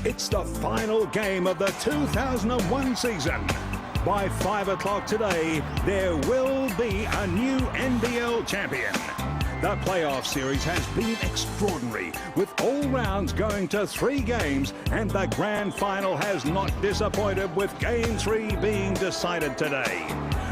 It's the final game of the 2001 season. By 5 o'clock today, there will be a new NBL champion. The playoff series has been extraordinary, with all rounds going to 3 games, and the grand final has not disappointed, with Game 3 being decided today.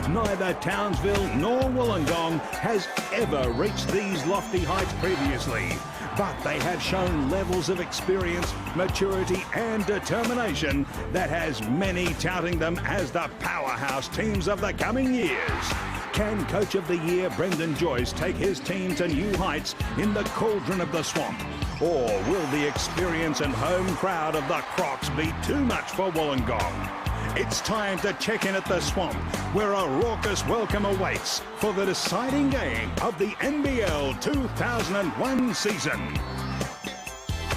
Neither Townsville nor Wollongong has ever reached these lofty heights previously, but they have shown levels of experience, maturity and determination that has many touting them as the powerhouse teams of the coming years. Can Coach of the Year Brendan Joyce take his team to new heights in the cauldron of the swamp? Or will the experience and home crowd of the Crocs be too much for Wollongong? It's time to check in at the swamp, where a raucous welcome awaits for the deciding game of the NBL 2001 season.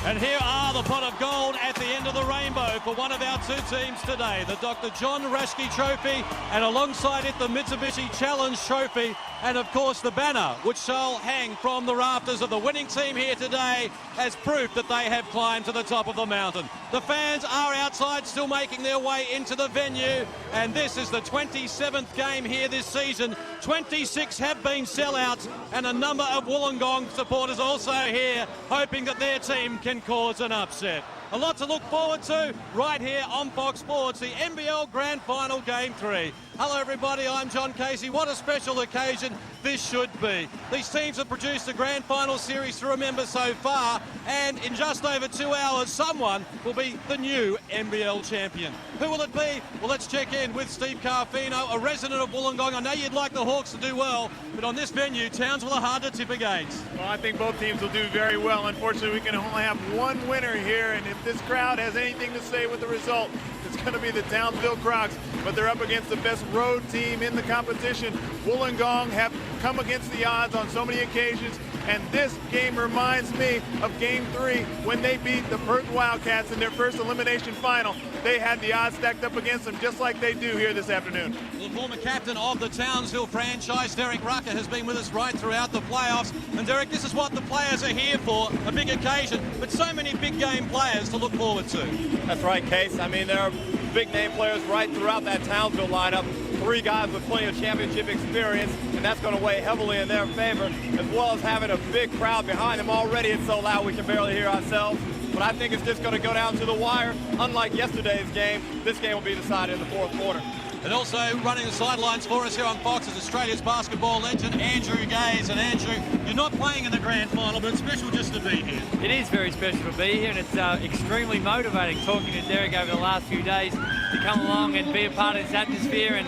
And here are the pot of gold at the end of the rainbow for one of our 2 teams today, the Dr. John Raschke Trophy, and alongside it the Mitsubishi Challenge Trophy, and of course the banner which shall hang from the rafters of the winning team here today as proof that they have climbed to the top of the mountain. The fans are outside still making their way into the venue, and this is the 27th game here this season. 26 have been sellouts, and a number of Wollongong supporters also here hoping that their team can cause an upset. A lot to look forward to right here on Fox Sports, the NBL Grand Final Game 3. Hello everybody, I'm John Casey. What a special occasion this should be. These teams have produced a Grand Final series to remember so far, and in just over 2 hours, someone will be the new NBL champion. Who will it be? Well, let's check in with Steve Carfino, a resident of Wollongong. I know you'd like the Hawks to do well, but on this venue, Townsville are hard to tip against. Well, I think both teams will do very well. Unfortunately, we can only have one winner here, and if this crowd has anything to say with the result, it's going to be the Townsville Crocs, but they're up against the best road team in the competition. Wollongong have come against the odds on so many occasions, and this game reminds me of Game 3 when they beat the Perth Wildcats in their first elimination final. They had the odds stacked up against them just like they do here this afternoon. The former captain of the Townsville franchise, Derek Rucker, has been with us right throughout the playoffs. And Derek, this is what the players are here for, a big occasion, but so many big game players to look forward to. That's right, Case. I mean, there are big name players right throughout that Townsville lineup. 3 guys with plenty of championship experience, and that's going to weigh heavily in their favor, as well as having a big crowd behind them. Already it's so loud we can barely hear ourselves. But I think it's just going to go down to the wire. Unlike yesterday's game, this game will be decided in the 4th quarter. And also running the sidelines for us here on Fox is Australia's basketball legend, Andrew Gaze. And Andrew, you're not playing in the grand final, but it's special just to be here. It is very special to be here, and it's extremely motivating talking to Derek over the last few days to come along and be a part of this atmosphere and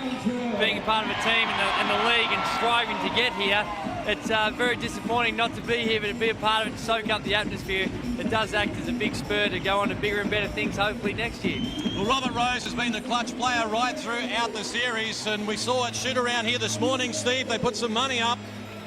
being a part of a team and the league and striving to get here. It's very disappointing not to be here, but to be a part of it, to soak up the atmosphere. It does act as a big spur to go on to bigger and better things hopefully next year. Well, Robert Rose has been the clutch player right throughout the series, and we saw it shoot around here this morning, Steve. They put some money up.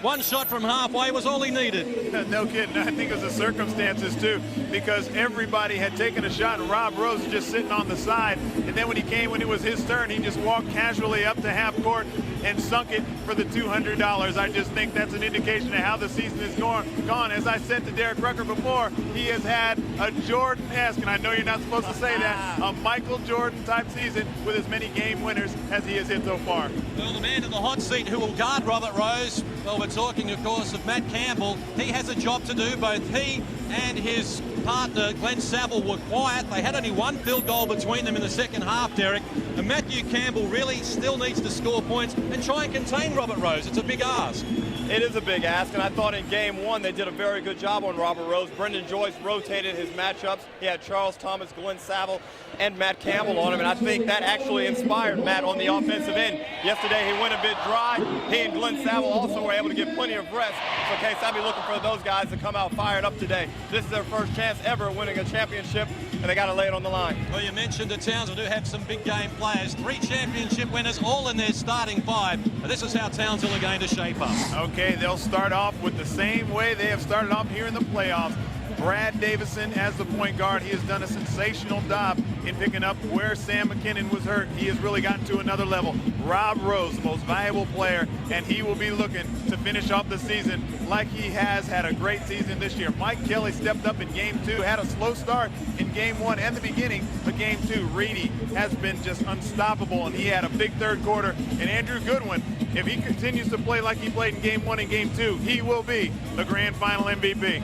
One shot from halfway was all he needed. No kidding. I think it was the circumstances, too, because everybody had taken a shot, and Rob Rose was just sitting on the side. And then when it was his turn, he just walked casually up to half court and sunk it for the $200. I just think that's an indication of how the season is gone. As I said to Derek Rucker before, he has had a Jordan-esque, and I know you're not supposed to say that, a Michael Jordan-type season with as many game winners as he has hit so far. Well, the man in the hot seat who will guard Robert Rose, well, we're talking, of course, of Matt Campbell. He has a job to do. Both he and his partner, Glenn Saville, were quiet. They had only 1 field goal between them in the second half, Derek. And Matthew Campbell really still needs to score points and try and contain Robert Rose. It's a big ask. It is a big ask, and I thought in Game 1 they did a very good job on Robert Rose. Brendan Joyce rotated his matchups. He had Charles Thomas, Glenn Saville, and Matt Campbell on him, and I think that actually inspired Matt on the offensive end. Yesterday he went a bit dry. He and Glenn Saville also were able to get plenty of rest. So, Case, I'll be looking for those guys to come out fired up today. This is their first chance ever winning a championship, and they got to lay it on the line. Well, you mentioned the Townsville do have some big game players. 3 championship winners, all in their starting 5. And this is how Townsville are going to shape up. Okay, they'll start off with the same way they have started off here in the playoffs. Brad Davison as the point guard. He has done a sensational job in picking up where Sam McKinnon was hurt. He has really gotten to another level. Rob Rose, the most valuable player, and he will be looking to finish off the season like he has had a great season this year. Mike Kelly stepped up in game 2, had a slow start in game 1 and the beginning of game 2. Reedy has been just unstoppable, and he had a big third quarter. And Andrew Goodwin, if he continues to play like he played in game 1 and game 2, he will be the grand final MVP.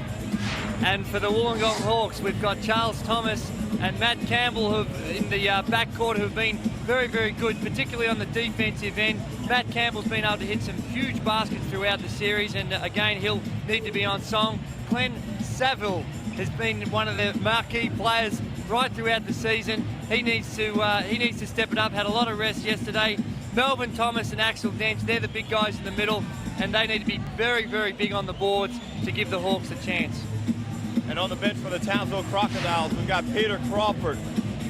And for the Wollongong Hawks, we've got Charles Thomas and Matt Campbell in the backcourt who've been very, very good, particularly on the defensive end. Matt Campbell's been able to hit some huge baskets throughout the series, and again, he'll need to be on song. Glenn Saville has been one of the marquee players right throughout the season. He needs to step it up. Had a lot of rest yesterday. Melvin Thomas and Axel Dench, they're the big guys in the middle, and they need to be very, very big on the boards to give the Hawks a chance. And on the bench for the Townsville Crocodiles, we've got Peter Crawford,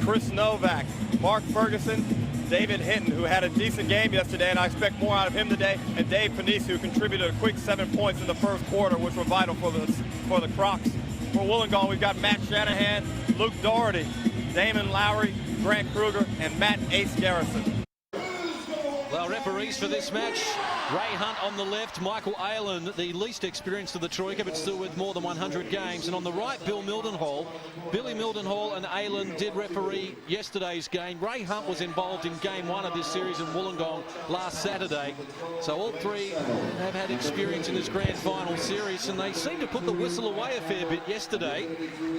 Chris Novak, Mark Ferguson, David Hinton, who had a decent game yesterday, and I expect more out of him today, and Dave Panisse, who contributed a quick 7 points in the first quarter, which were vital for the Crocs. For Wollongong, we've got Matt Shanahan, Luke Doherty, Damon Lowry, Grant Kruger, and Matt Ace Garrison. Well, referees for this match, Ray Hunt on the left, Michael Aylen, the least experienced of the Troika, but still with more than 100 games. And on the right, Billy Mildenhall and Aylen did referee yesterday's game. Ray Hunt was involved in game 1 of this series in Wollongong last Saturday. So all three have had experience in this grand final series, and they seem to put the whistle away a fair bit yesterday.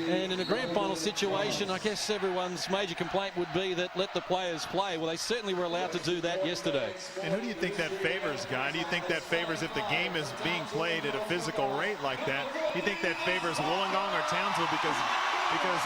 And in a grand final situation, I guess everyone's major complaint would be that let the players play. Well, they certainly were allowed to do that yesterday. And who do you think that favors, Guy? Do you think that favors if the game is being played at a physical rate like that? Do you think that favors Wollongong or Townsville? Because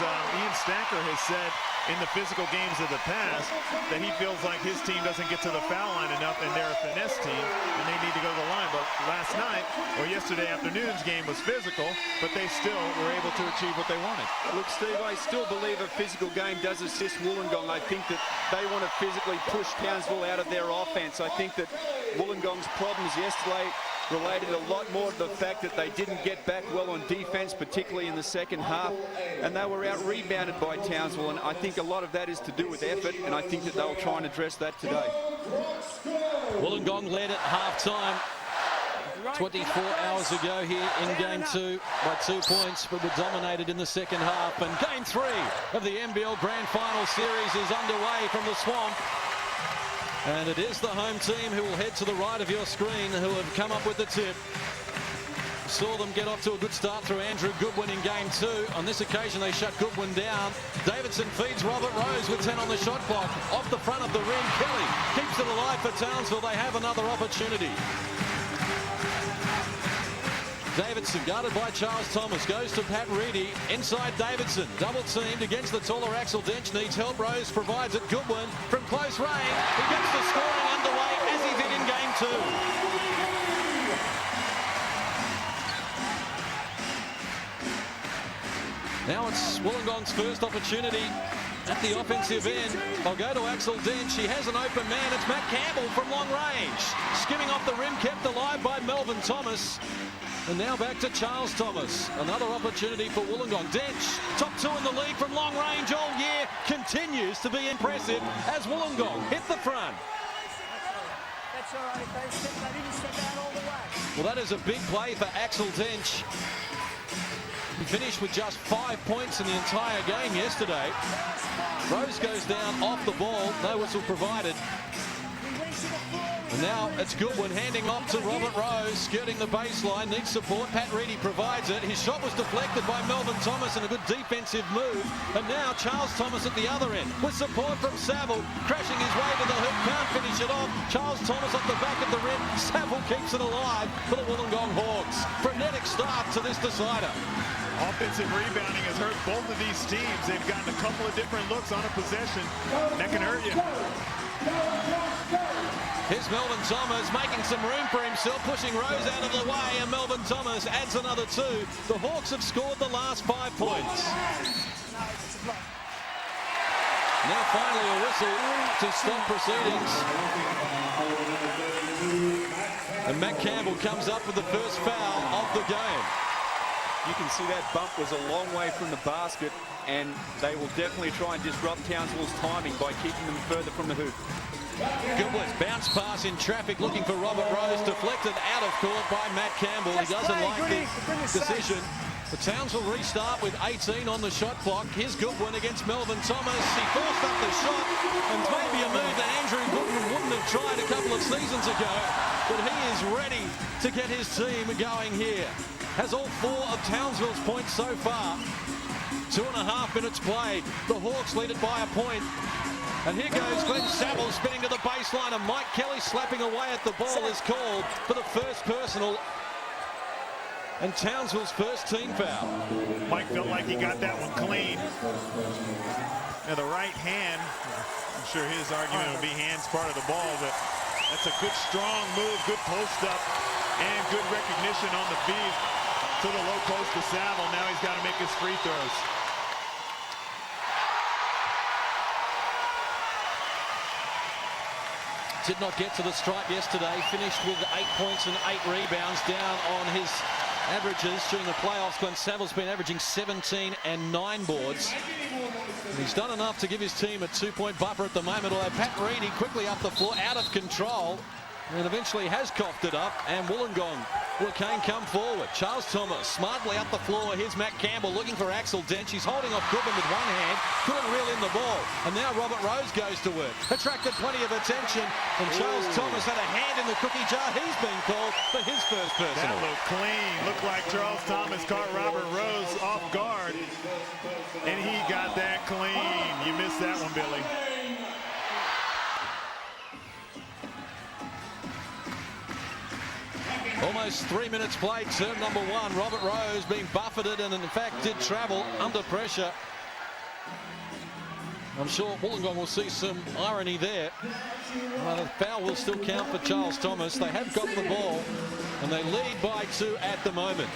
Ian Stacker has said in the physical games of the past that he feels like his team doesn't get to the foul line enough, and they're a finesse team, and they need to go to the line. But last night, or yesterday afternoon's game was physical, but they still were able to achieve what they wanted. Look, Steve, I still believe a physical game does assist Wollongong. I think that they want to physically push Townsville out of their offense. I think that Wollongong's problems yesterday related a lot more to the fact that they didn't get back well on defense, particularly in the second half, and they were out-rebounded by Townsville, and I think a lot of that is to do with effort, and I think that they'll try and address that today. Wollongong led at half-time 24 hours ago here in game 2 by 2 points, but were dominated in the second half. And game 3 of the NBL Grand Final Series is underway from the Swamp. And it is the home team who will head to the right of your screen who have come up with the tip. Saw them get off to a good start through Andrew Goodwin in game 2. On this occasion, they shut Goodwin down. Davidson feeds Robert Rose with 10 on the shot clock. Off the front of the rim, Kelly keeps it alive for Townsville. They have another opportunity. Davidson, guarded by Charles Thomas, goes to Pat Reedy. Inside Davidson, double teamed against the taller Axel Dench, needs help. Rose provides it. Goodwin from close range. He gets the scoring underway as he did in game 2. Now it's Wollongong's first opportunity at the offensive end. They'll go to Axel Dench. He has an open man. It's Matt Campbell from long range. Skimming off the rim, kept alive by Melvin Thomas. And now back to Charles Thomas. Another opportunity for Wollongong. Dench, top 2 in the league from long range all year, continues to be impressive as Wollongong hit the front. That's all right. They didn't step out all the way. Well, that is a big play for Axel Dench. He finished with just 5 points in the entire game yesterday. Rose goes down off the ball. No whistle provided. And now it's Goodwin handing off to Robert Rose, skirting the baseline, needs support. Pat Reedy provides it. His shot was deflected by Melvin Thomas in a good defensive move. And now Charles Thomas at the other end with support from Saville, crashing his way to the hoop, can't finish it off. Charles Thomas off the back of the rim. Saville keeps it alive for the Wollongong Hawks. Frenetic start to this decider. Offensive rebounding has hurt both of these teams. They've gotten a couple of different looks on a possession. That can hurt you. Here's Melvin Thomas making some room for himself, pushing Rose out of the way, and Melvin Thomas adds another 2. The Hawks have scored the last 5 points. Now finally a whistle to stop proceedings. And Matt Campbell comes up with the first foul of the game. You can see that bump was a long way from the basket, and they will definitely try and disrupt Townsville's timing by keeping them further from the hoop. Goodwin's bounce pass in traffic, looking for Robert Rose, deflected out of court by Matt Campbell. He doesn't like the decision. The Townsville restart with 18 on the shot clock. Here's Goodwin against Melvin Thomas. He forced up the shot, and maybe a move that Andrew Goodwin wouldn't have tried a couple of seasons ago. But he is ready to get his team going here. Has all 4 of Townsville's points so far. 2.5 minutes played. The Hawks lead it by a point. And here goes Glenn Saville spinning to the baseline, and Mike Kelly slapping away at the ball is called for the first personal and Townsville's first team foul. Mike felt like he got that one clean. Now the right hand, I'm sure his argument would be hands part of the ball, but that's a good strong move, good post up, and good recognition on the feed to the low post to Saville. Now he's got to make his free throws. Did not get to the stripe yesterday. Finished with 8 points and 8 rebounds, down on his averages during the playoffs. Glenn Saville's been averaging 17 and 9 boards. And he's done enough to give his team a 2-point buffer at the moment, although Pat Reedy quickly up the floor, out of control, and eventually has coughed it up, and Wollongong will come forward. Charles Thomas smartly up the floor. Here's Matt Campbell looking for Axel Dench. He's holding off Goodwin with one hand, couldn't reel in the ball, and now Robert Rose goes to work. Attracted plenty of attention, and Charles Thomas had a hand in the cookie jar. He's been called for his first personal. That looked clean. Looked like Charles Thomas caught Robert Rose off guard, and he got that clean. You missed that one, Billy. Almost 3 minutes played, term number 1. Robert Rose being buffeted and in fact did travel under pressure. I'm sure Wollongong will see some irony there. The foul will still count for Charles Thomas. They have got the ball and they lead by 2 at the moment.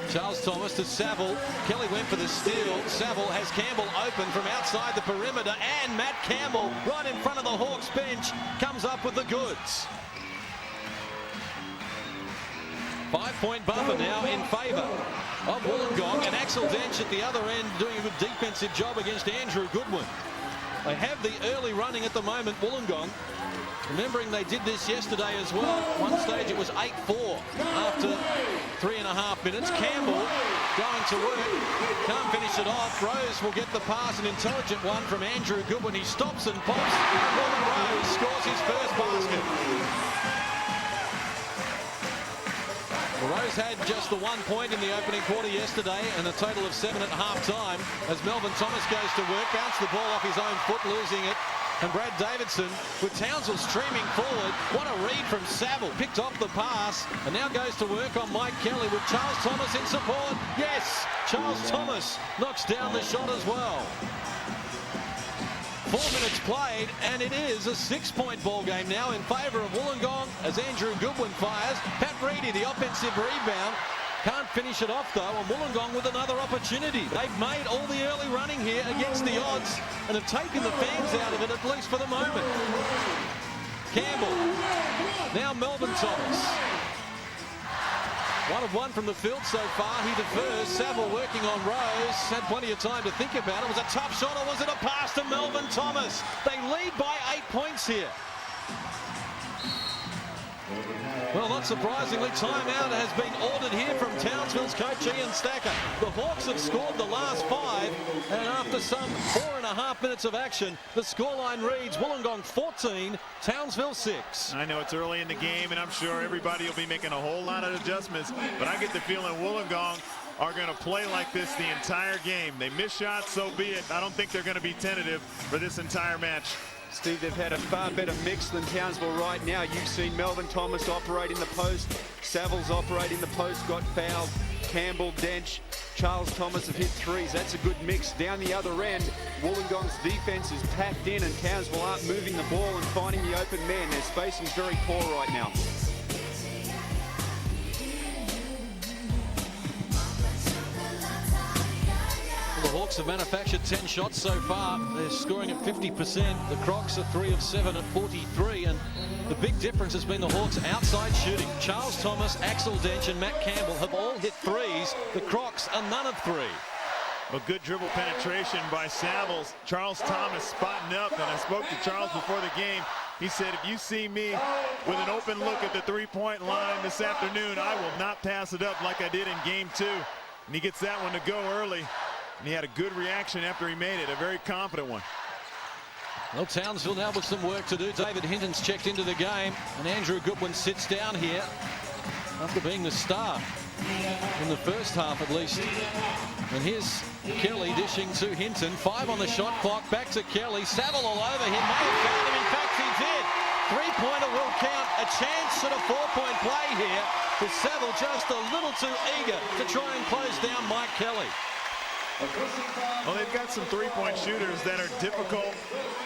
Charles Thomas to Saville. Kelly went for the steal. Saville has Campbell open from outside the perimeter, and Matt Campbell right in front of the Hawks bench comes up with the goods. 5-point buffer now in favour of Wollongong, and Axel Dench at the other end doing a good defensive job against Andrew Goodwin. They have the early running at the moment, Wollongong. Remembering they did this yesterday as well. One stage it was 8-4 after 3.5 minutes. Campbell going to work, can't finish it off. Rose will get the pass, an intelligent one from Andrew Goodwin. He stops and pops, and Robert Rose scores his first basket. Well, Rose had just the 1 point in the opening quarter yesterday, and a total of 7 at half-time as Melvin Thomas goes to work, bounced the ball off his own foot, losing it. And Brad Davidson, with Townsville streaming forward. What a read from Saville. Picked off the pass and now goes to work on Mike Kelly with Charles Thomas in support. Yes, Charles Thomas knocks down the shot as well. 4 minutes played, and it is a 6-point ball game now in favour of Wollongong as Andrew Goodwin fires. Pat Reedy, the offensive rebound. Can't finish it off, though, and Wollongong with another opportunity. They've made all the early running here against the odds and have taken the fans out of it, at least for the moment. Campbell. Now Melvin Thomas. 1 of 1 from the field so far. He defers. Saville working on Rose. Had plenty of time to think about it. Was a tough shot, or was it a pass to Melvin Thomas? They lead by 8 points here. Well, not surprisingly, timeout has been ordered here from Townsville's coach Ian Stacker. The Hawks have scored the last 5, and after some 4.5 minutes of action, the scoreline reads Wollongong 14, Townsville 6. I know it's early in the game, and I'm sure everybody will be making a whole lot of adjustments, but I get the feeling Wollongong are going to play like this the entire game. They miss shots, so be it. I don't think they're going to be tentative for this entire match. Steve, they've had a far better mix than Townsville right now. You've seen Melvin Thomas operate in the post. Saville's operating the post, got fouled. Campbell, Dench, Charles Thomas have hit threes. That's a good mix. Down the other end, Wollongong's defense is packed in and Townsville aren't moving the ball and finding the open man. Their spacing's very poor right now. The Hawks have manufactured 10 shots so far. They're scoring at 50%. The Crocs are 3 of 7 at 43, and The big difference has been the Hawks' outside shooting. Charles Thomas, Axel Dench and Matt Campbell have all hit threes. The Crocs are none of three. A good dribble penetration by Savills. Charles Thomas spotting up, and I spoke to Charles before the game. He said, if you see me with an open look at the three-point line this afternoon, I will not pass it up like I did in game 2. And he gets that one to go early. And he had a good reaction after he made it, a very confident one. Well, Townsville now with some work to do. David Hinton's checked into the game, and Andrew Goodwin sits down here after being the star in the first half at least. And here's Kelly dishing to Hinton. 5 on the shot clock. Back to Kelly. Saville all over him. May have found him. In fact, he did. 3-pointer will count. A chance at a 4-point play here. With Saville just a little too eager to try and close down Mike Kelly. Well, they've got some three-point shooters that are difficult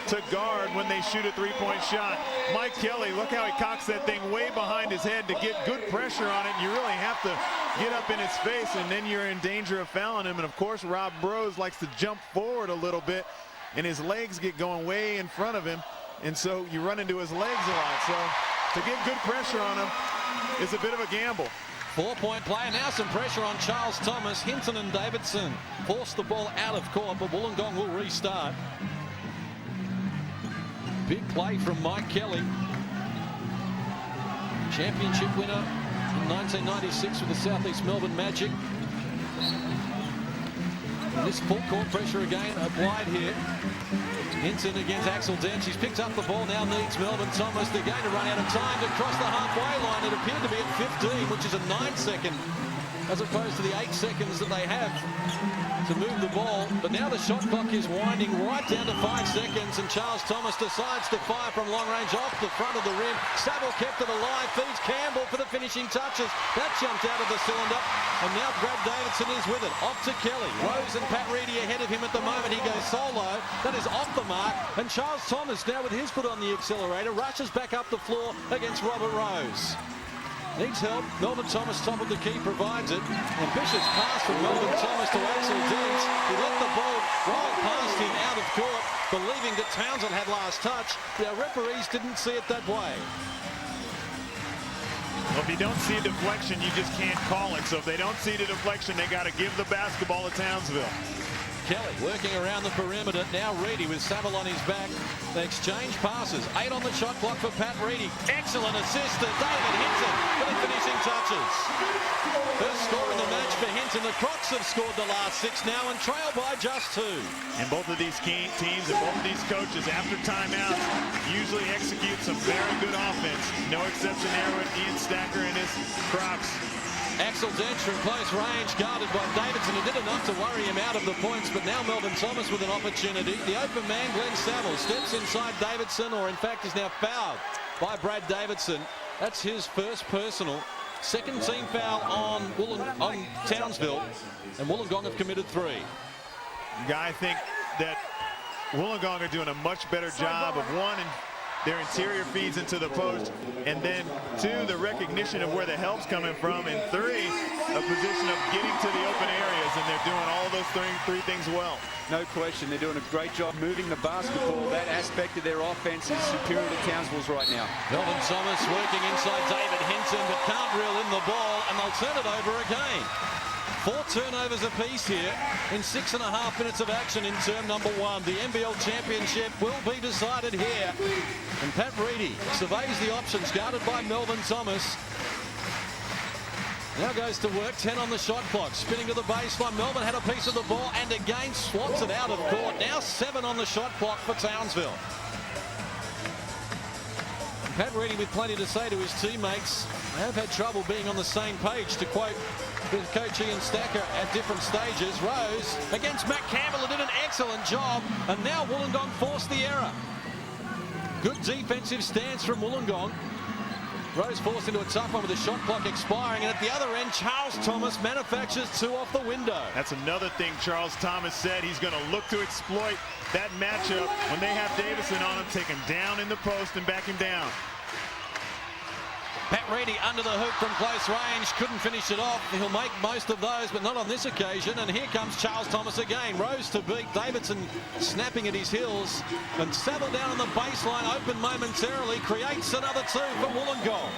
to guard when they shoot a three-point shot. Mike Kelly, look how he cocks that thing way behind his head to get good pressure on it. You really have to get up in his face, and then you're in danger of fouling him. And of course, Rob Rose likes to jump forward a little bit, and his legs get going way in front of him, and so you run into his legs a lot. So to get good pressure on him is a bit of a gamble. 4-point play. Now some pressure on Charles Thomas. Hinton and Davidson force the ball out of court, but Wollongong will restart. Big play from Mike Kelly. Championship winner in 1996 with the Southeast Melbourne Magic. And this full court pressure again applied here. Hinton against Axel Dench. He's picked up the ball, now needs Melbourne Thomas. They're going to run out of time to cross the halfway line. It appeared to be at 15, which is a 9-second, as opposed to the 8 seconds that they have to move the ball. But now the shot clock is winding right down to 5 seconds, and Charles Thomas decides to fire from long range off the front of the rim. Saville kept it alive, feeds Campbell for the finishing touches. That jumped out of the cylinder, and now Brad Davidson is with it. Off to Kelly. Rose and Pat Reedy ahead of him at the moment. He goes solo. That is off the mark, and Charles Thomas now with his foot on the accelerator rushes back up the floor against Robert Rose. Needs help. Melbourne Thomas, top of the key, provides it. Ambitious pass from Melbourne Thomas to Axel Dench. He let the ball roll past him out of court, believing that Townsend had last touch. The referees didn't see it that way. Well, if you don't see a deflection, you just can't call it. So if they don't see the deflection, they got to give the basketball to Townsville. Kelly working around the perimeter. Now Reedy with Saville on his back. They exchange passes. 8 on the shot clock for Pat Reedy. Excellent assist to David Hinton for the finishing touches. First score in the match for Hinton. The Crocs have scored the last 6 now and trail by just 2. And both of these teams and both of these coaches, after timeouts, usually execute some very good offense. No exception there with Ian Stacker and his Crocs. Axel Dench from close range, guarded by Davidson. He did enough to worry him out of the points, but now Melbourne Thomas with an opportunity. The open man, Glenn Saville, steps inside Davidson, or in fact is now fouled by Brad Davidson. That's his first personal. Second team foul on Townsville, and Wollongong have committed 3. I think that Wollongong are doing a much better job of, 1, their interior feeds into the post, and then 2, the recognition of where the help's coming from, and 3, a position of getting to the open areas, and they're doing all those three things well. No question, they're doing a great job moving the basketball. That aspect of their offense is superior to Townsville's right now. Melbourne Thomas working inside David Hinton, but can't reel in the ball, and they'll turn it over again. 4 turnovers apiece here in 6.5 minutes of action in term number 1. The NBL championship will be decided here. And Pat Reedy surveys the options, guarded by Melbourne Thomas. Now goes to work, 10 on the shot clock, spinning to the baseline. Melbourne had a piece of the ball and again swats it out of court. Now 7 on the shot clock for Townsville. Pat Reedy with plenty to say to his teammates. They have had trouble being on the same page, to quote Coach Ian Stacker at different stages. Rose against Matt Campbell, who did an excellent job, and now Wollongong forced the error. Good defensive stance from Wollongong. Rose forced into a tough one with the shot clock expiring, and at the other end, Charles Thomas manufactures 2 off the window. That's another thing Charles Thomas said. He's going to look to exploit that matchup when they have Davison on him, take him down in the post and back him down. Pat Reedy under the hoop from close range, couldn't finish it off. He'll make most of those, but not on this occasion. And here comes Charles Thomas again. Rose to beat. Davidson snapping at his heels. And Saville down on the baseline, open momentarily, creates another two for Wollongong.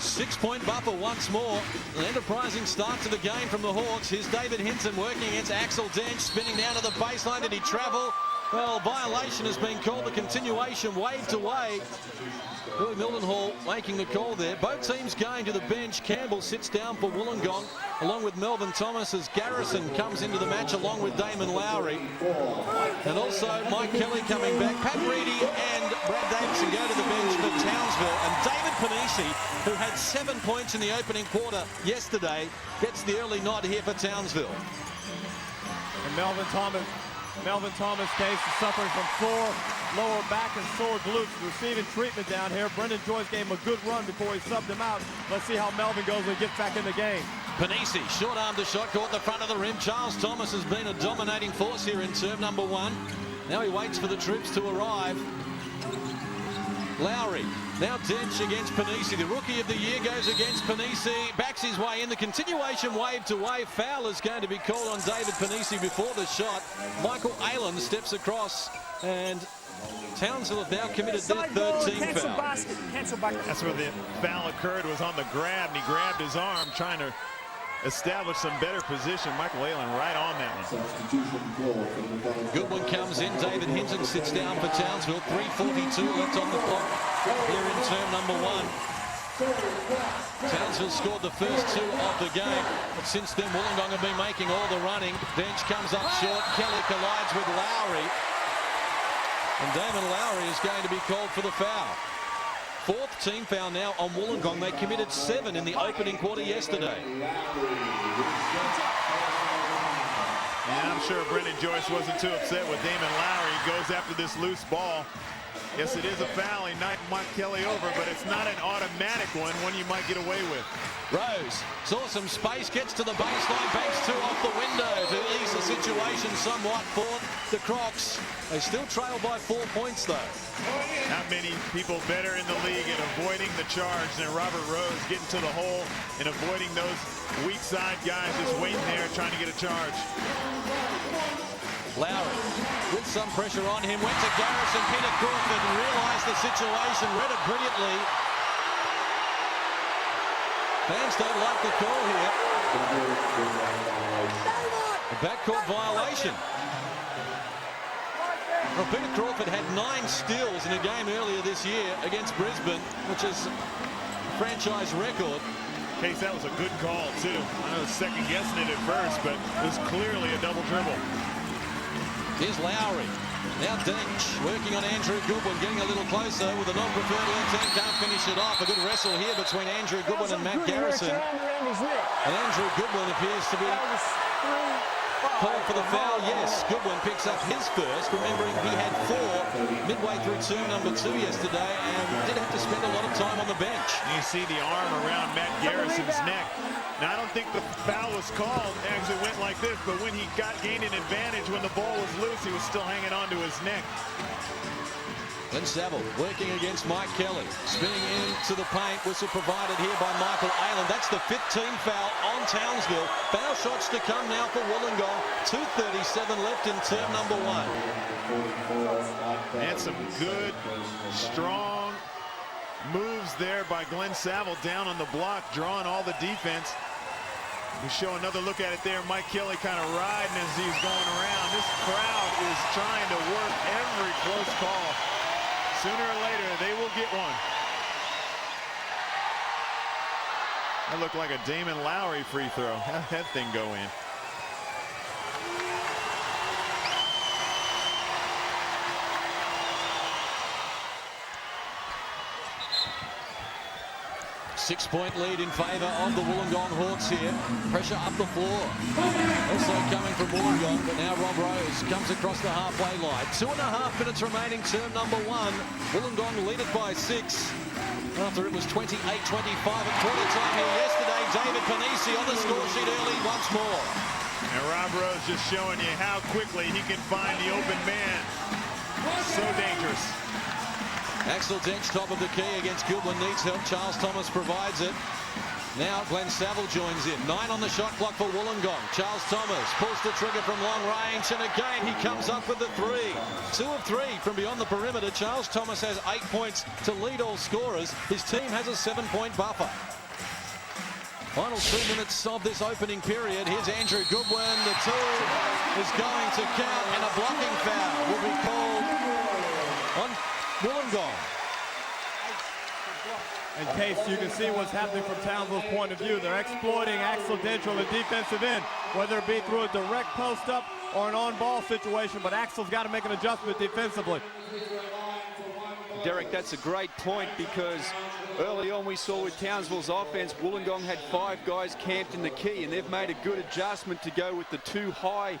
6-point buffer once more. An enterprising start to the game from the Hawks. Here's David Hinton working against Axel Dench, spinning down to the baseline. Did he travel? Well, violation has been called. The continuation waved away. Billy Mildenhall making the call there. Both teams going to the bench. Campbell sits down for Wollongong, along with Melvin Thomas, as Garrison comes into the match along with Damon Lowry. And also Mike Kelly coming back. Pat Reedy and Brad Davidson go to the bench for Townsville. And David Panisi, who had 7 points in the opening quarter yesterday, gets the early nod here for Townsville. And Melvin Thomas case is suffering from sore lower back and sore glutes, receiving treatment down here. Brendan Joyce gave him a good run before he subbed him out. Let's see how Melvin goes when he gets back in the game. Panisi, short arm to shot, caught the front of the rim. Charles Thomas has been a dominating force here in term number one. Now he waits for the troops to arrive. Lowry, now Dench against Panisi. The rookie of the year goes against Panisi, backs his way in. The continuation waved away. Foul is going to be called on David Panisi before the shot. Michael Aylan steps across, and Townsville have now committed their third team foul. That's where the foul occurred, was on the grab, and he grabbed his arm, trying to establish some better position. Michael Aylan right on that one. Goodwin comes in. David Hinton sits down for Townsville. 3:42 left on the clock here in term number one. Townsville scored the first two of the game, but since then Wollongong have been making all the running. Dench comes up short. Kelly collides with Lowry, and Damon Lowry is going to be called for the foul. Fourth team foul now on Wollongong. They committed 7 in the opening quarter yesterday. And I'm sure Brendan Joyce wasn't too upset with Damon Lowry. He goes after this loose ball. Yes, it is a foul. He knocked Mike Kelly over, but it's not an automatic one you might get away with. Rose saw some space, gets to the baseline, banks two off the window to ease the situation somewhat for the Crocs. They still trail by 4 points, though. Not many people better in the league at avoiding the charge than Robert Rose, getting to the hole and avoiding those weak side guys just waiting there trying to get a charge. Lowry with some pressure on him, went to Garrison. Peter Crawford realized the situation, read it brilliantly. Fans don't like the call here. A backcourt violation. Well, Peter Crawford had 9 steals in a game earlier this year against Brisbane, which is a franchise record. Case, that was a good call, too. I was second guessing it at first, but it was clearly a double dribble. Here's Lowry. Now Dench working on Andrew Goodwin, getting a little closer with a non-preferred left hand. Can't finish it off. A good wrestle here between Andrew Goodwin and Matt Garrison. And Andrew Goodwin appears to be called for the foul. Yes, Goodwin picks up his first. Remembering he had 4 midway through term number 2 yesterday and did have to spend a lot of time on the bench. You see the arm around Matt Garrison's neck. Now, I don't think the foul was called as it went like this, but when he gained an advantage when the ball was loose, he was still hanging on to his neck. Then Saville working against Mike Kelly, spinning into the paint. Whistle provided here by Michael Aylan. That's the 5th team foul on Townsville. Foul shots to come now for Wollongong. 2:37 left in term number 1. And some good, strong moves there by Glenn Saville down on the block, drawing all the defense. We show another look at it there. Mike Kelly kind of riding as he's going around. This crowd is trying to work every close call. Sooner or later, they will get one. That looked like a Damon Lowry free throw. How'd that thing go in? Six-point lead in favour of the Wollongong Hawks here. Pressure up the floor. Also coming from Wollongong, but now Rob Rose comes across the halfway line. 2.5 minutes remaining, term number 1. Wollongong lead it by 6. After it was 28-25 at quarter time here yesterday. David Panisi on the score sheet early once more. And Rob Rose just showing you how quickly he can find the open man. So dangerous. Axel Dench, top of the key against Goodwin, needs help. Charles Thomas provides it. Now Glenn Saville joins in. 9 on the shot clock for Wollongong. Charles Thomas pulls the trigger from long range, and again he comes up with the 3. 2 of 3 from beyond the perimeter. Charles Thomas has 8 points to lead all scorers. His team has a 7-point buffer. Final 2 minutes of this opening period. Here's Andrew Goodwin. The 2 is going to count, and a blocking foul will be called on Wollongong. In case you can see what's happening from Townsville's point of view, they're exploiting Axel Dench on the defensive end, whether it be through a direct post-up or an on-ball situation, but Axel's got to make an adjustment defensively. Derek, that's a great point, because early on we saw with Townsville's offense, Wollongong had 5 guys camped in the key, and they've made a good adjustment to go with the 2 high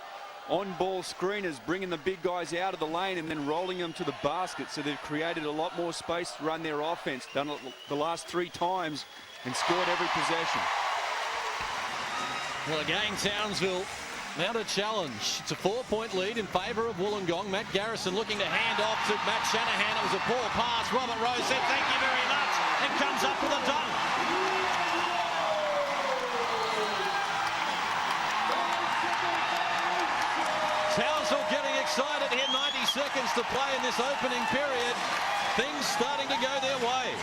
on-ball screeners, bringing the big guys out of the lane and then rolling them to the basket. So they've created a lot more space to run their offense. Done it the last 3 times and scored every possession. Well, again, Townsville now to challenge. It's a 4-point lead in favour of Wollongong. Matt Garrison looking to hand off to Matt Shanahan. It was a poor pass. Robert Rose said thank you very much and comes up with a dunk. Townsville getting excited here. 90 seconds to play in this opening period. Things starting to go their way.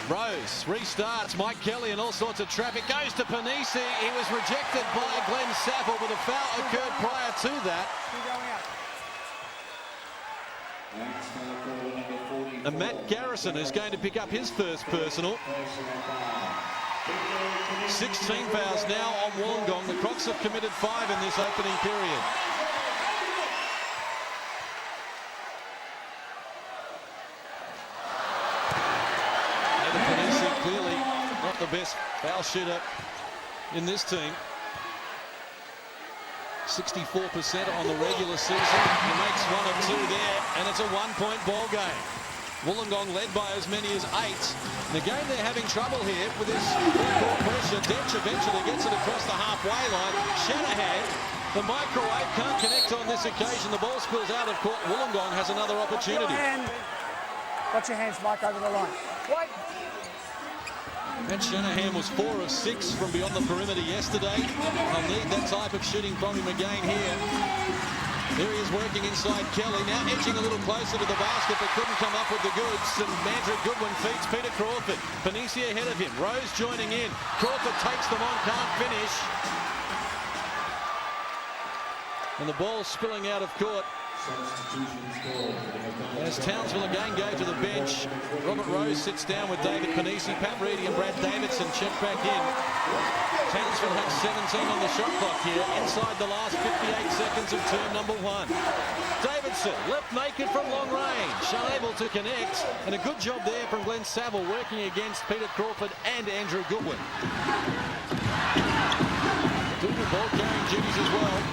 Rose restarts. Mike Kelly and all sorts of traffic. Goes to Panisi. He was rejected by Glenn Saville, but a foul occurred prior to that. And Matt Garrison is going to pick up his first personal. 16 fouls now on Wollongong. The Crocs have committed 5 in this opening period. Clearly not the best foul shooter in this team. 64% on the regular season. He makes 1 of 2 there, and it's a 1-point ball game. Wollongong led by as many as 8. And again, they're having trouble here with this full-court pressure. Dench eventually gets it across the halfway line. Shanahan, the microwave, can't connect on this occasion. The ball spills out of court. Wollongong has another opportunity. Watch your hands, Mike, over the line. What? Matt Shanahan was 4 of 6 from beyond the perimeter yesterday. They'll need that type of shooting from him again here. There he is working inside Kelly, now edging a little closer to the basket, but couldn't come up with the goods. And Andrew Goodwin feeds Peter Crawford. Panisi ahead of him. Rose joining in. Crawford takes them on, can't finish. And the ball spilling out of court. As Townsville again go to the bench. Robert Rose sits down with David Panisi. Pat Reedy and Brad Davidson check back in. Townsville has 17 on the shot clock here inside the last 58 seconds of term number 1. Davidson left naked from long range, unable to connect, and a good job there from Glenn Saville working against Peter Crawford and Andrew Goodwin. Doing the ball carrying duties as well.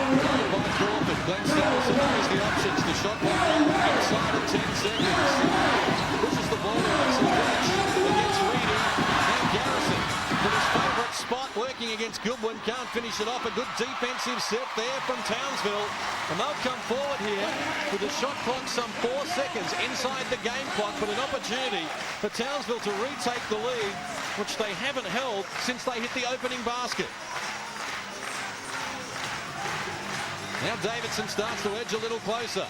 By Crawford, Glenn Saville surveys the options. The shot clock inside of 10 seconds. Pushes the ball to Axel Dench against Reedy. Now Garrison from his favourite spot, working against Goodwin. Can't finish it off. A good defensive set there from Townsville. And they'll come forward here with the shot clock some 4 seconds inside the game clock, but an opportunity for Townsville to retake the lead, which they haven't held since they hit the opening basket. Now Davidson starts to edge a little closer.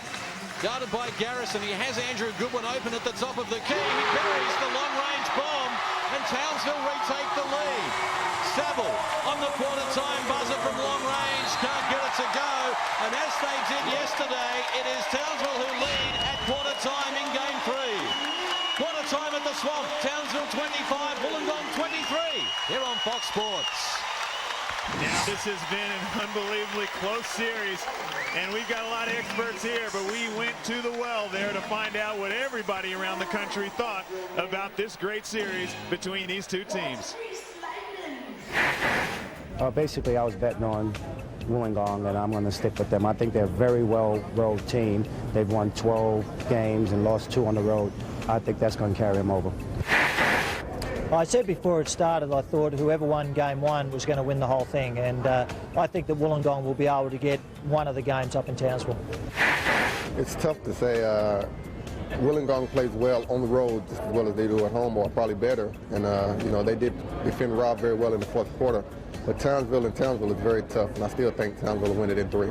Guarded by Garrison. He has Andrew Goodwin open at the top of the key. He buries the long-range bomb, and Townsville retake the lead. Saville on the quarter-time buzzer from long range. Can't get it to go. And as they did yesterday, it is Townsville who lead at quarter-time in Game 3. Quarter-time at the Swamp. Townsville 25, Wollongong 23. Here on Fox Sports. Now, this has been an unbelievably close series, and we've got a lot of experts here, but we went to the well there to find out what everybody around the country thought about this great series between these two teams. Basically, I was betting on Wollongong, and I'm going to stick with them. I think they're a very well-rolled team. They've won 12 games and lost 2 on the road. I think that's going to carry them over. I said before it started, I thought whoever won game one was going to win the whole thing, and I think that Wollongong will be able to get one of the games up in Townsville. It's tough to say. Wollongong plays well on the road just as well as they do at home, or probably better. And, you know, they did defend Rob very well in the fourth quarter. But Townsville is very tough, and I still think Townsville will win it in 3.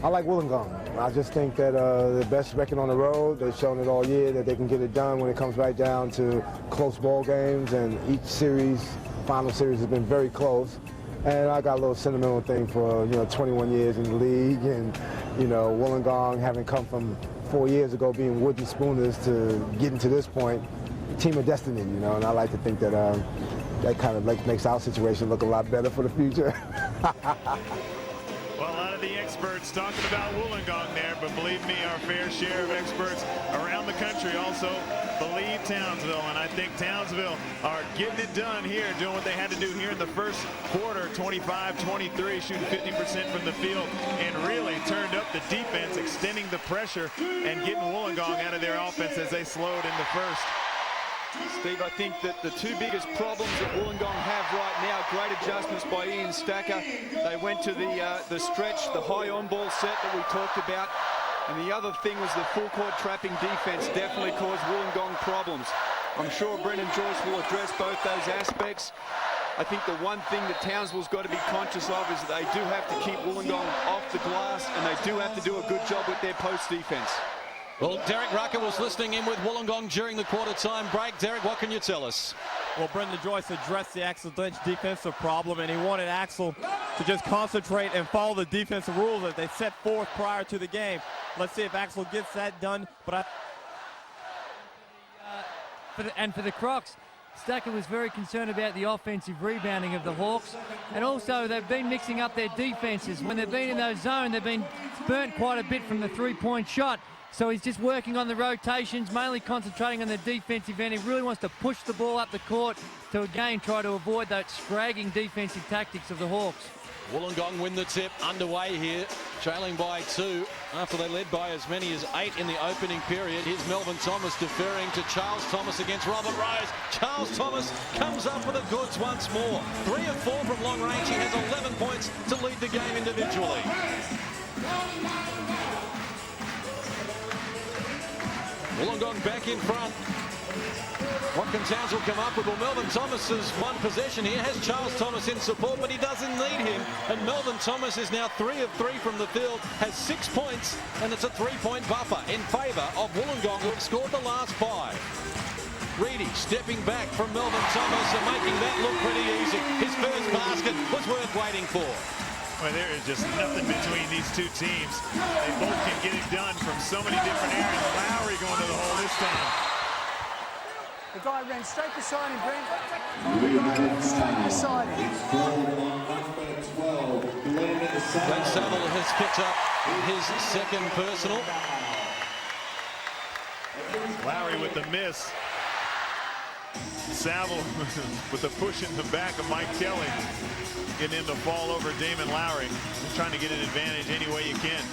I like Wollongong. I just think that the best record on the road. They've shown it all year that they can get it done when it comes right down to close ball games, and each series, final series, has been very close. And I got a little sentimental thing for, 21 years in the league, and, Wollongong having come from 4 years ago being wooden spooners to getting to this point, team of destiny, and I like to think that that kind of makes our situation look a lot better for the future. Well, a lot of the experts talking about Wollongong there, but believe me, our fair share of experts around the country also believe Townsville, and I think Townsville are getting it done here, doing what they had to do here in the first quarter, 25-23, shooting 50% from the field, and really turned up the defense, extending the pressure and getting Wollongong out of their offense as they slowed in the first. Steve, I think that the two biggest problems that Wollongong have right now, great adjustments by Ian Stacker. They went to the stretch, the high on-ball set that we talked about. And the other thing was the full-court trapping defense definitely caused Wollongong problems. I'm sure Brendan Joyce will address both those aspects. I think the one thing that Townsville's got to be conscious of is that they do have to keep Wollongong off the glass, and they do have to do a good job with their post defense. Well, Derek Rucker was listening in with Wollongong during the quarter-time break. Derek, what can you tell us? Well, Brendan Joyce addressed the Axel Lynch defensive problem, and he wanted Axel to just concentrate and follow the defensive rules that they set forth prior to the game. Let's see if Axel gets that done. But for the Crocs, Stacker was very concerned about the offensive rebounding of the Hawks, and also they've been mixing up their defenses. When they've been in those zones, they've been burnt quite a bit from the three-point shot. So he's just working on the rotations, mainly concentrating on the defensive end. He really wants to push the ball up the court to, again, try to avoid that scragging defensive tactics of the Hawks. Wollongong win the tip, underway here, trailing by 2 after they led by as many as 8 in the opening period. Here's Melvin Thomas deferring to Charles Thomas against Robert Rose. Charles Thomas comes up with the goods once more. 3 of 4 from long range. He has 11 points to lead the game individually. Wollongong back in front. What can Townsville come up with? Well, Melvin Thomas has one possession here, has Charles Thomas in support, but he doesn't need him. And Melvin Thomas is now 3 of 3 from the field, has 6 points, and it's a 3-point buffer in favour of Wollongong, who have scored the last 5. Reedy stepping back from Melvin Thomas and making that look pretty easy. His first basket was worth waiting for. Well, there is just nothing between these two teams. They both can get it done from so many different areas. Lowry going to the hole this time. The guy ran straight beside him, Brent. The guy ran straight beside him. Glenn Saville has picked up his second personal. Lowry with the miss. Saville with the push in the back of Mike Kelly. Getting him to fall over Damon Lowry. Just trying to get an advantage any way you can.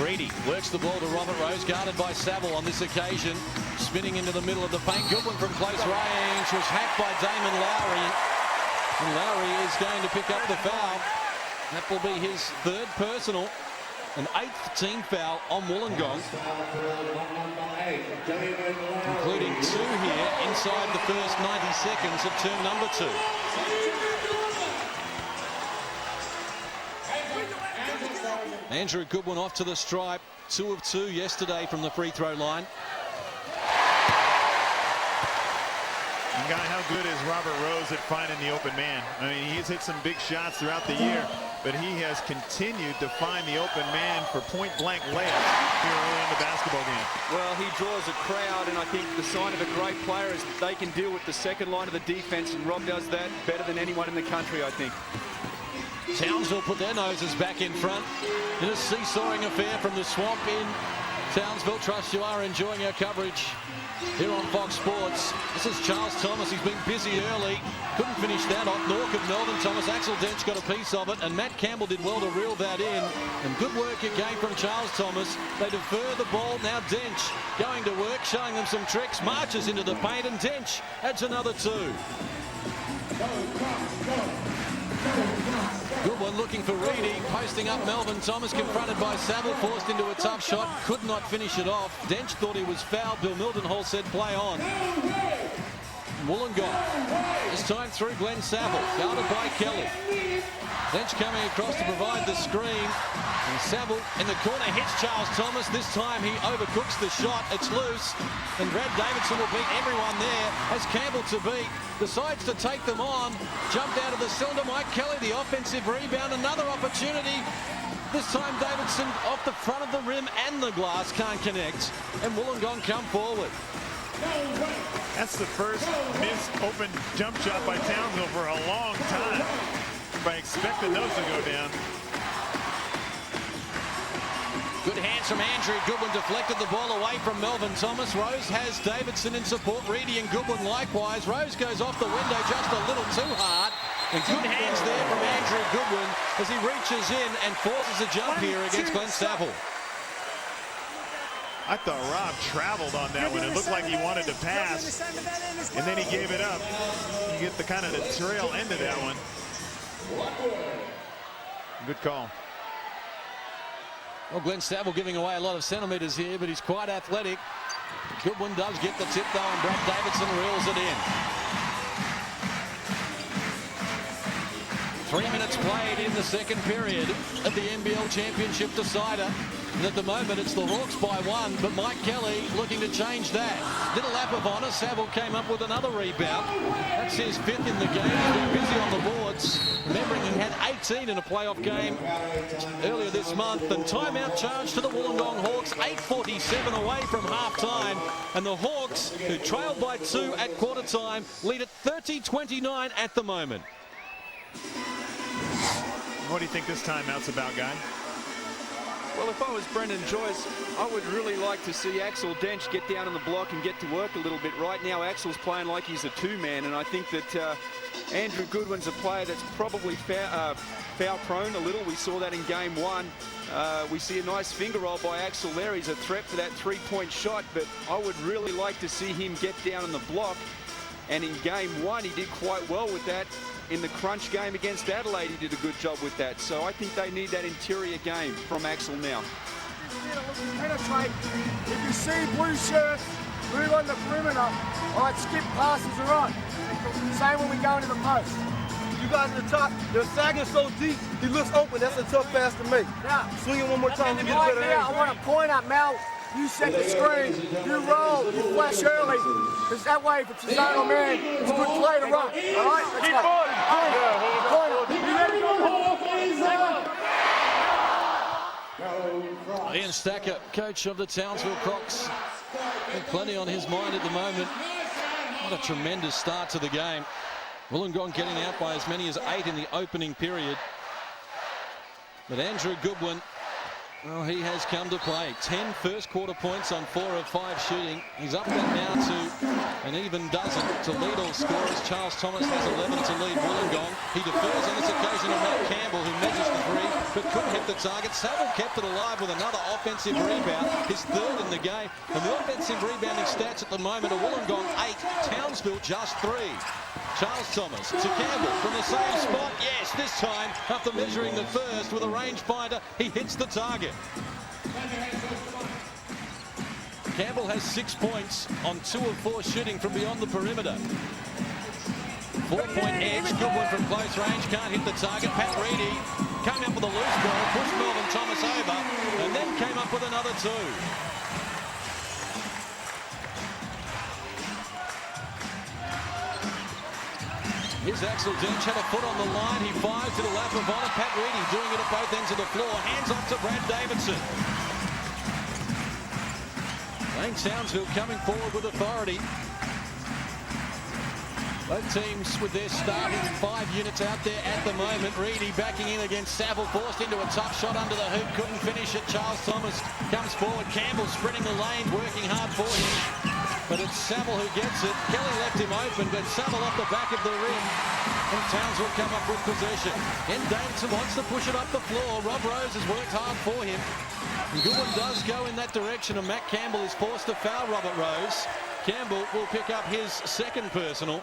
Reedy works the ball to Robert Rose, guarded by Saville on this occasion. Spinning into the middle of the paint. Good one from close range. Was hacked by Damon Lowry. And Lowry is going to pick up the foul. That will be his 3rd personal. An 8th team foul on Wollongong, including 2 here inside the first 90 seconds of term number 2. Andrew Goodwin off to the stripe, 2 of 2 yesterday from the free throw line. Guy, how good is Robert Rose at finding the open man? I mean, he's hit some big shots throughout the year, but he has continued to find the open man for point-blank layups here early in the basketball game. Well, he draws a crowd, and I think the sign of a great player is that they can deal with the second line of the defense, and Rob does that better than anyone in the country, I think. Townsville put their noses back in front in a seesawing affair from the swamp in Townsville. Trust you are enjoying our coverage here on Fox Sports. This is Charles Thomas. He's been busy early. Couldn't finish that off. Nor could Melvin Thomas. Axel Dench got a piece of it, and Matt Campbell did well to reel that in. And good work again from Charles Thomas. They defer the ball. Now Dench going to work, showing them some tricks. Marches into the paint, and Dench adds another 2. Good one looking for Reedy, posting up Melvin Thomas, confronted by Saville, forced into a tough shot, could not finish it off. Dench thought he was fouled. Bill Mildenhall said play on. Wollongong, this time through Glenn Saville, guarded by Kelly. Dench coming across to provide the screen, and Saville in the corner hits Charles Thomas. This time he overcooks the shot. It's loose, and Brad Davidson will beat everyone there as Campbell to beat decides to take them on. Jumped out of the cylinder. Mike Kelly, the offensive rebound. Another opportunity. This time Davidson off the front of the rim and the glass, can't connect, and Wollongong come forward. That's the first missed open jump shot by Townsville for a long time. By expecting those to go down. Good hands from Andrew Goodwin, deflected the ball away from Melvin Thomas. Rose has Davidson in support. Reedy and Goodwin likewise. Rose goes off the window just a little too hard. And good hands there from Andrew Goodwin as he reaches in and forces a jump here against Glenn Saville. I thought Rob traveled on that one. It looked like he wanted to pass, and then he gave it up. You get the kind of the trail end of that one. Good call. Well, Glenn Saville giving away a lot of centimeters here, but he's quite athletic. Goodwin does get the tip though, and Brad Davidson reels it in. 3 minutes played in the second period of the NBL Championship decider. And at the moment, it's the Hawks by 1, but Mike Kelly looking to change that. Did a lap of honour. Saville came up with another rebound. That's his 5th in the game. He's been busy on the boards. Remembering he had 18 in a playoff game earlier this month. And timeout charge to the Wollongong Hawks. 8:47 away from half-time. And the Hawks, who trailed by 2 at quarter time, lead at 30-29 at the moment. What do you think this timeout's about, Guy? Well, if I was Brendan Joyce, I would really like to see Axel Dench get down on the block and get to work a little bit. Right now, Axel's playing like he's a 2-man, and I think that Andrew Goodwin's a player that's probably foul-prone a little. We saw that in game 1. We see a nice finger roll by Axel there. He's a threat for that 3-point shot, but I would really like to see him get down on the block. And in game 1, he did quite well with that. In the crunch game against Adelaide, he did a good job with that. So I think they need that interior game from Axel now. Penetrate. If you see blue shirts move on the perimeter, all right, skip passes are on. Same when we go into the post. You guys in the top, they're sagging so deep, he looks open. That's a tough pass to make. Now, swing it one more time. Right there, I want to point up, Mel. You set the screen, you roll, you flash early, because that way, if it's a zonal man, it's a good play to run. All right, let's go. Ian Stacker, coach of the Townsville Crocs. Plenty on his mind at the moment. What a tremendous start to the game. Wollongong getting out by as many as 8 in the opening period. But Andrew Goodwin, well, he has come to play. 10 first quarter points on 4 of 5 shooting. He's up that now to an even dozen to lead all scorers. Charles Thomas has 11 to lead Wollongong. He defers on this occasion to Matt Campbell, who measures the 3, but couldn't hit the target. Saville kept it alive with another offensive rebound, his 3rd in the game. And the offensive rebounding stats at the moment are Wollongong 8, Townsville just 3. Charles Thomas to Campbell from the same spot. Yes, this time, after measuring the first with a rangefinder, he hits the target. Campbell has 6 points on 2 of 4 shooting from beyond the perimeter. 4-point edge, good one from close range, can't hit the target. Pat Reedy came up with a loose ball, pushed Melvin Thomas over, and then came up with another 2. Here's Axel Dench, had a foot on the line. He fires to the lap of honor. Pat Reedy doing it at both ends of the floor. Hands off to Brad Davidson. Lane Townsville coming forward with authority. Both teams with their starting 5 units out there at the moment. Reedy backing in against Saville, forced into a tough shot under the hoop. Couldn't finish it. Charles Thomas comes forward. Campbell spreading the lane, working hard for him. but it's Saville who gets it. Kelly left him open, but Saville off the back of the rim, and Townsville come up with possession. And Davidson wants to push it up the floor. Rob Rose has worked hard for him. And Goodwin does go in that direction, and Matt Campbell is forced to foul Robert Rose. Campbell will pick up his second personal.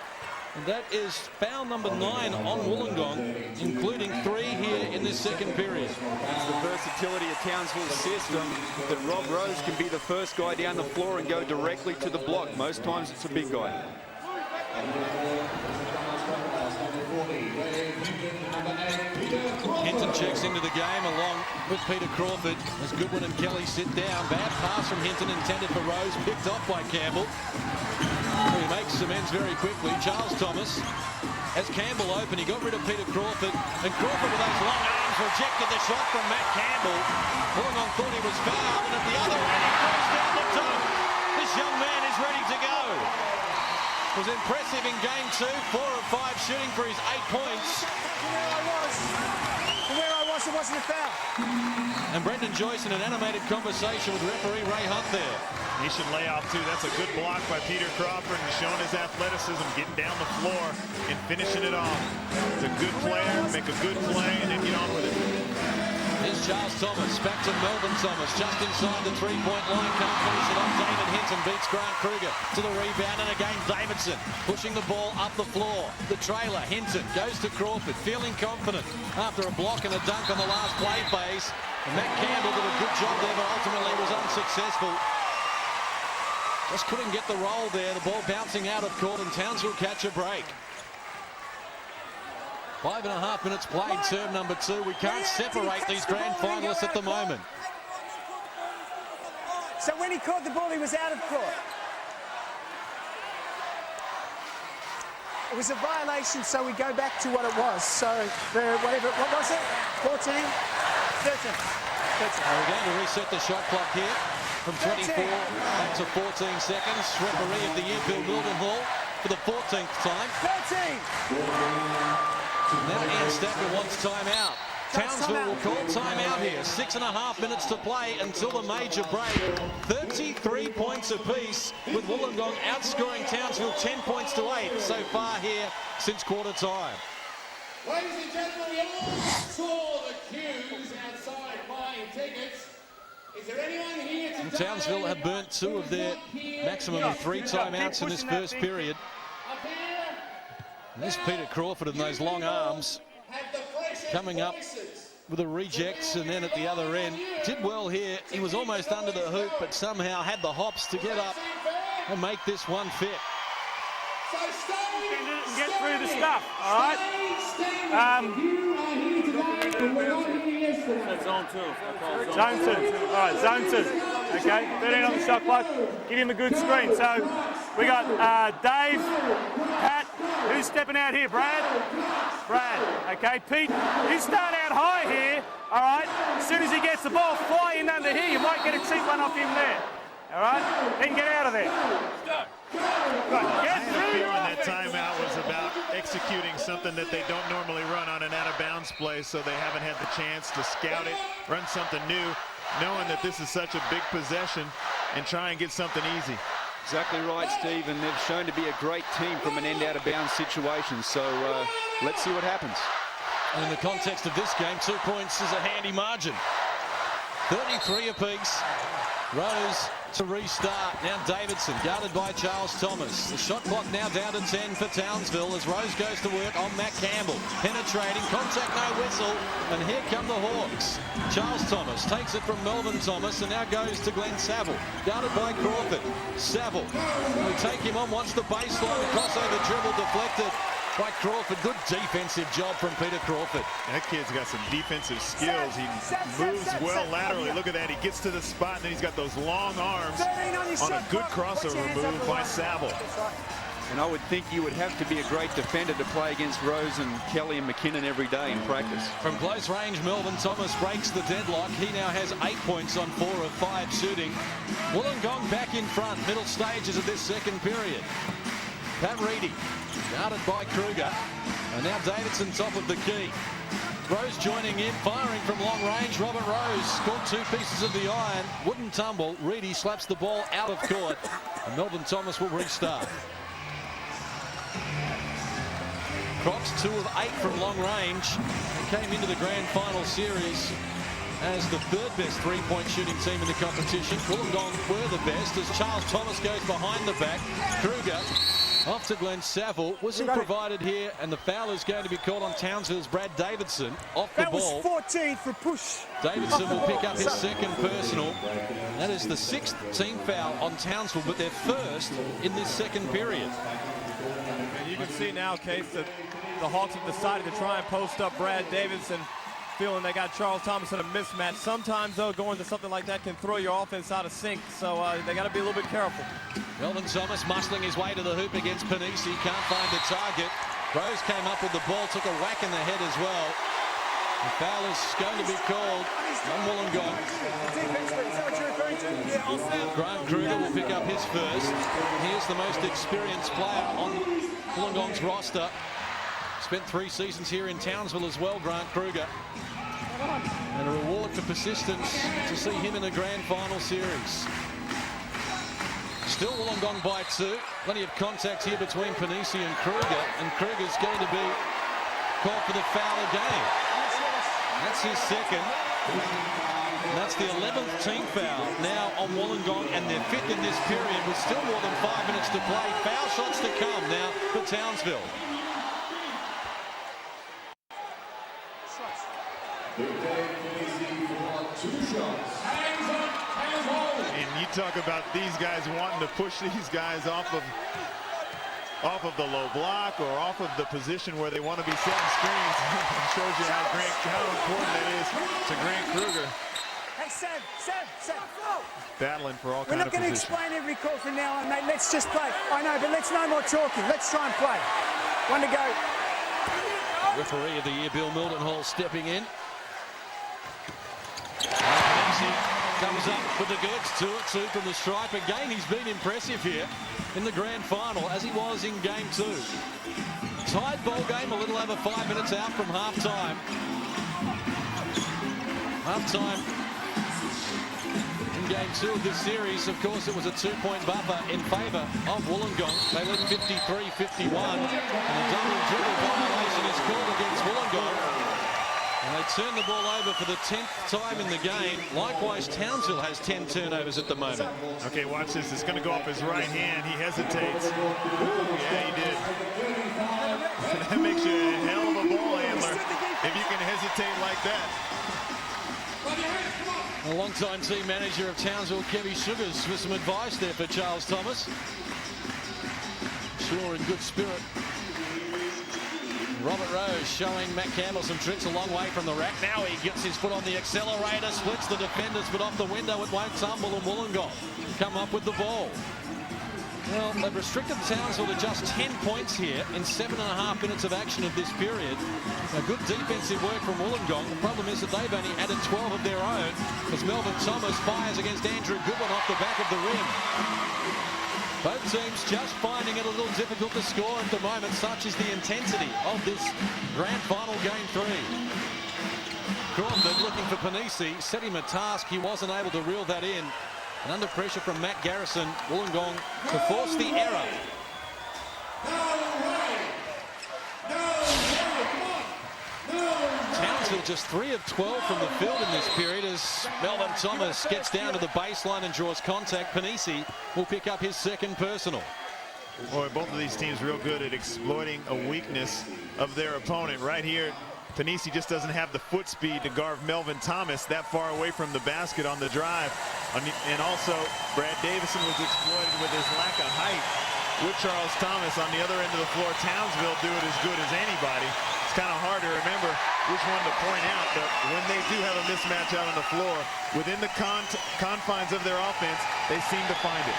And that is foul number 9 on Wollongong, including 3 here in this second period. It's the versatility of Townsville's system that Rob Rose can be the first guy down the floor and go directly to the block. Most times it's a big guy. Hinton checks into the game along with Peter Crawford as Goodwin and Kelly sit down. Bad pass from Hinton intended for Rose, picked off by Campbell. He makes amends very quickly. Charles Thomas has Campbell open. He got rid of Peter Crawford, and Crawford with those long arms rejected the shot from Matt Campbell. Wollongong thought he was fouled, and at the other end he throws down the top. This young man is ready to go. Was impressive in game 2, 4 of 5 shooting for his 8 points. From where I was, it wasn't a foul. And Brendan Joyce in an animated conversation with referee Ray Hunt there. He should lay off too. That's a good block by Peter Crawford and showing his athleticism, getting down the floor and finishing it off. He's a good player, make a good play, and then get on with it. Here's Charles Thomas, back to Melvin Thomas, just inside the three-point line, can't finish it off. David Hinton beats Grant Kruger to the rebound, and again Davidson pushing the ball up the floor. The trailer, Hinton, goes to Crawford, feeling confident after a block and a dunk on the last play phase. And Matt Campbell did a good job there, but ultimately was unsuccessful. Just couldn't get the roll there. The ball bouncing out of court, and Townsville catch a break. 5.5 minutes played, term number 2. We can't separate these grand finalists at the moment. So when he caught the ball, he was out of court. It was a violation, so we go back to what it was. So what was it? 14? 13. We're going to reset the shot clock here from 24 back to 14 seconds. Referee of the year, Bill Mildenhall, for the 14th time. 13! Now Ian Stacker wants timeout. Townsville will call timeout here. 6.5 minutes to play until the major break. 33 points apiece, with Wollongong outscoring Townsville 10 points to 8 so far here since quarter time. Ladies and gentlemen, we all saw the queues outside buying tickets. Is there anyone here today? Townsville have burnt 2 of their maximum of 3 timeouts in this first period. And this Peter Crawford and those long arms coming up with a reject, and then at the other end did well here. He was almost under the hoop, but somehow had the hops to get up and make this one fit. Get through the stuff, all right? Zone 2. Zone 2. All right, zone 2. Okay, 13 on the shot clock. Give him a good screen. So we got Dave, Pat. Who's stepping out here? Brad? Brad. Okay, Pete. You start out high here, all right? As soon as he gets the ball, fly in under here. You might get a cheap one off him there. All right? Then get out of there. I had a feeling that timeout was about executing something that they don't normally run on an out-of-bounds play, so they haven't had the chance to scout it, run something new, knowing that this is such a big possession, and try and get something easy. Exactly right, Steve, and they've shown to be a great team from an end out-of-bounds situation, so let's see what happens. And in the context of this game, 2 points is a handy margin. 33 apiece. Rose to restart. Now Davidson, guarded by Charles Thomas. The shot clock now down to 10 for Townsville as Rose goes to work on Matt Campbell. Penetrating, contact, no whistle, and here come the Hawks. Charles Thomas takes it from Melvin Thomas and now goes to Glenn Saville. Guarded by Crawford. Saville, we take him on, wants the baseline, the crossover dribble deflected by Crawford. Good defensive job from Peter Crawford. That kid's got some defensive skills. He moves well laterally. Look at that. He gets to the spot, and then he's got those long arms on a good crossover move by Saville. And I would think you would have to be a great defender to play against Rose and Kelly and McKinnon every day in practice. From close range, Melvin Thomas breaks the deadlock. He now has 8 points on 4 of 5 shooting. Wollongong back in front, middle stages of this second period. Pat Reedy, guarded by Kruger. And now Davidson top of the key. Rose joining in, firing from long range. Robert Rose scored 2 pieces of the iron. Wouldn't tumble. Reedy slaps the ball out of court. And Melvin Thomas will restart. Crocs 2 of 8 from long range. They came into the grand final series as the 3rd best 3-point shooting team in the competition. Wollongong were the best as Charles Thomas goes behind the back. Kruger off to Glenn Saville. Whistle provided here, and the foul is going to be called on Townsville's Brad Davidson off the ball. That was 14 for push. Davidson will pick up his 2nd personal. That is the 6th team foul on Townsville, but their 1st in this 2nd period. And you can see now, Case, that the Hawks have decided to try and post up Brad Davidson, feeling they got Charles Thomas in a mismatch. Sometimes, though, going to something like that can throw your offense out of sync, so they got to be a little bit careful. Melvin Thomas muscling his way to the hoop against Panisi. Can't find the target. Rose came up with the ball, took a whack in the head as well. The foul is going to be called on Wollongong. Grant Kruger will pick up his 1st. He is the most experienced player on Wollongong's roster. Spent 3 seasons here in Townsville as well, Grant Kruger. And a reward for persistence to see him in the grand final series. Still Wollongong by 2. Plenty of contact here between Panisi and Kruger. And Kruger's going to be called for the foul again. That's his 2nd. And that's the 11th team foul now on Wollongong, and their 5th in this period with still more than 5 minutes to play. Foul shots to come now for Townsville. And you talk about these guys wanting to push these guys off of the low block or off of the position where they want to be setting screens. It shows you how important that is to Grant Kruger. Hey, Sam. Battling for all We're kind of positions. not going to explain every call from now on, mate. Let's just play. I know, but let's no more talking. Let's try and play. 1 to go. Referee of the year, Bill Mildenhall, stepping in. Comes up with the goods, 2 from the stripe. Again, he's been impressive here in the grand final, as he was in game 2. Tied ball game, a little over 5 minutes out from half-time. Half-time in game 2 of this series. Of course, it was a 2-point buffer in favour of Wollongong. They led 53-51, and a double dribble violation is called against Wollongong. And they turn the ball over for the 10th time in the game. Likewise, Townsville has 10 turnovers at the moment. Okay, watch this. It's going to go off his right hand. He hesitates. Yeah, he did. That makes you a hell of a ball handler if you can hesitate like that. A long-time team manager of Townsville, Kevy Sugars, with some advice there for Charles Thomas. Sure, in good spirit. Robert Rose showing Matt Campbell some tricks a long way from the rack. Now he gets his foot on the accelerator, splits the defenders, but off the window it won't tumble, and Wollongong come up with the ball. Well, they've restricted Townsville to just 10 points here in 7.5 minutes of action of this period. A good defensive work from Wollongong. The problem is that they've only added 12 of their own as Melvin Thomas fires against Andrew Goodwin off the back of the rim. Both teams just finding it a little difficult to score at the moment. Such is the intensity of this grand final game 3. Crawford looking for Panisi, set him a task. He wasn't able to reel that in. And under pressure from Matt Garrison, Wollongong to force the error. Townsville just 3 of 12 from the field in this period as Melvin Thomas gets down to the baseline and draws contact. Panisi will pick up his 2nd personal. Boy, both of these teams real good at exploiting a weakness of their opponent. Right here, Panisi just doesn't have the foot speed to guard Melvin Thomas that far away from the basket on the drive. And also, Brad Davison was exploited with his lack of height. With Charles Thomas on the other end of the floor, Townsville do it as good as anybody. It's kind of hard to remember which one to point out, but when they do have a mismatch out on the floor, within the confines of their offense, they seem to find it.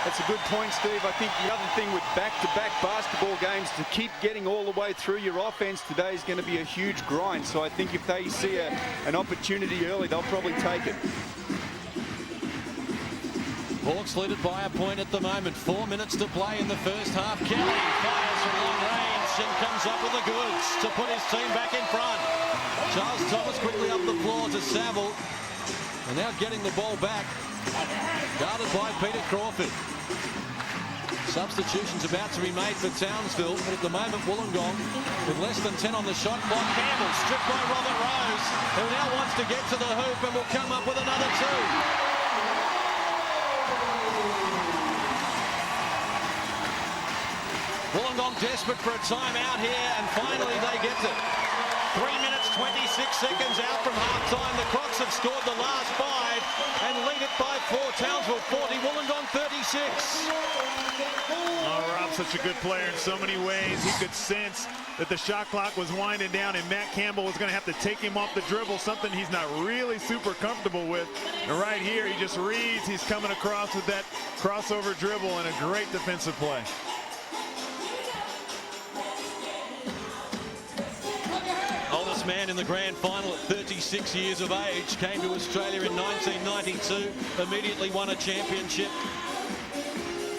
That's a good point, Steve. I think the other thing with back-to-back basketball games, to keep getting all the way through your offense today is going to be a huge grind. So I think if they see an opportunity early, they'll probably take it. Hawks lead it by a point at the moment. 4 minutes to play in the first half. Kelly fires from long range and comes up with the goods to put his team back in front. Charles Thomas quickly up the floor to Saville. And now getting the ball back. Guarded by Peter Crawford. Substitutions about to be made for Townsville, but at the moment Wollongong with less than 10 on the shot clock. Campbell stripped by Robert Rose, who now wants to get to the hoop and will come up with another two. Wollongong desperate for a timeout here, and finally they get it. 3 minutes, 26 seconds out from half-time. The Crocs have scored the last 5 and lead it by 4. Townsville 40, Wollongong 36. Oh, Rob's such a good player in so many ways. He could sense that the shot clock was winding down and Matt Campbell was going to have to take him off the dribble, something he's not really super comfortable with. And right here, he just reads. He's coming across with that crossover dribble and a great defensive play. Oldest man in the grand final at 36 years of age, came to Australia in 1992, immediately won a championship.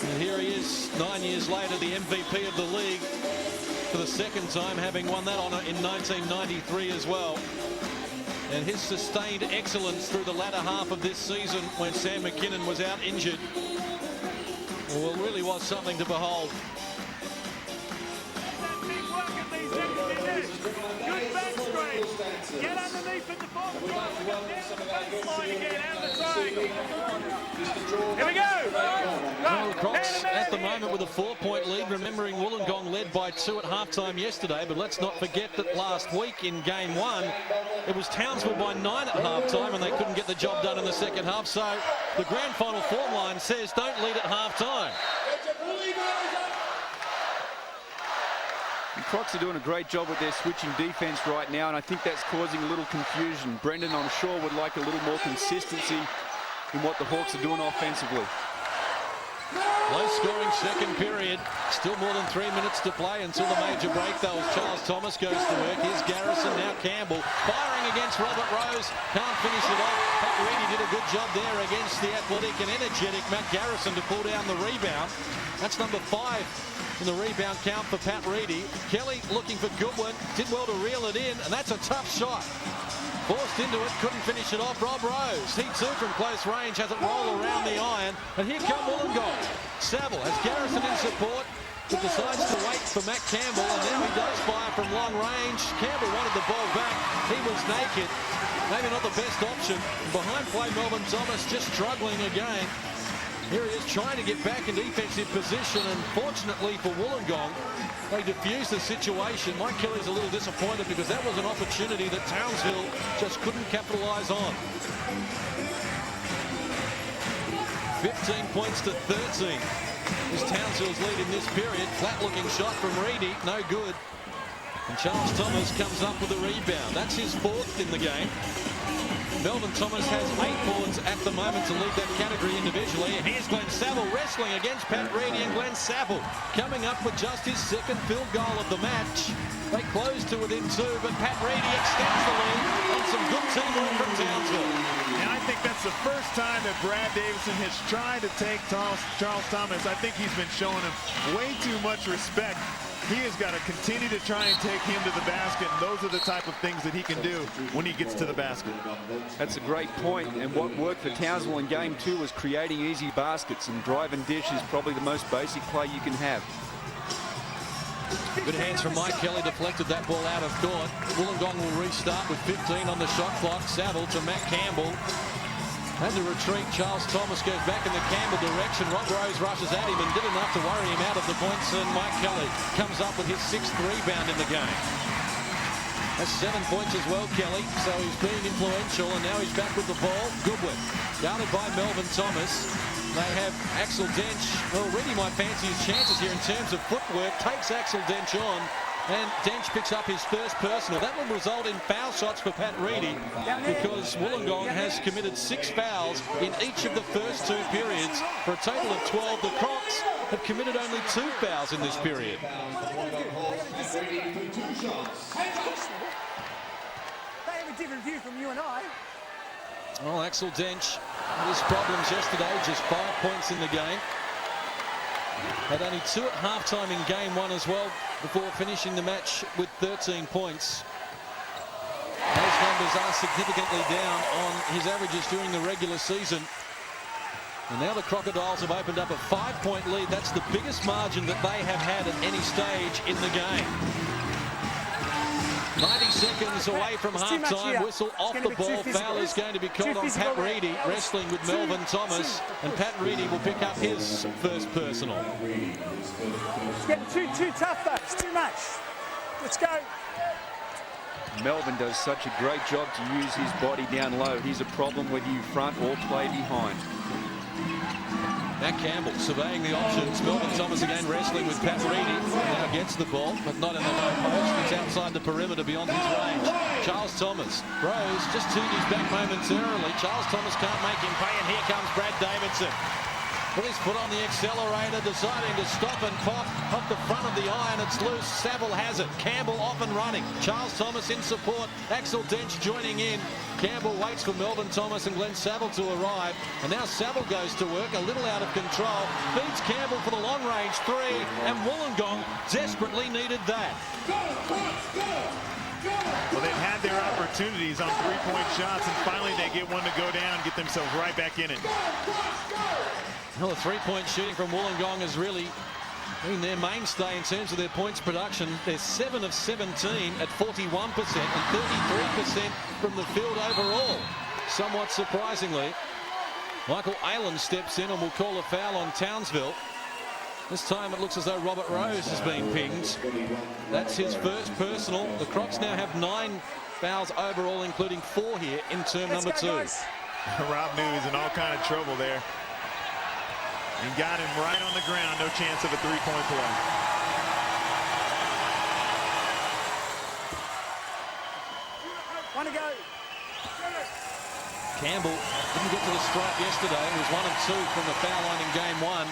And here he is 9 years later, the MVP of the league for the second time, having won that honour in 1993 as well. And his sustained excellence through the latter half of this season when Sam McKinnon was out injured, well, really was something to behold. Good back straight. Get underneath at the bottom. Come down to the baseline again, out of the triangle. Here we go. Crocs at the moment with a 4-point lead, remembering Wollongong led by 2 at halftime yesterday, but let's not forget that last week in game 1 it was Townsville by 9 at halftime and they couldn't get the job done in the second half. So the grand final form line says don't lead at halftime. The Crocs are doing a great job with their switching defense right now, and I think that's causing a little confusion. Brendan, I'm sure, would like a little more consistency in what the Hawks are doing offensively. Low-scoring second period. Still more than 3 minutes to play until the major break, though, as Charles Thomas goes to work. Here's Garrison, now Campbell. Firing against Robert Rose. Can't finish it off. Pat Reedy did a good job there against the athletic and energetic Matt Garrison to pull down the rebound. That's number 5 in the rebound count for Pat Reedy. Kelly looking for Goodwin. Did well to reel it in, and that's a tough shot. Forced into it, couldn't finish it off. Rob Rose, he too from close range, has it roll around the iron. And here come Wollongong. Saville has Garrison in support, but decides to wait for Matt Campbell, and now he does fire from long range. Campbell wanted the ball back. He was naked. Maybe not the best option. Behind play, Melvin Thomas just struggling again. Here he is trying to get back in defensive position, and fortunately for Wollongong, they diffused the situation. Mike Kelly's a little disappointed because that was an opportunity that Townsville just couldn't capitalise on. 15 points to 13 is Townsville's lead in this period. Flat-looking shot from Reedy, no good. And Charles Thomas comes up with a rebound. That's his 4th in the game. Melvin Thomas has 8 boards at the moment to lead that category individually. And here's Glenn Saville wrestling against Pat Reedy, and Glenn Saville coming up with just his 2nd field goal of the match. They close to within 2, but Pat Reedy extends the lead on some good teamwork from Townsville. And I think that's the first time that Brad Davison has tried to take Charles Thomas. I think he's been showing him way too much respect. He has got to continue to try and take him to the basket, and those are the type of things that he can do when he gets to the basket. That's a great point, and what worked for Townsville in game 2 was creating easy baskets, and drive and dish is probably the most basic play you can have. Good hands from Mike Kelly, deflected that ball out of court. Wollongong will restart with 15 on the shot clock. Saville to Matt Campbell. Had to retreat. Charles Thomas goes back in the Campbell direction. Rob Rose rushes at him and did enough to worry him out of the points, and Mike Kelly comes up with his 6th rebound in the game. That's 7 points as well, Kelly, so he's being influential, and now he's back with the ball. Goodwin, guarded by Melvin Thomas. They have Axel Dench. Well, Reedy might fancy his chances here in terms of footwork. Takes Axel Dench on, and Dench picks up his 1st personal. That will result in foul shots for Pat Reedy, because Wollongong has committed 6 fouls in each of the first 2 periods for a total of 12. The Crocs have committed only 2 fouls in this period. They have a different view from you and I. Well, Axel Dench, his problems yesterday, just 5 points in the game. Had only 2 at halftime in game 1 as well, before finishing the match with 13 points. As numbers are significantly down on his averages during the regular season. And now the Crocodiles have opened up a 5-point lead. That's the biggest margin that they have had at any stage in the game. 90 seconds away from half-time. Whistle off the ball. Foul is going to be called on Pat Reedy, wrestling with Melvin Thomas. And Pat Reedy will pick up his first personal. It's getting too tough, though. It's too much. Let's go. Melvin does such a great job to use his body down low. He's a problem whether you front or play behind. Matt Campbell surveying the options. Melvin Thomas again wrestling with Pat Reedy. Now gets the ball, but not in the low post. It's outside the perimeter beyond his range. Charles Thomas. Rose just turned his back momentarily. Charles Thomas can't make him pay, and here comes Brad Davidson. With his foot on the accelerator, deciding to stop and pop off the front of the iron. It's loose. Saville has it. Campbell off and running. Charles Thomas in support. Axel Dench joining in. Campbell waits for Melvin Thomas and Glenn Saville to arrive. And now Saville goes to work, a little out of control. Beats Campbell for the long-range three. And Wollongong desperately needed that. Well, they've had their opportunities on three-point shots, and finally they get one to go down, get themselves right back in it. Well, the three-point shooting from Wollongong has really been their mainstay in terms of their points production. They're 7 of 17 at 41% and 33% from the field overall. Somewhat surprisingly, Michael Aylen steps in and will call a foul on Townsville. This time it looks as though Robert Rose has been pinged. That's his first personal. The Crocs now have 9 fouls overall, including 4 here in term number 2. Rob knew he was in all kind of trouble there. And got him right on the ground. No chance of a three-point play. Want to go. Campbell didn't get to the stripe yesterday. He was 1 of 2 from the foul line in game 1.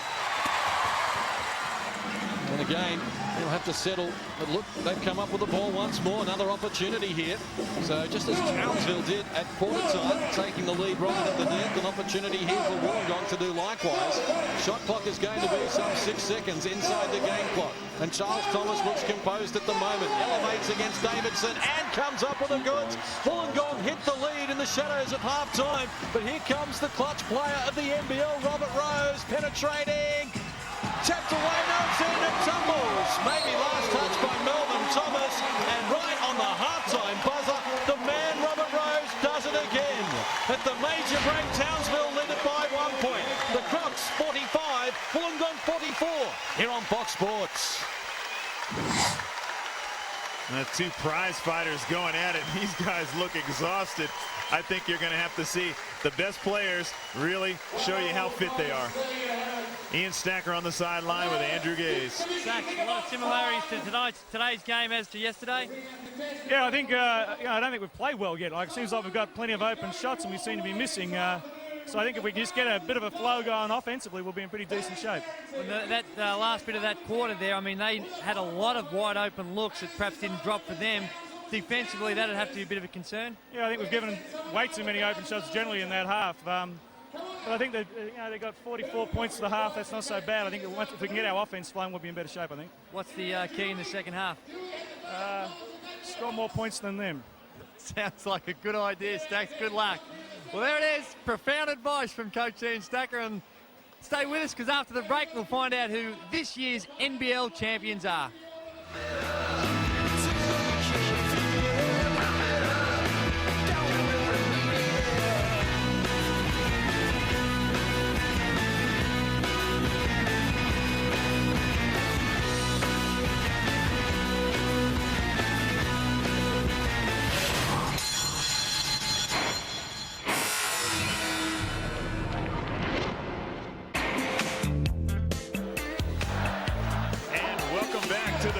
And again, he'll have to settle. But look, they've come up with the ball once more. Another opportunity here. So just as Townsville did at quarter time, taking the lead right at the net, an opportunity here for Wollongong to do likewise. Shot clock is going to be some 6 seconds inside the game clock. And Charles Thomas looks composed at the moment. Elevates against Davidson and comes up with the goods. Wollongong hit the lead in the shadows of half-time. But here comes the clutch player of the NBL, Robert Rose, penetrating. Tapped away, no, and it tumbles. Maybe last touch by Melvin Thomas. And right on the half-time buzzer, the man Robert Rose does it again. At the major break, Townsville led it by 1 point. The Crocs 45, Wollongong 44. Here on Fox Sports. The 2 prize fighters going at it. These guys look exhausted. I think you're going to have to see the best players really show you how fit they are. Ian Stacker on the sideline with Andrew Gaze. Stack, a lot of similarities to today's game as to yesterday. Yeah, I think I don't think we've played well yet. Like, it seems like we've got plenty of open shots and we seem to be missing. So I think if we just get a bit of a flow going offensively, we'll be in pretty decent shape. Well, that last bit of that quarter there, I mean, they had a lot of wide open looks that perhaps didn't drop for them. Defensively, that'd have to be a bit of a concern. Yeah, I think we've given way too many open shots generally in that half. But I think that they got 44 points to the half. That's not so bad. I think if we can get our offense flowing, we'll be in better shape, I think. What's the key in the second half? Score more points than them. Sounds like a good idea, Stacks. Good luck. Well, there it is. Profound advice from Coach Ian Stacker. And stay with us, because after the break, we'll find out who this year's NBL champions are.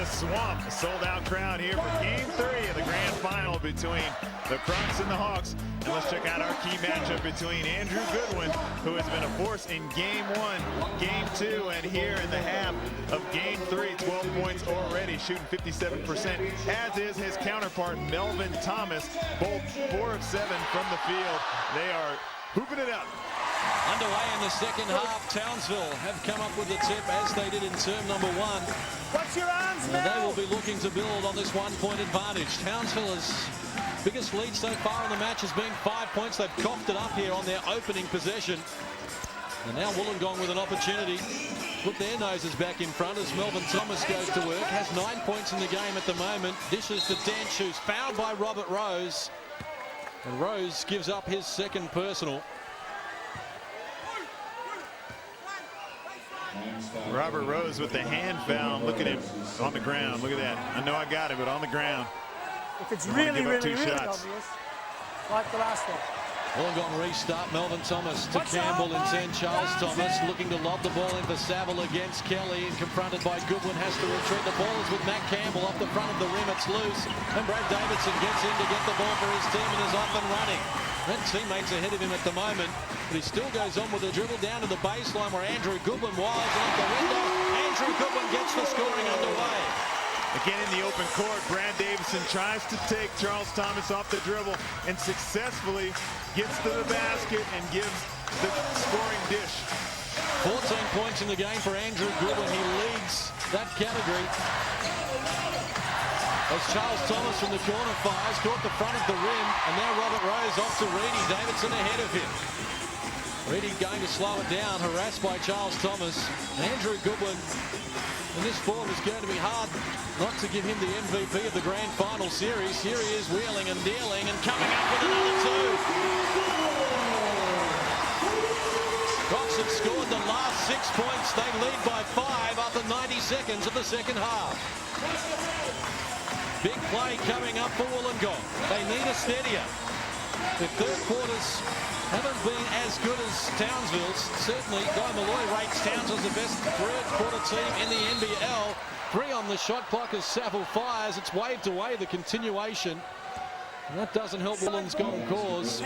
Swamp, sold-out crowd here for Game 3 of the grand final between the Crocs and the Hawks. And let's check out our key matchup between Andrew Goodwin, who has been a force in Game 1, Game 2, and here in the half of Game 3, 12 points already, shooting 57%, as is his counterpart, Melvin Thomas, both 4 of 7 from the field. They are hooping it up. Underway in the second half, Townsville have come up with the tip as they did in term number 1. Watch your arms, and they will be looking to build on this 1-point advantage. Townsville has Biggest lead so far in the match has been 5 points. They've coughed it up here on their opening possession. And now Wollongong with an opportunity to put their noses back in front as Melvin Thomas goes to work. Has 9 points in the game at the moment. Dishes to Dench, who's fouled by Robert Rose. And Rose gives up his second personal. Robert Rose with the hand foul. Look at him on the ground. Look at that. I know I got it, but on the ground. If it's really obvious, like the last one. Wollongong restart. Melvin Thomas to Campbell and send Charles Thomas looking to lob the ball in for Saville against Kelly, and confronted by Goodwin, has to retreat. The ball is with Matt Campbell off the front of the rim. It's loose, and Brad Davidson gets in to get the ball for his team and is off and running. And teammates ahead of him at the moment, but he still goes on with a dribble down to the baseline where Andrew Goodwin was, and off the window, Andrew Goodwin gets the scoring underway. Again in the open court, Brad Davison tries to take Charles Thomas off the dribble and successfully gets to the basket and gives the scoring dish. 14 points in the game for Andrew Goodwin. He leads that category. As Charles Thomas from the corner fires, caught the front of the rim, and now Robert Rose off to Reedy. Davidson ahead of him. Reedy going to slow it down, harassed by Charles Thomas. Andrew Goodwin in this form is going to be hard not to give him the MVP of the grand final series. Here he is wheeling and dealing and coming up with another two. Crocs have scored the last 6 points. They lead by 5 after 90 seconds of the second half. Big play coming up for Wollongong. They need a steadier. The third quarters haven't been as good as Townsville's. Certainly, Guy Malloy rates Townsville's the best third quarter team in the NBL. 3 on the shot clock as Saville fires. It's waved away, the continuation. And that doesn't help Wollongong's cause.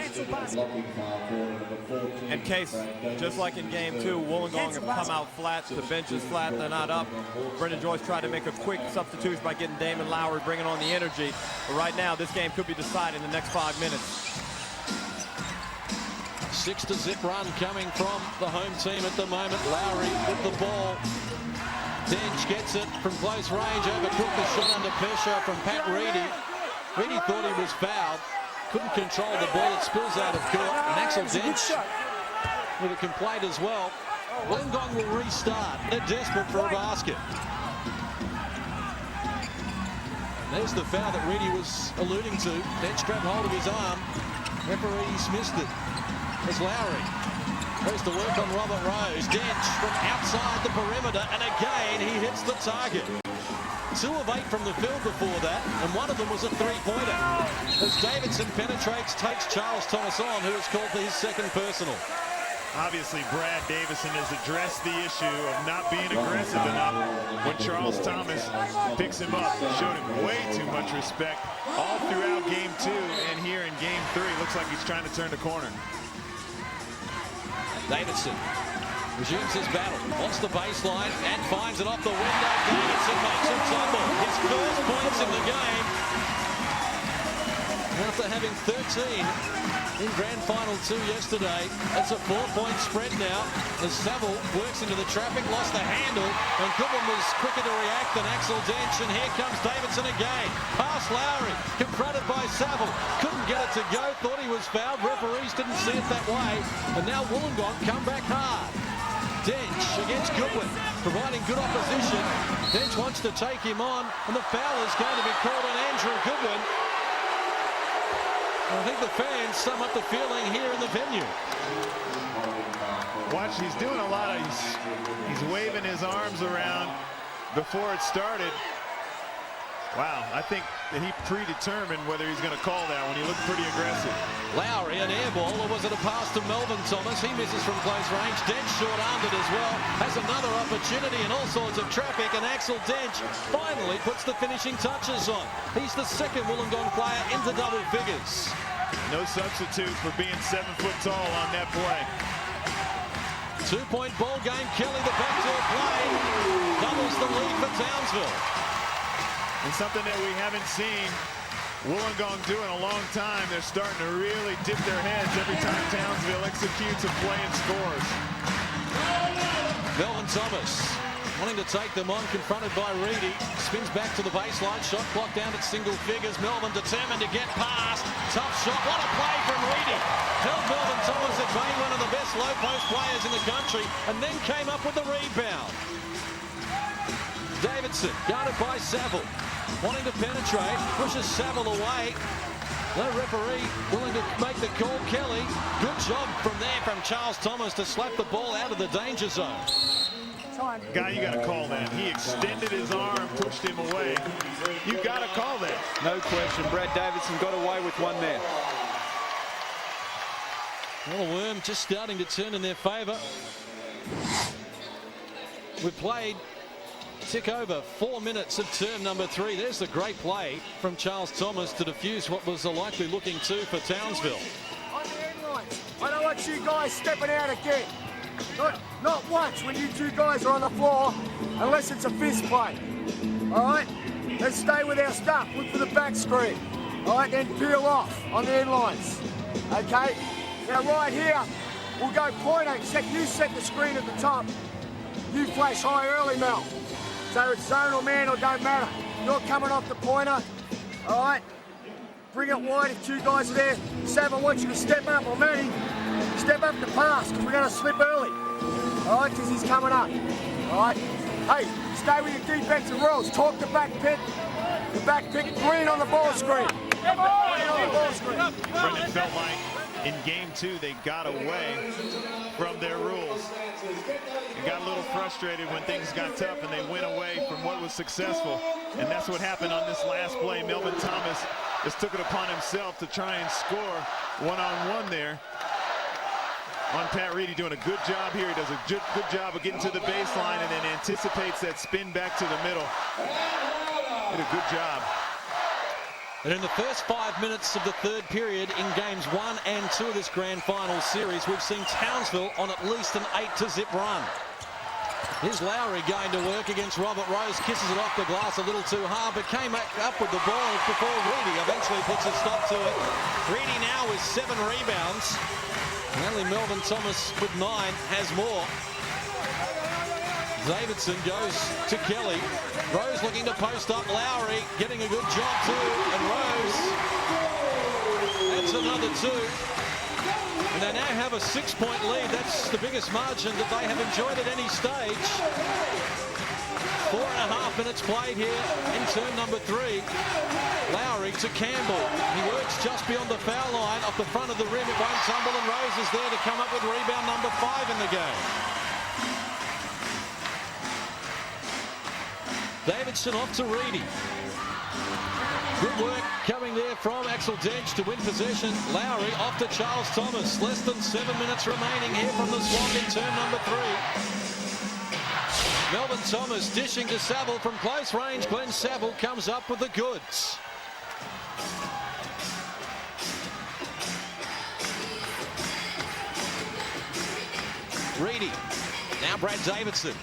And Case, just like in game 2, Wollongong have come out flat. The bench is flat. They're not up. Brendan Joyce tried to make a quick substitution by getting Damon Lowry, bringing on the energy. But right now, this game could be decided in the next 5 minutes. 6-0 run coming from the home team at the moment. Lowry with the ball. Dench gets it from close range. Overcooked the shot under pressure from Pat Reedy. Reedy thought he was fouled. Couldn't control the ball. It spills out of court. And Axel Dench with a complaint as well. Wollongong will restart. They're desperate for a basket. And there's the foul that Reedy was alluding to. Dench grabbed hold of his arm. Referee's missed it. As Lowry goes to work on Robert Rose. Dench from outside the perimeter, and again he hits the target. 2 of 8 from the field before that, and one of them was a three-pointer. As Davidson penetrates, takes Charles Thomas on, who is called for his second personal. Obviously, Brad Davison has addressed the issue of not being aggressive enough when Charles Thomas picks him up. Showed him way too much respect all throughout game 2, and here in game 3, looks like he's trying to turn the corner. Davidson resumes his battle, wants the baseline and finds it off the window. Davidson makes him tumble. His first points in the game after having 13 in Grand Final 2 yesterday. It's a 4-point spread now as Saville works into the traffic, lost the handle, and Goodwin was quicker to react than Axel Dench, and here comes Davidson again. Pass Lowry, confronted by Saville, couldn't get it to go, thought he was fouled. Referees didn't see it that way, and now Wollongong come back hard. Dench against Goodwin, providing good opposition. Dench wants to take him on, and the foul is going to be called on Andrew Goodwin. I think the fans sum up the feeling here in the venue. Watch, he's doing a lot of, he's waving his arms around before it started. Wow, I think that he predetermined whether he's going to call that one. He looked pretty aggressive. Lowry, an air ball, or was it a pass to Melvin Thomas? He misses from close range. Dench short-armed it as well. Has another opportunity and all sorts of traffic, and Axel Dench finally puts the finishing touches on. He's the second Wollongong player into double figures. No substitute for being 7 foot tall on that play. 2-point ball game. Kelly, the backdoor play, doubles the lead for Townsville. And something that we haven't seen Wollongong do in a long time. They're starting to really dip their heads every time Townsville executes a play and scores. Melvin Thomas wanting to take them on, confronted by Reedy. Spins back to the baseline. Shot clock down at single figures. Melbourne determined to get past. Tough shot. What a play from Reedy. Held Melbourne Thomas at bay, one of the best low post players in the country, and then came up with the rebound. Davidson, guarded by Saville. Wanting to penetrate. Pushes Saville away. No referee willing to make the call. Kelly, good job from there from Charles Thomas to slap the ball out of the danger zone. Guy, you got to call that. He extended his arm, pushed him away. You got to call that. No question. Brad Davidson got away with one there. Well, Worm just starting to turn in their favour. We've played tick over 4 minutes of term number 3. There's the great play from Charles Thomas to defuse what was a likely looking 2 for Townsville. On the end lines. I don't want you guys stepping out again. Not once when you two guys are on the floor, unless it's a fist play. All right? Let's stay with our stuff. Look for the back screen. All right, then peel off on the end lines. Okay? Now right here, we'll go pointer, except you set the screen at the top. You flash high early, Mel. So it's zone or man, or don't matter. You're coming off the pointer. All right? Bring it wide if 2 guys are there. Sav, I want you to step up, or me. Step up the pass, because we're going to slip early. All right, because he's coming up. All right? Hey, stay with your defensive rules. Talk the back pick. The back pick, green on the ball screen. Green on the ball screen. Brendan felt like in game 2 they got away from their rules. They got a little frustrated when things got tough and they went away from what was successful. And that's what happened on this last play. Melvin Thomas just took it upon himself to try and score one-on-one there on Pat Reedy, doing a good job here. He does a good job of getting to the baseline and then anticipates that spin back to the middle. Did a good job. And in the first 5 minutes of the third period in games 1 and 2 of this grand final series, we've seen Townsville on at least an 8-0 run. Here's Lowry going to work against Robert Rose, kisses it off the glass a little too hard, but came up with the ball before Reedy eventually puts a stop to it. Reedy now with 7 rebounds. And only Melvin Thomas with 9 has more. Davidson goes to Kelly. Rose looking to post up. Lowry getting a good job too. And Rose adds another 2. And they now have a 6-point lead. That's the biggest margin that they have enjoyed at any stage. 4.5 minutes played here in turn number 3. Lowry to Campbell. He works just beyond the foul line. Off the front of the rim, it won't tumble, and Rose is there to come up with rebound number 5 in the game. Davidson off to Reedy. Good work coming there from Axel Dench to win possession. Lowry off to Charles Thomas. Less than 7 minutes remaining here from the Swamp in turn number 3. Melvin Thomas dishing to Saville from close range. Glenn Saville comes up with the goods. Reedy. Now Brad Davidson.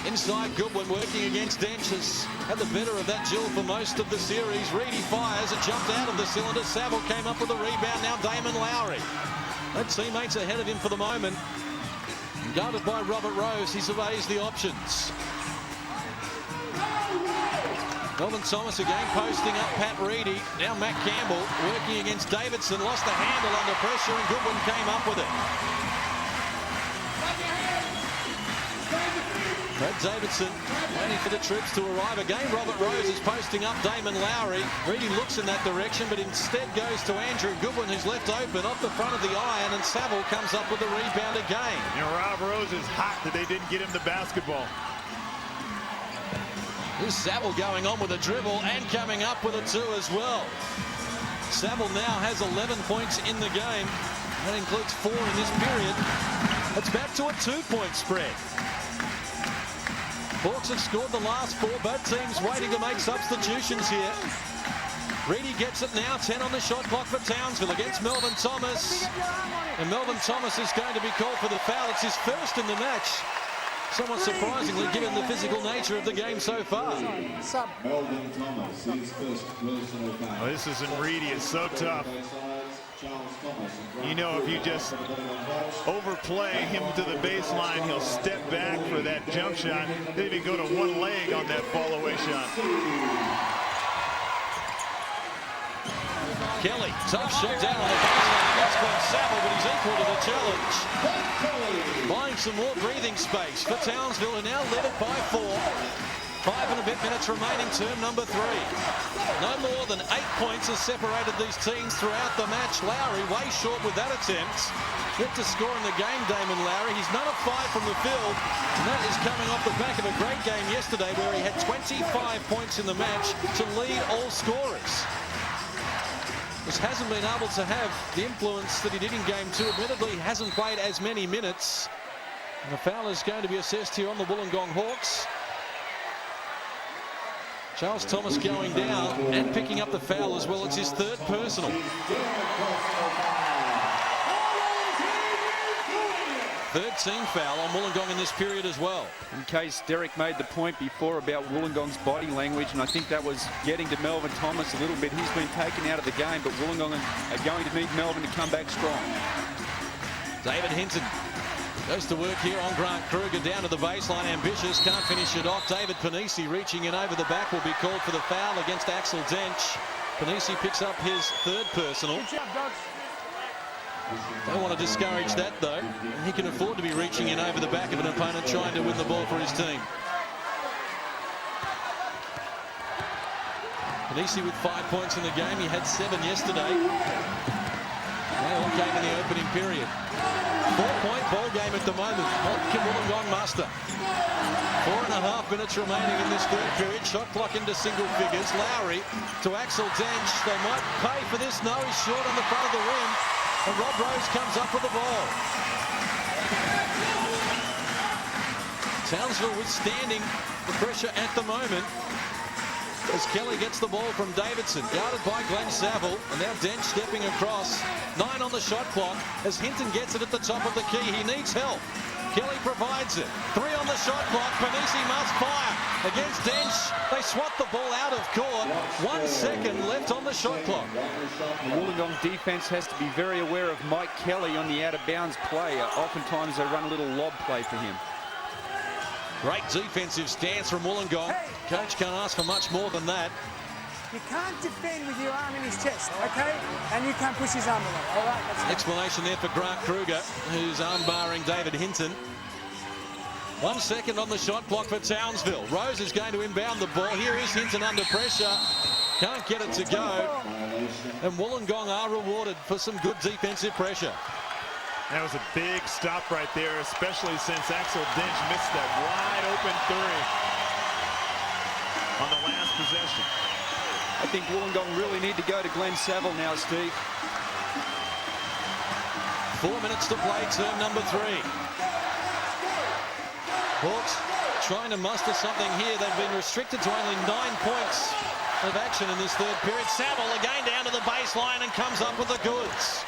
Inside Goodwin working against Dench. Has had the better of that duel for most of the series. Reedy fires. It jumped out of the cylinder. Saville came up with a rebound. Now Damon Lowry. No teammates ahead of him for the moment. Guarded by Robert Rose. He surveys the options. Melvin Thomas again posting up Pat Reedy. Now Matt Campbell working against Davidson. Lost the handle under pressure and Goodwin came up with it. Brad Davidson waiting for the troops to arrive again. Robert Rose is posting up Damon Lowry. Reedy looks in that direction, but instead goes to Andrew Goodwin, who's left open off the front of the iron, and Saville comes up with a rebound again. You know, Rob Rose is hot that they didn't get him the basketball. Here's Saville going on with a dribble and coming up with a 2 as well. Saville now has 11 points in the game. That includes 4 in this period. It's back to a 2-point spread. Hawks have scored the last 4. Both teams waiting to make substitutions here. Reedy gets it now. 10 on the shot clock for Townsville against Melvin Thomas. And Melvin Thomas is going to be called for the foul. It's his first in the match. Somewhat surprisingly, given the physical nature of the game so far. Melvin Thomas, his first personal foul. Oh, this is in Reedy. It's so tough. You know, if you just overplay him to the baseline, he'll step back for that jump shot. He'll even go to one leg on that fall-away shot. Kelly, tough shot down on the baseline against Glenn Saville, but he's equal to the challenge. Buying some more breathing space for Townsville, who now led it by 4. 5 and a bit minutes remaining, term number 3. No more than 8 points has separated these teams throughout the match. Lowry way short with that attempt. Yet to score in the game, Damon Lowry. He's none of 5 from the field, and that is coming off the back of a great game yesterday where he had 25 points in the match to lead all scorers. Just hasn't been able to have the influence that he did in game 2. Admittedly, he hasn't played as many minutes. And the foul is going to be assessed here on the Wollongong Hawks. Charles Thomas going down and picking up the foul as well. It's his 3rd personal. 3rd team foul on Wollongong in this period as well. In case Derek made the point before about Wollongong's body language, and I think that was getting to Melvin Thomas a little bit. He's been taken out of the game, but Wollongong are going to need Melvin to come back strong. David Hinton goes to work here on Grant Kruger, down to the baseline, ambitious, can't finish it off. David Panisi reaching in over the back will be called for the foul against Axel Dench. Panisi picks up his 3rd personal. Don't want to discourage that though. He can afford to be reaching in over the back of an opponent trying to win the ball for his team. Panisi with 5 points in the game. He had 7 yesterday. Now one game in the opening period. 4-point ball game at the moment. What can Wollongong muster? 4.5 minutes remaining in this 3rd period. Shot clock into single figures. Lowry to Axel Dench. They might pay for this. No, he's short on the front of the rim. And Rob Rose comes up with the ball. Townsville withstanding the pressure at the moment, as Kelly gets the ball from Davidson, guarded by Glenn Saville, and now Dench stepping across. 9 on the shot clock as Hinton gets it at the top of the key. He needs help. Kelly provides it. 3 on the shot clock. Panisi must fire against Dench. They swat the ball out of court. 1 second left on the shot clock. The Wollongong defense has to be very aware of Mike Kelly on the out-of-bounds play. Oftentimes they run a little lob play for him. Great defensive stance from Wollongong. Coach can't ask for much more than that. You can't defend with your arm in his chest, okay? And you can't push his arm away, all right? That's explanation there for Grant Kruger, who's arm-barring David Hinton. 1 second on the shot clock for Townsville. Rose is going to inbound the ball. Here is Hinton under pressure. Can't get it to go. And Wollongong are rewarded for some good defensive pressure. That was a big stop right there, especially since Axel Dench missed that wide-open 3 on the last possession. I think Wollongong really need to go to Glenn Saville now, Steve. 4 minutes to play, term number 3. Hawks trying to muster something here. They've been restricted to only 9 points of action in this 3rd period. Saville again down to the baseline and comes up with the goods.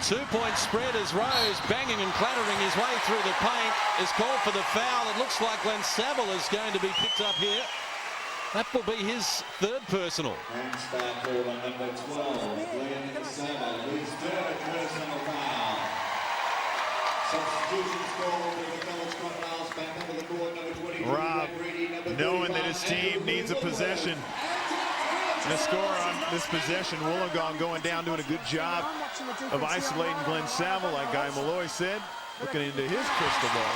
2-point spread as Rose, banging and clattering his way through the paint, is called for the foul. It looks like Glenn Saville is going to be picked up here. That will be his 3rd personal. And start forward number 12, Glenn Saville, his 3rd personal foul. Substitutions called for the College Crocodiles, back under the court, number 22. Rob, knowing that his team needs a possession and a score on this possession, Wollongong going down, doing a good job of isolating Glenn Saville, like Guy Malloy said, looking into his crystal ball.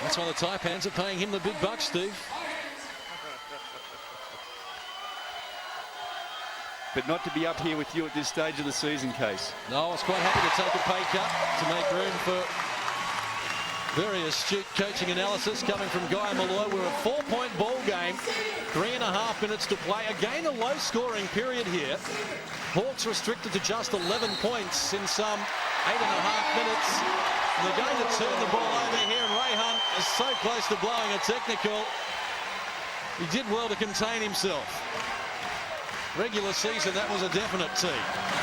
That's why the Taipans are paying him the big bucks, Steve. But not to be up here with you at this stage of the season, Case. No, I was quite happy to take a pay cut to make room for very astute coaching analysis coming from Guy Malloy. We're a 4-point ball game, 3.5 minutes to play. Again, a low-scoring period here. Hawks restricted to just 11 points in some 8.5 minutes. And they're going to turn the ball over here, and Ray Hunt is so close to blowing a technical. He did well to contain himself. Regular season, that was a definite tee.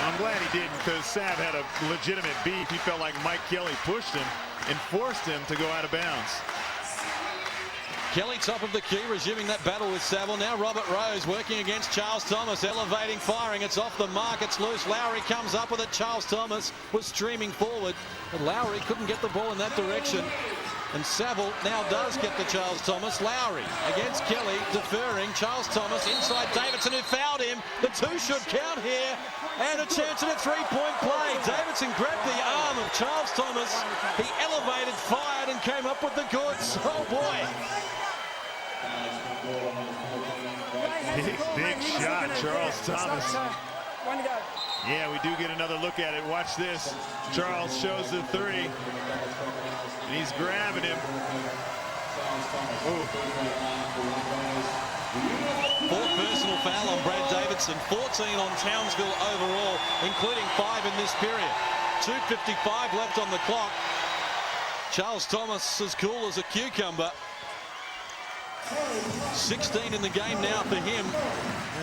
I'm glad he didn't, because Sav had a legitimate beef. He felt like Mike Kelly pushed him and forced him to go out of bounds. Kelly top of the key, resuming that battle with Saville. Now Robert Rose working against Charles Thomas, elevating, firing. It's off the mark, it's loose. Lowry comes up with it. Charles Thomas was streaming forward, but Lowry couldn't get the ball in that direction. And Saville now does get to Charles Thomas. Lowry against Kelly, deferring. Charles Thomas inside Davidson, who fouled him. The two should count here. And a chance at a three-point play. Davidson grabbed the arm of Charles Thomas. He elevated, fired, and came up with the goods. Oh, boy. Big shot, Charles Thomas. One to go. Yeah, we do get another look at it. Watch this. Charles shows the three. And he's grabbing him. Fourth personal foul on Brad Davidson. 14 on Townsville overall, including 5 in this period. 2:55 left on the clock. Charles Thomas as cool as a cucumber. 16 in the game now for him.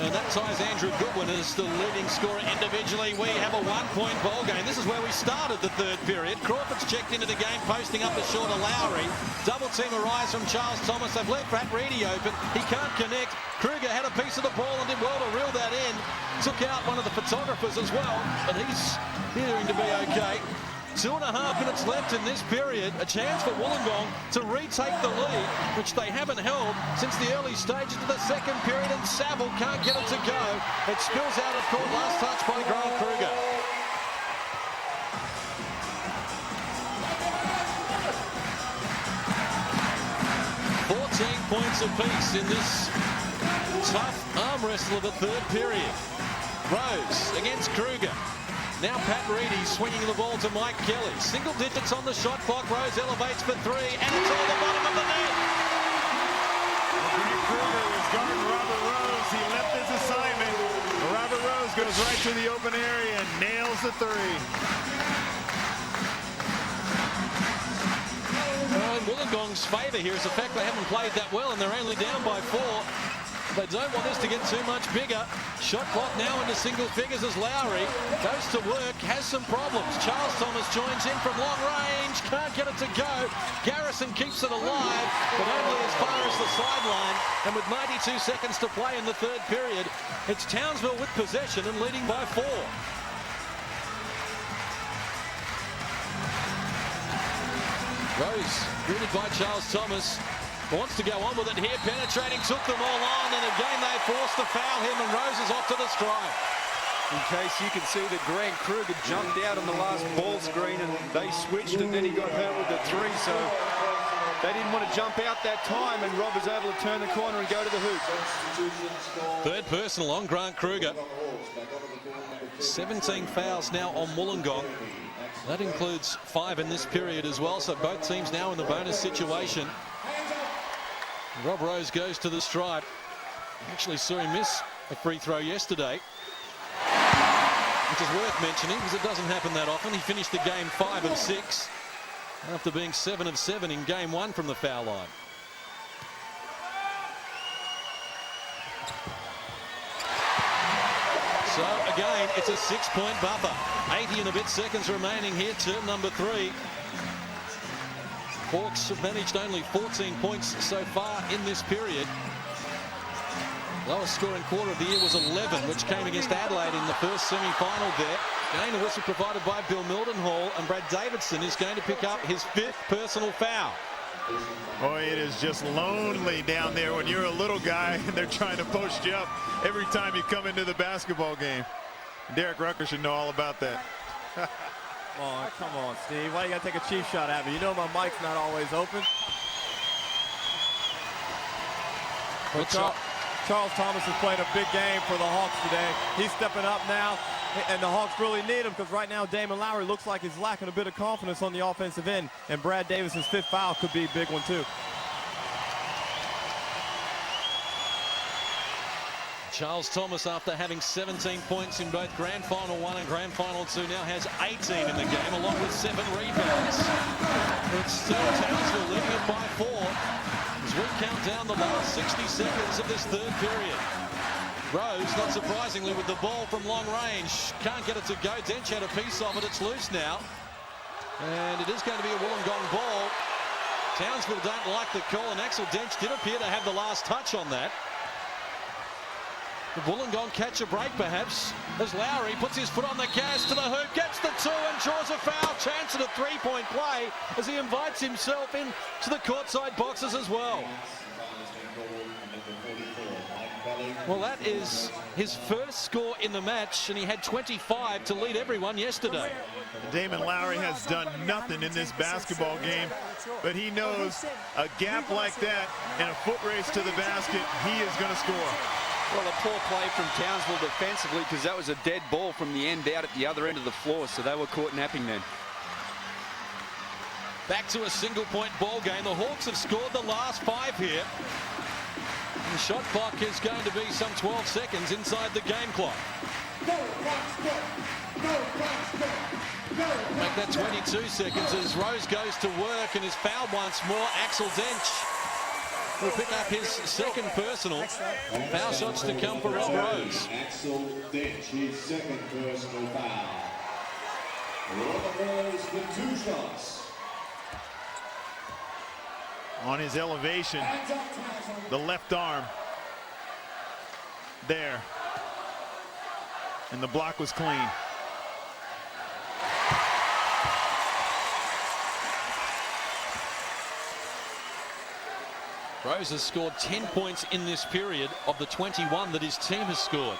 And that ties Andrew Goodwin as the leading scorer individually. We have a one-point ball game. This is where we started the third period. Crawford's checked into the game, posting up the short of Lowry. Double team arise from Charles Thomas. They've left Pat Reedy open. He can't connect. Kruger had a piece of the ball and did well to reel that in. Took out one of the photographers as well, but he's appearing to be okay. 2.5 minutes left in this period. A chance for Wollongong to retake the lead, which they haven't held since the early stages of the second period, and Saville can't get it to go. It spills out of court. Last touch by Grant Kruger. Points apiece in this tough arm wrestle of the third period. Rose against Kruger. Now Pat Reedy swinging the ball to Mike Kelly. Single digits on the shot clock. Rose elevates for 3, and it's all the bottom of the net. Kruger was guarding Robert Rose. He left his assignment. Robert Rose goes right to the open area and nails the 3. Well, in Wollongong's favour here is the fact they haven't played that well and they're only down by 4. They don't want this to get too much bigger. Shot clock now into single figures as Lowry goes to work, has some problems. Charles Thomas joins in from long range, can't get it to go. Garrison keeps it alive, but only as far as the sideline. And with 92 seconds to play in the third period, it's Townsville with possession and leading by 4. Rose, greeted by Charles Thomas, wants to go on with it here, penetrating, took them all on, and again they forced to foul him, and Rose is off to the strike. In case you can see that Grant Kruger jumped out on the last ball screen and they switched, and then he got hurt with the 3, so they didn't want to jump out that time, and Rob was able to turn the corner and go to the hoop. Third personal on Grant Kruger. 17 fouls now on Wollongong. That includes 5 in this period as well, so both teams now in the bonus situation. Rob Rose goes to the stripe. Actually saw him miss a free throw yesterday, which is worth mentioning because it doesn't happen that often. He finished the game 5 of 6 after being 7 of 7 in game 1 from the foul line. So again, it's a 6-point buffer. 80 and a bit seconds remaining here, term number 3. Hawks have managed only 14 points so far in this period. Lowest scoring quarter of the year was 11, which came against Adelaide in the first semi-final there. Again, a whistle provided by Bill Mildenhall, and Brad Davidson is going to pick up his 5th personal foul. Boy, it is just lonely down there when you're a little guy and they're trying to post you up every time you come into the basketball game. Derek Rucker should know all about that. Oh, come on, Steve. Why you got to take a cheap shot at me? You know my mic's not always open. But Charles Thomas is playing a big game for the Hawks today. He's stepping up now, and the Hawks really need him because right now Damon Lowry looks like he's lacking a bit of confidence on the offensive end, and Brad Davison's 5th foul could be a big one too. Charles Thomas, after having 17 points in both Grand Final 1 and Grand Final 2, now has 18 in the game, along with 7 rebounds. It's still Townsville leading it by 4 as we count down the last 60 seconds of this third period. Rose, not surprisingly, with the ball from long range. Can't get it to go. Dench had a piece of it. It's loose now. And it is going to be a Wollongong ball. Townsville don't like the call, and Axel Dench did appear to have the last touch on that. The Wollongong catch a break perhaps as Lowry puts his foot on the gas to the hoop, gets the 2 and draws a foul. Chance at a 3-point play as he invites himself in to the courtside boxes as well. Well, that is his first score in the match, and he had 25 to lead everyone yesterday. Damon Lowry has done nothing in this basketball game, but he knows a gap like that and a foot race to the basket, he is going to score. Well, a poor play from Townsville defensively, because that was a dead ball from the end out at the other end of the floor, so they were caught napping then. Back to a single-point ball game. The Hawks have scored the last 5 here. The shot clock is going to be some 12 seconds inside the game clock. Make that 22 seconds as Rose goes to work and is fouled once more. Axel Dench will pick up his second personal. Foul shots to come for Rob Rose. Axel Dench, his second personal foul. Rob Rose with 2 shots. On his elevation, the left arm there, and the block was clean. Rose has scored 10 points in this period of the 21 that his team has scored.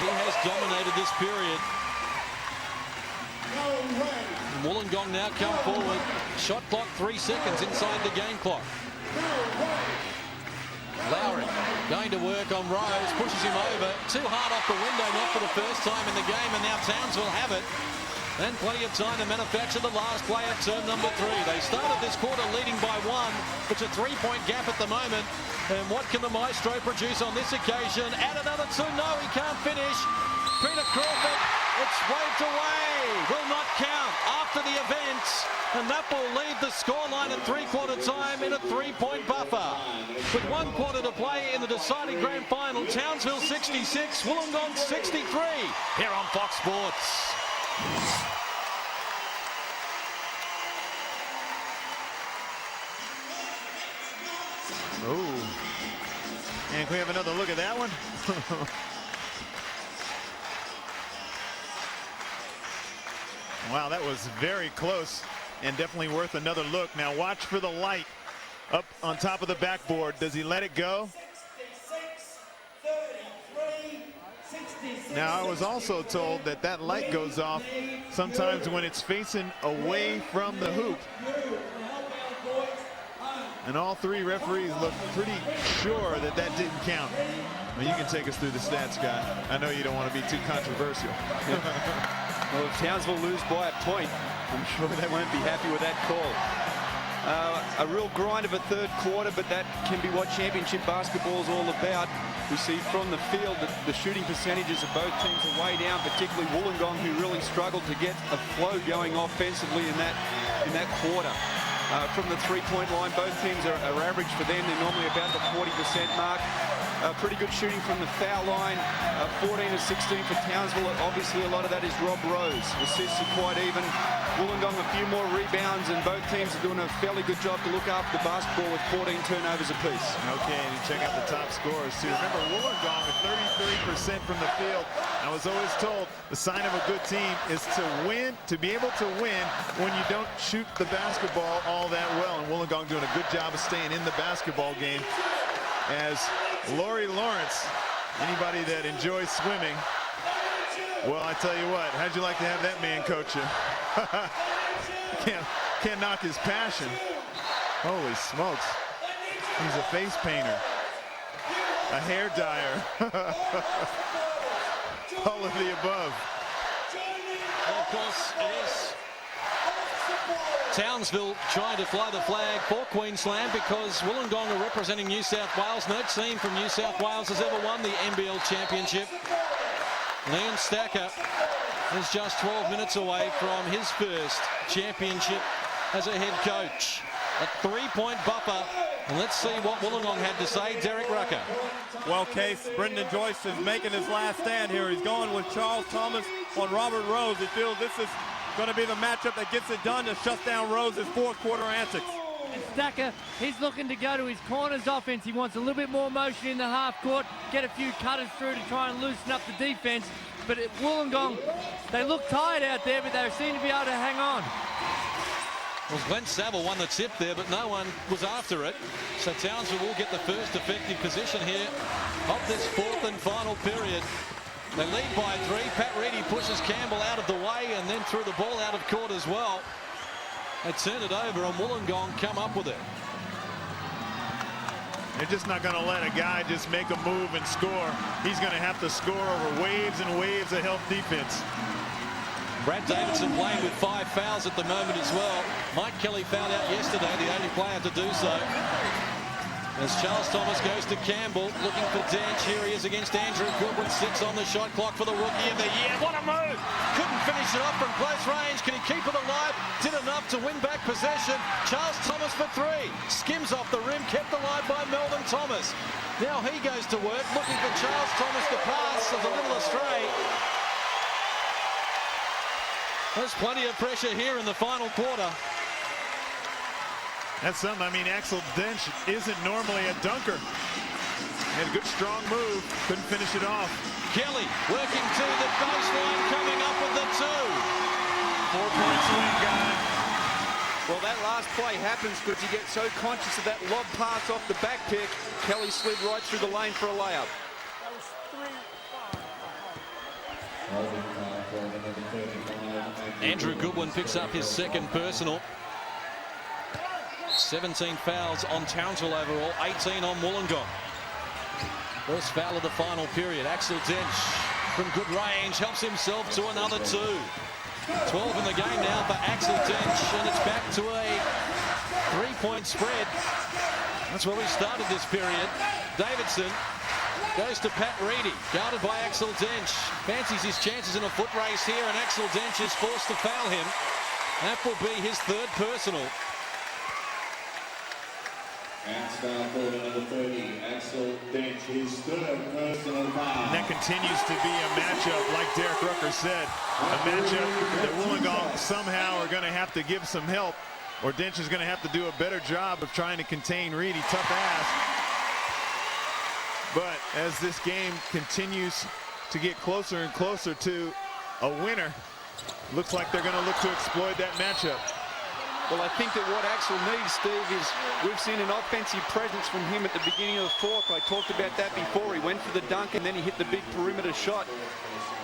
He has dominated this period. And Wollongong now come forward. Shot clock 3 seconds inside the game clock. Lowry going to work on Rose, pushes him over. Too hard off the window, not for the first time in the game, and now Townsville have it. And plenty of time to manufacture the last play of term number 3. They started this quarter leading by 1. It's a 3-point gap at the moment. And what can the Maestro produce on this occasion? Add another 2. No, he can't finish. Peter Crawford, it's waved away. Will not count after the event. And that will leave the scoreline at 3-quarter time in a 3-point buffer. With 1 quarter to play in the deciding grand final, Townsville 66, Wollongong 63 here on Fox Sports. Oh, and can we have another look at that one? Wow, that was very close and definitely worth another look. Now watch for the light up on top of the backboard. Does he let it go? Now, I was also told that that light goes off sometimes when it's facing away from the hoop. And all 3 referees look pretty sure that that didn't count. Well, you can take us through the stats, Scott. I know you don't want to be too controversial. Well, if Townsville lose by a point, I'm sure they won't be happy with that call. A real grind of a 3rd quarter, but that can be what championship basketball is all about. We see from the field that the shooting percentages of both teams are way down, particularly Wollongong, who really struggled to get a flow going offensively in that quarter. From the 3-point line, both teams are average for them. They're normally about the 40% mark. Pretty good shooting from the foul line. 14 of 16 for Townsville. Obviously, a lot of that is Rob Rose. Assists are quite even. Wollongong a few more rebounds, and both teams are doing a fairly good job to look after the basketball with 14 turnovers apiece. Okay, and check out the top scorers too. Remember, Wollongong at 33% from the field. I was always told the sign of a good team is to win, to be able to win when you don't shoot the basketball all that well. And Wollongong doing a good job of staying in the basketball game. As Laurie Lawrence, anybody that enjoys swimming, well, I tell you what, how'd you like to have that man coach you? Can't knock his passion. Holy smokes. He's a face painter, a hair dyer, all of the above. Well, of course, it is Townsville trying to fly the flag for Queensland because Wollongong are representing New South Wales. No team from New South Wales has ever won the NBL championship. Leon Stacker is just 12 minutes away from his first championship as a head coach. A 3-point buffer. And let's see what Wollongong had to say. Derek Rucker. Well, Case, Brendan Joyce is making his last stand here. He's going with Charles Thomas on Robert Rose. He feels this is Going to be the matchup that gets it done to shut down Rose's fourth quarter antics. And Stacker, he's looking to go to his corners offense. He wants a little bit more motion in the half court, get a few cutters through to try and loosen up the defense. But at Wollongong, they look tired out there, but they seem to be able to hang on. Well, Glenn Saville won the tip there, but no one was after it. So Townsville will get the first effective position here of this fourth and final period. They lead by 3. Pat Reedy pushes Campbell out of the way and then threw the ball out of court as well. They turn it over and Wollongong come up with it. They're just not going to let a guy just make a move and score. He's going to have to score over waves and waves of help defense. Brad Davidson playing with 5 fouls at the moment as well. Mike Kelly fouled out yesterday, the only player to do so. As Charles Thomas goes to Campbell, looking for Dench. Here he is against Andrew Goodwin. 6 on the shot clock for the Rookie of the Year. What a move! Couldn't finish it off from close range. Can he keep it alive? Did enough to win back possession. Charles Thomas for 3. Skims off the rim, kept alive by Melvin Thomas. Now he goes to work, looking for Charles Thomas to pass. Is a little astray. There's plenty of pressure here in the final quarter. That's something. I mean, Axel Dench isn't normally a dunker. Had a good, strong move. Couldn't finish it off. Kelly working to the baseline, coming up with the 2. 4-point swing, guy. Well, that last play happens because you get so conscious of that lob pass off the back pick. Kelly slid right through the lane for a layup. Andrew Goodwin picks up his second personal. 17 fouls on Townsville overall, 18 on Wollongong. First foul of the final period. Axel Dench from good range helps himself to another 2. 12 in the game now for Axel Dench, and it's back to a 3-point spread. That's where we started this period. Davidson goes to Pat Reedy, guarded by Axel Dench. Fancies his chances in a foot race here, and Axel Dench is forced to foul him. That will be his 3rd personal. And foul quarter number 30, Axel Dench, his 3rd personal foul. And that continues to be a matchup, like Derek Rucker said, a matchup that Wollongong somehow are going to have to give some help, or Dench is going to have to do a better job of trying to contain Reedy. Tough ass. But as this game continues to get closer and closer to a winner, looks like they're going to look to exploit that matchup. Well, I think that what Axel needs, Steve, is we've seen an offensive presence from him at the beginning of the fourth. I talked about that before. He went for the dunk and then he hit the big perimeter shot.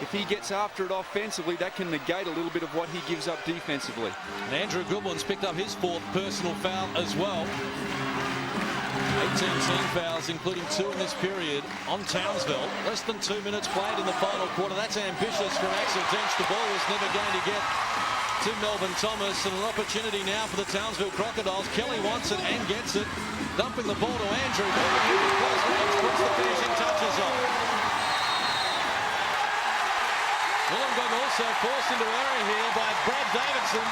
If he gets after it offensively, that can negate a little bit of what he gives up defensively. And Andrew Goodwin's picked up his 4th personal foul as well. 18 team fouls, including 2 in this period on Townsville. Less than 2 minutes played in the final quarter. That's ambitious from Axel Dench. The ball was never going to get to Melvin Thomas, and an opportunity now for the Townsville Crocodiles. Kelly wants it and gets it. Dumping the ball to Andrew. Puts the finishing touches on. Wollongong also forced into error here by Brad Davidson.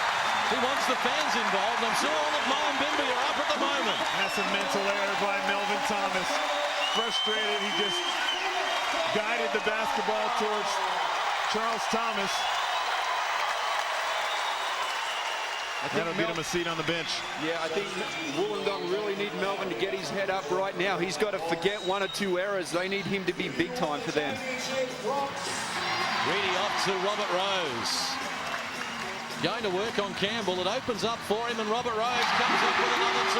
He wants the fans involved. I'm sure all of Moen Bimby are up at the moment. That's a mental error by Melvin Thomas. Frustrated, he just guided the basketball towards Charles Thomas. That'll get him a seat on the bench. Yeah, I think Wollongong really need Melvin to get his head up right now. He's got to forget 1 or 2 errors. They need him to be big time for them. Reedy off to Robert Rose. Going to work on Campbell. It opens up for him, and Robert Rose comes up with another 2.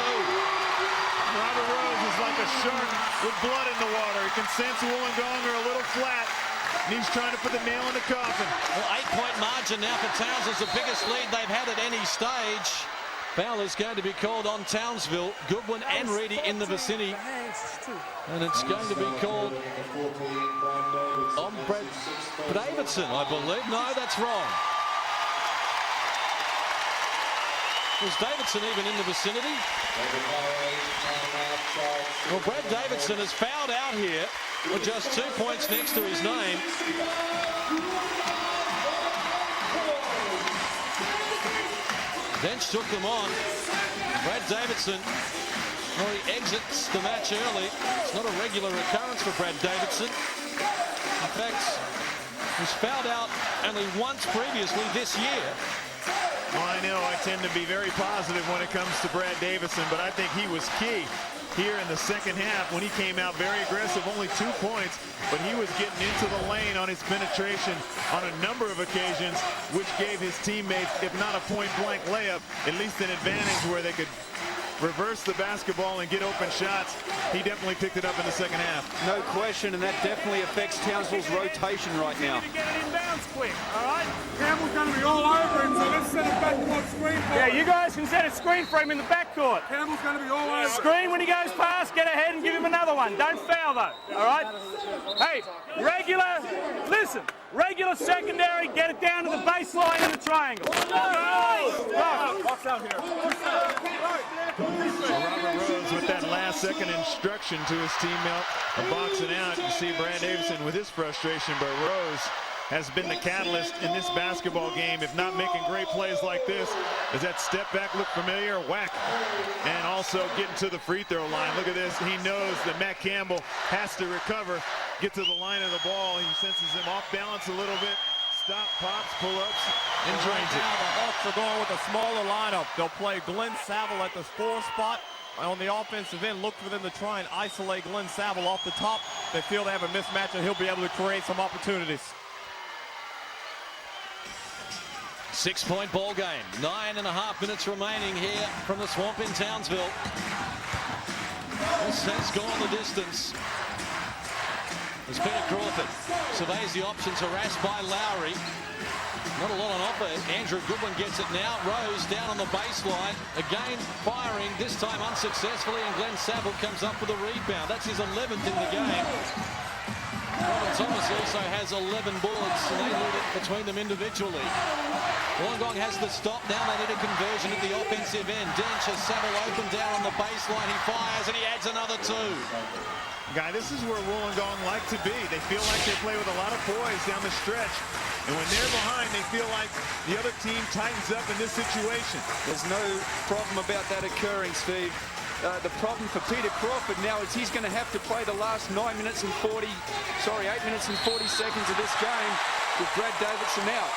Robert Rose is like a shark with blood in the water. He can sense Wollongong are a little flat, and he's trying to put the nail in the coffin. Well, 8-point margin now for Townsville. It's the biggest lead they've had at any stage. Foul is going to be called on Townsville. Goodwin and Reedy in the vicinity. And it's going to be called on Brad Davidson, I believe. No, that's wrong. Was Davidson even in the vicinity? Well, Brad Davidson has fouled out here with just 2 points next to his name. Dench took them on. Brad Davidson, well, he exits the match early. It's not a regular occurrence for Brad Davidson. In fact, he's fouled out only once previously this year. Well, I know I tend to be very positive when it comes to Brad Davison, but I think he was key here in the second half when he came out very aggressive, only 2 points, but he was getting into the lane on his penetration on a number of occasions, which gave his teammates, if not a point-blank layup, at least an advantage where they could reverse the basketball and get open shots. He definitely picked it up in the second half. No question, and that definitely affects Townsville's rotation right now. Get it inbounds quick, all right? Campbell's going to be all over him, so let's set a backcourt screen for him. Yeah, you guys can set a screen for him in the backcourt. Campbell's going to be all over him. Screen when he goes past, get ahead and give him another one. Don't foul though, all right? Hey, regular secondary, get it down to the baseline in the triangle. Box out here. Robert Rose with that last-second instruction to his teammate, boxing out. You see Brad Davison with his frustration, but Rose has been the catalyst in this basketball game, if not making great plays like this. Does that step back look familiar? Whack. And also getting to the free throw line. Look at this. He knows that Matt Campbell has to recover, get to the line of the ball. He senses him off balance a little bit. Stop, pops, pull-ups, and drains it. The Hawks are going with a smaller lineup. They'll play Glenn Saville at the 4 spot. On the offensive end, look for them to try and isolate Glenn Saville off the top. They feel they have a mismatch and he'll be able to create some opportunities. 6-point ball game. 9.5 minutes remaining here from the Swamp in Townsville. This has gone the distance. As Peter Crawford surveys the options, harassed by Lowry. Not a lot on offer. Andrew Goodwin gets it now. Rose down on the baseline. Again firing, this time unsuccessfully, and Glenn Saville comes up with a rebound. That's his 11th in the game. Robin Thomas also has 11 boards, and they lead it between them individually. Wollongong has the stop. Now they need a conversion at the offensive end. Dench has Saville open down on the baseline. He fires, and he adds another 2. Guy, this is where Wollongong like to be. They feel like they play with a lot of poise down the stretch. And when they're behind, they feel like the other team tightens up in this situation. There's no problem about that occurring, Steve. The problem for Peter Crawford now is he's going to have to play the last 8 minutes and 40 seconds of this game with Brad Davison out.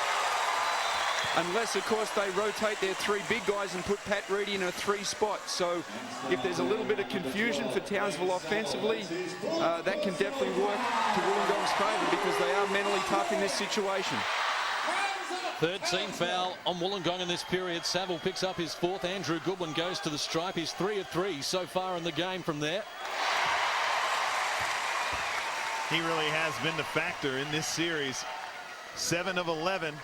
Unless, of course, they rotate their 3 big guys and put Pat Reedy in a 3 spot. So if there's a little bit of confusion for Townsville offensively, that can definitely work to Wollongong's favour because they are mentally tough in this situation. Third team foul on Wollongong in this period. Saville picks up his 4th. Andrew Goodwin goes to the stripe. He's 3 of 3 so far in the game from there. He really has been the factor in this series. 7 of 11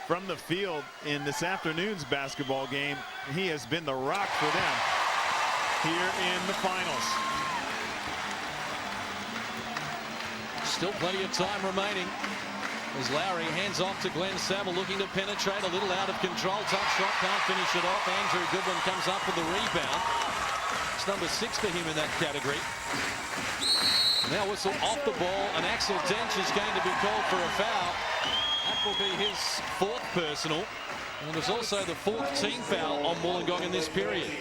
from the field in this afternoon's basketball game. He has been the rock for them here in the finals. Still plenty of time remaining as Lowry hands off to Glenn Saville, looking to penetrate, a little out of control. Tough shot, can't finish it off. Andrew Goodwin comes up with the rebound. It's number 6 for him in that category. Now whistle off the ball, and Axel Dench is going to be called for a foul. That will be his 4th personal, and there's also the 4th team foul on Wollongong in this period.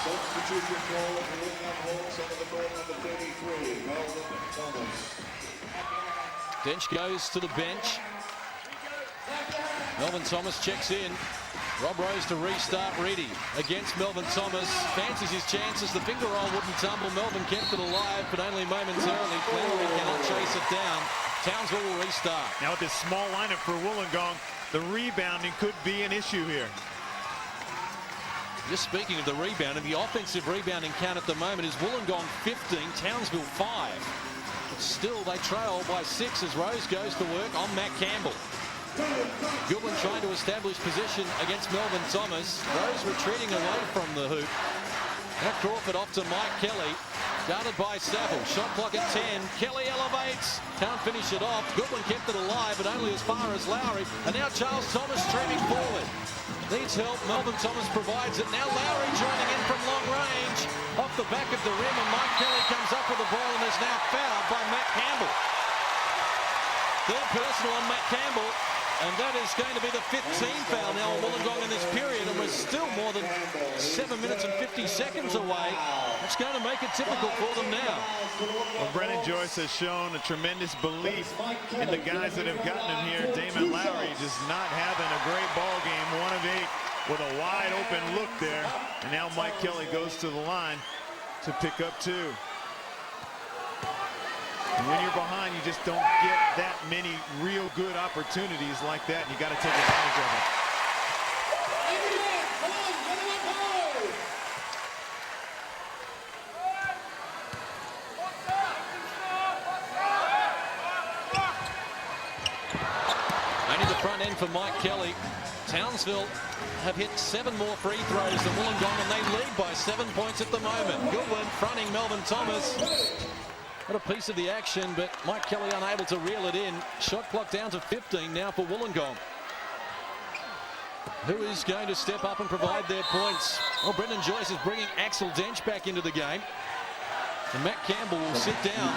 Substitution for Wollongong Hawks on the court, number 33, Melvin Thomas. Dench goes to the bench. Melvin Thomas checks in. Rob Rose to restart. Reedy against Melvin Thomas. Fancies his chances. The finger roll wouldn't tumble. Melvin kept it alive, but only momentarily. Clearly cannot chase it down. Townsville will restart. Now with this small lineup for Wollongong, the rebounding could be an issue here. Just speaking of the rebounding, the offensive rebounding count at the moment is Wollongong 15, Townsville 5. But still, they trail by 6 as Rose goes to work on Matt Campbell. Goodwin trying to establish position against Melvin Thomas. Rose retreating away from the hoop. Now Crawford off to Mike Kelly. Guarded by Saville. Shot clock at 10. Kelly elevates. Can't finish it off. Goodwin kept it alive, but only as far as Lowry. And now Charles Thomas streaming forward. Needs help. Melvin Thomas provides it. Now Lowry joining in from long range. Off the back of the rim, and Mike Kelly comes up with the ball and is now fouled by Matt Campbell. Third personal on Matt Campbell. And that is going to be the 15th team foul now on Wollongong in this period, and we're still more than 7 minutes and 50 seconds away. It's going to make it difficult for them now. Well, Brennan Joyce has shown a tremendous belief in the guys that have gotten him here. Damon Lowry just not having a great ball game, 1 of 8 with a wide open look there. And now Mike Kelly goes to the line to pick up 2. And when you're behind, you just don't get that many real good opportunities like that. You got to take advantage of it. Only the front end for Mike Kelly. Townsville have hit 7 more free throws than Wollongong, and they lead by 7 points at the moment. Goodwin fronting Melvin Thomas. What a piece of the action, but Mike Kelly unable to reel it in. Shot clock down to 15 now for Wollongong. Who is going to step up and provide their points? Well, Brendan Joyce is bringing Axel Dench back into the game. And Matt Campbell will sit down.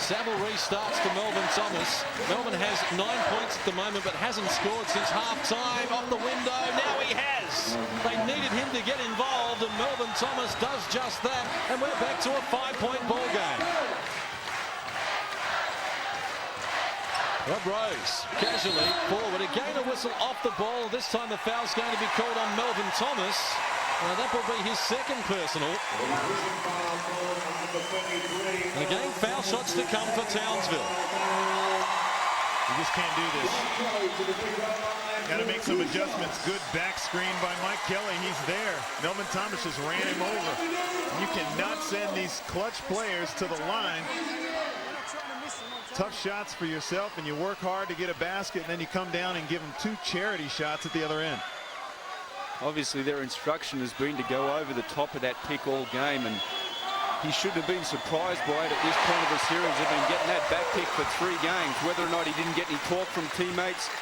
Saville restarts to Melvin Thomas. Melvin has 9 points at the moment, but hasn't scored since half-time. Off the window, now he has. They needed him to get involved, and Melvin Thomas does just that. And we're back to a 5-point ball game. Rob Rose, casually forward. Again a whistle off the ball. This time the foul's going to be called on Melvin Thomas. Now that will be his second personal. And again, foul shots to come for Townsville. You just can't do this. Got to make some adjustments. Good back screen by Mike Kelly. He's there. Melvin Thomas just ran him over. You cannot send these clutch players to the line. Tough shots for yourself, and you work hard to get a basket, and then you come down and give them 2 charity shots at the other end. Obviously, their instruction has been to go over the top of that pick all game, and he shouldn't have been surprised by it at this point of the series. They've been getting that back pick for 3 games, whether or not he didn't get any talk from teammates.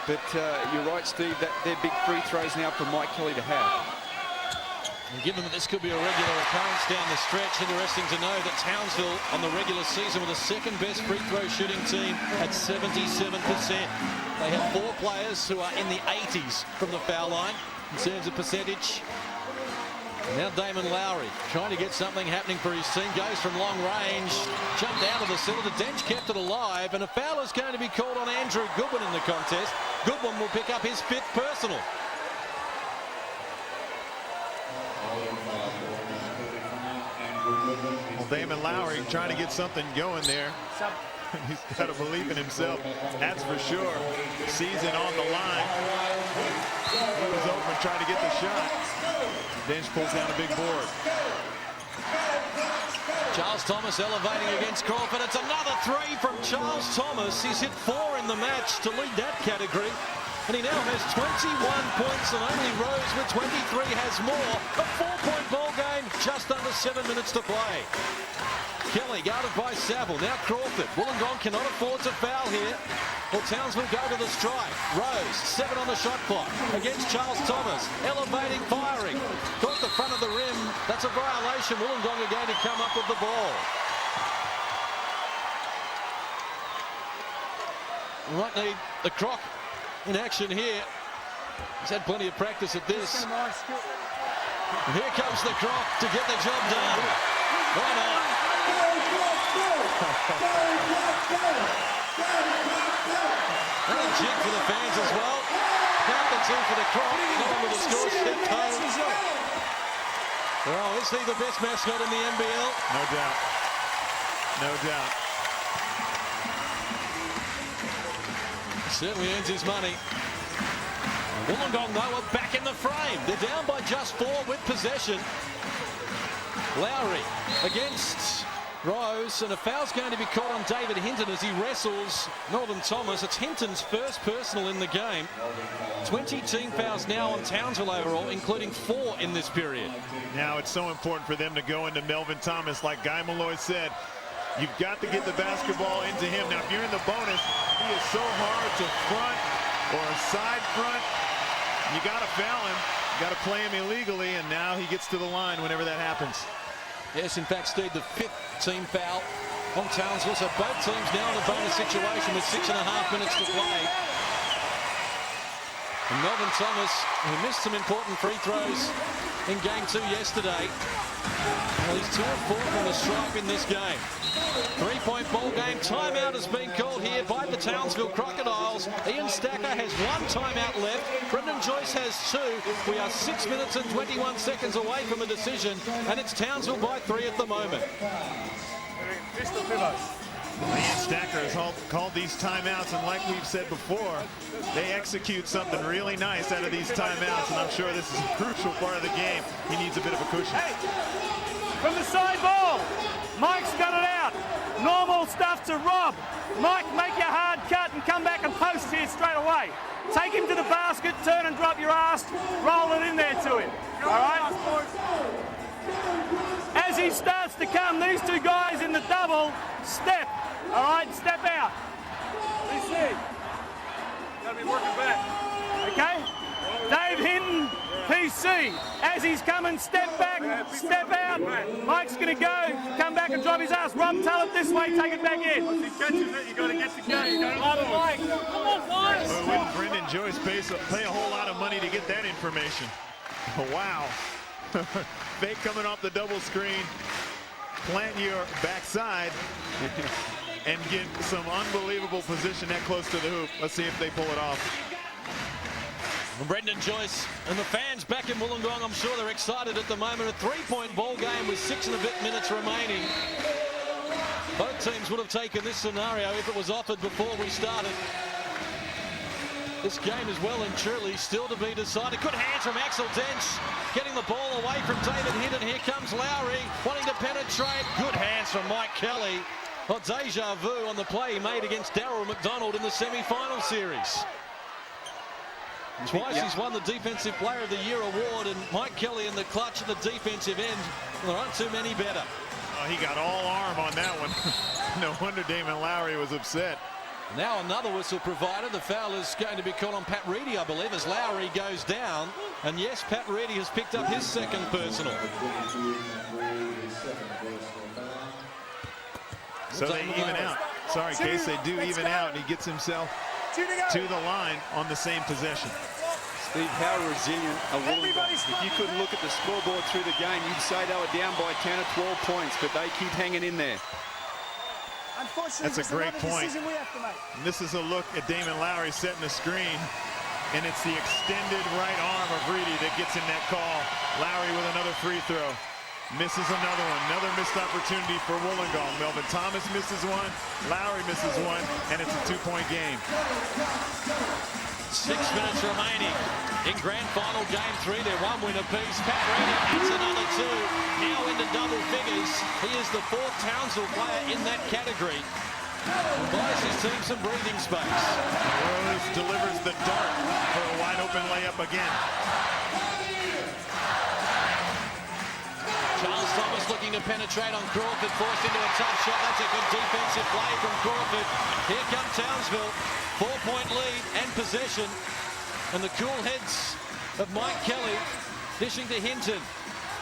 But you're right, Steve, that they're big free throws now for Mike Kelly to have. And given that this could be a regular occurrence down the stretch, interesting to know that Townsville on the regular season were the 2nd best free throw shooting team at 77%. They have 4 players who are in the 80s from the foul line in terms of percentage. And now Damon Lowry trying to get something happening for his team. Goes from long range, jumped out of the center. The Dench kept it alive, and a foul is going to be called on Andrew Goodwin in the contest. Goodwin will pick up his 5th personal. Well, Damon Lowry trying to get something going there. He's got to believe in himself, that's for sure. Season on the line. He was open trying to get the shot. Dench pulls down a big board. Charles Thomas elevating against Crawford. It's another 3 from Charles Thomas. He's hit 4 in the match to lead that category. And he now has 21 points, and only Rose with 23 has more. A 4-point ball game, just under 7 minutes to play. Kelly guarded by Saville. Now Crawford. Wollongong cannot afford to foul here. Well, Townsville go to the strike. Rose, 7 on the shot clock against Charles Thomas. Elevating, firing. Caught the front of the rim. That's a violation. Wollongong are going to come up with the ball. We might need the Croc in action here. He's had plenty of practice at this. And here comes the Croc to get the job done. Why not? And a jig for the fans as well. Count the 2 for the Croc. No one with a score stepped home. Well, is he the best mascot in the NBL? No doubt. No doubt. Certainly earns his money. Wollongong, though, are back in the frame. They're down by just 4 with possession. Lowry against Rose, and a foul's going to be caught on David Hinton as he wrestles Melvin Thomas. It's Hinton's first personal in the game. 20 team fouls now on Townsville overall, including 4 in this period. Now it's so important for them to go into Melvin Thomas, like Guy Malloy said. You've got to get the basketball into him. Now, if you're in the bonus, he is so hard to front or a side front. You got to foul him. You got to play him illegally, and now he gets to the line whenever that happens. Yes, in fact, Steve, the 5th team foul on Townsville. So both teams now in a bonus situation with 6.5 minutes to play. And Melvin Thomas, who missed some important free throws in game 2 yesterday. Well, he's 2 of 4 from the stripe in this game. 3-point ball game. Timeout has been called here by the Townsville Crocodiles. Ian Stacker has 1 timeout left. Brendan Joyce has 2. We are 6 minutes and 21 seconds away from a decision, and it's Townsville by 3 at the moment. Ian Stacker has called these timeouts, and like we've said before, they execute something really nice out of these timeouts, and I'm sure this is a crucial part of the game. He needs a bit of a cushion. Hey, from the side ball, Mike's got it out. Normal stuff to Rob. Mike, make your hard cut and come back and post here straight away. Take him to the basket, turn and drop your ass, roll it in there to him. All right? As he starts to come, these 2 guys in the double, step. All right, step out. PC. Gotta be working back. Okay? Dave Hinton, PC. As he's coming, step back, step out. Mike's gonna go, come back and drop his ass. Rob, tell it this way, take it back in. Once he catches it, you gotta get the game. Mike. Come on, boys. Well, wouldn't Brendan Joyce pay a whole lot of money to get that information? Oh, wow. Fake coming off the double screen. Plant your backside and get some unbelievable position that close to the hoop. Let's see if they pull it off. Well, Brendan Joyce and the fans back in Wollongong, I'm sure they're excited at the moment. A 3-point ball game with 6 and a bit minutes remaining. Both teams would have taken this scenario if it was offered before we started. This game is well and truly still to be decided. Good hands from Axel Dench, getting the ball away from David Hinton. Here comes Lowry, wanting to penetrate. Good hands from Mike Kelly. Well, deja vu on the play he made against Darryl McDonald in the semi-final series. Twice he's won the Defensive Player of the Year award, and Mike Kelly in the clutch at the defensive end. There aren't too many better. Oh, he got all arm on that one. No wonder Damon Lowry was upset. Now another whistle provided. The foul is going to be called on Pat Reedy, I believe, as Lowry goes down. And yes, Pat Reedy has picked up his 2nd personal. So they even out. Sorry, Case, they do even out, and he gets himself to the line on the same possession. Steve, how resilient are Wollongong? If you could look at the scoreboard through the game, you'd say they were down by 10 or 12 points, but they keep hanging in there. That's a great point. And this is a look at Damon Lowry setting the screen, and it's the extended right arm of Reedy that gets in that call. Lowry with another free throw. Misses another one. Another missed opportunity for Wollongong. Melvin Thomas misses one. Lowry misses one, and it's a 2-point game. 6 minutes remaining in grand final game 3. They're 1 win apiece. Pat Reedy adds another 2. Now into double figures. He is the 4th Townsville player in that category. And buys his team some breathing space. Rose delivers the dart for a wide open layup again. Charles Thomas looking to penetrate on Crawford, forced into a tough shot. That's a good defensive play from Crawford. Here comes Townsville. 4-point lead and possession. And the cool heads of Mike Kelly dishing to Hinton.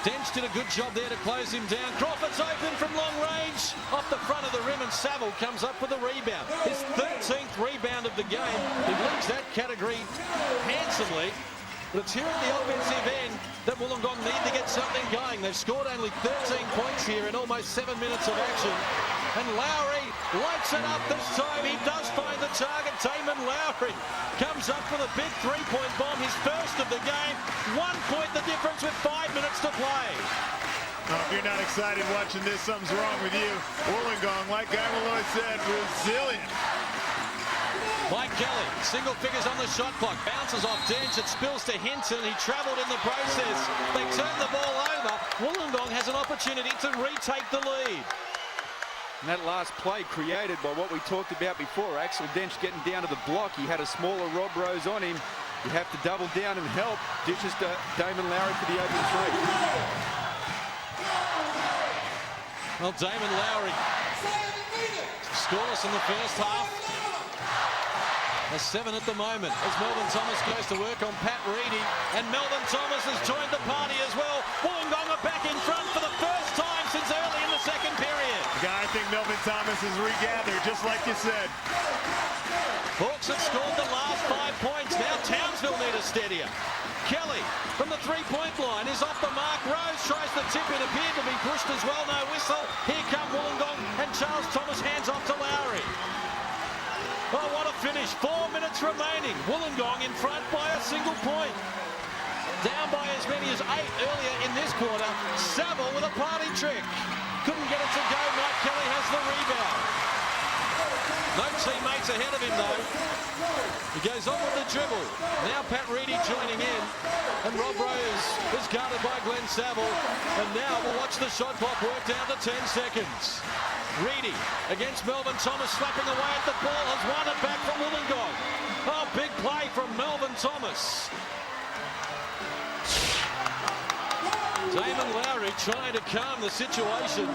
Dench did a good job there to close him down. Crawford's open from long range. Off the front of the rim, and Saville comes up with a rebound. His 13th rebound of the game. He leads that category handsomely. But it's here at the offensive end that Wollongong need to get something going. They've scored only 13 points here in almost 7 minutes of action. And Lowry lights it up this time. He does find the target. Damon Lowry comes up with a big 3-point bomb, his first of the game. 1 point the difference with 5 minutes to play. Oh, if you're not excited watching this, something's wrong with you. Wollongong, like Guy Malloy said, resilient. Mike Kelly, single figures on the shot clock, bounces off Dench, it spills to Hinton. He travelled in the process. They turn the ball over. Wollongong has an opportunity to retake the lead. And that last play created by what we talked about before, Axel Dench getting down to the block. He had a smaller Rob Rose on him. You have to double down and help. Ditches to Damon Lowry for the open 3. Well, Damon Lowry scoreless in the first half. A 7 at the moment as Melvin Thomas goes to work on Pat Reedy, and Melvin Thomas has joined the party as well. Wollongong are back in front for the first time since early in the second period. I think Melvin Thomas has regathered, just like you said. Hawks have scored the last 5 points. Now Townsville need a steadier. Kelly from the three-point line is off the mark. Rose tries the tip. It appeared to be pushed as well. No whistle. Here come Wollongong, and Charles Thomas hands off to Lowry. Oh, what a finish. 4 minutes remaining. Wollongong in front by a single point. Down by as many as 8 earlier in this quarter. Saville with a party trick. Couldn't get it to go. Mike Kelly has the rebound. No teammates ahead of him, though. He goes on with the dribble. Now Pat Reedy joining in. And Rob Rose is guarded by Glenn Saville. And now we'll watch the shot clock work down to 10 seconds. Reedy against Melvin Thomas, slapping away at the ball, has won it back from Wollongong. Oh, big play from Melvin Thomas. Damon Lowry trying to calm the situation.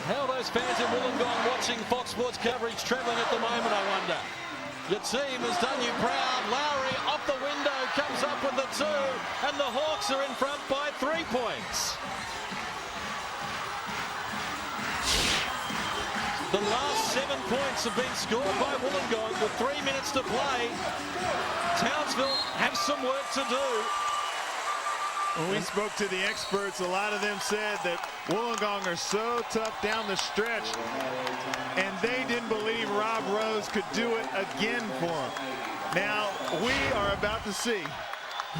How are those fans in Wollongong watching Fox Sports coverage travelling at the moment, I wonder? Your team has done you proud. Lowry off the window, comes up with the 2, and the Hawks are in front by 3 points. The last 7 points have been scored by Wollongong with 3 minutes to play. Townsville have some work to do. When we spoke to the experts, a lot of them said that Wollongong are so tough down the stretch, and they didn't believe Rob Rose could do it again for them. Now, we are about to see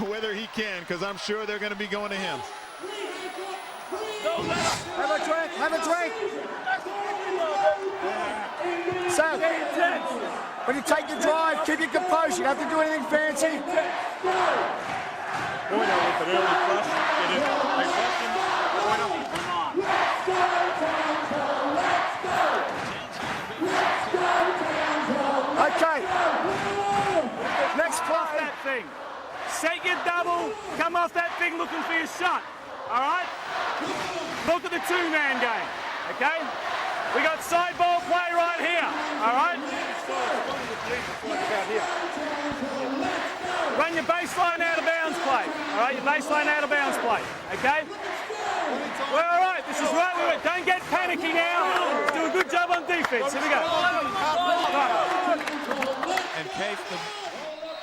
whether he can, because I'm sure they're going to be going to him. Have a drink, have a drink. Sam, when you take the drive, keep your composure. You don't have to do anything fancy. Pointer with an early flush. Get in. Okay. Next play. That thing. Set your double. Come off that thing looking for your shot. All right? Look at the two-man game. Okay? We got side ball play right here. All right? Run your baseline out of bounds play. All right? Your baseline out of bounds play. Okay? Well, all right. This is right. Don't get panicky now. Let's do a good job on defense. Here we go. In case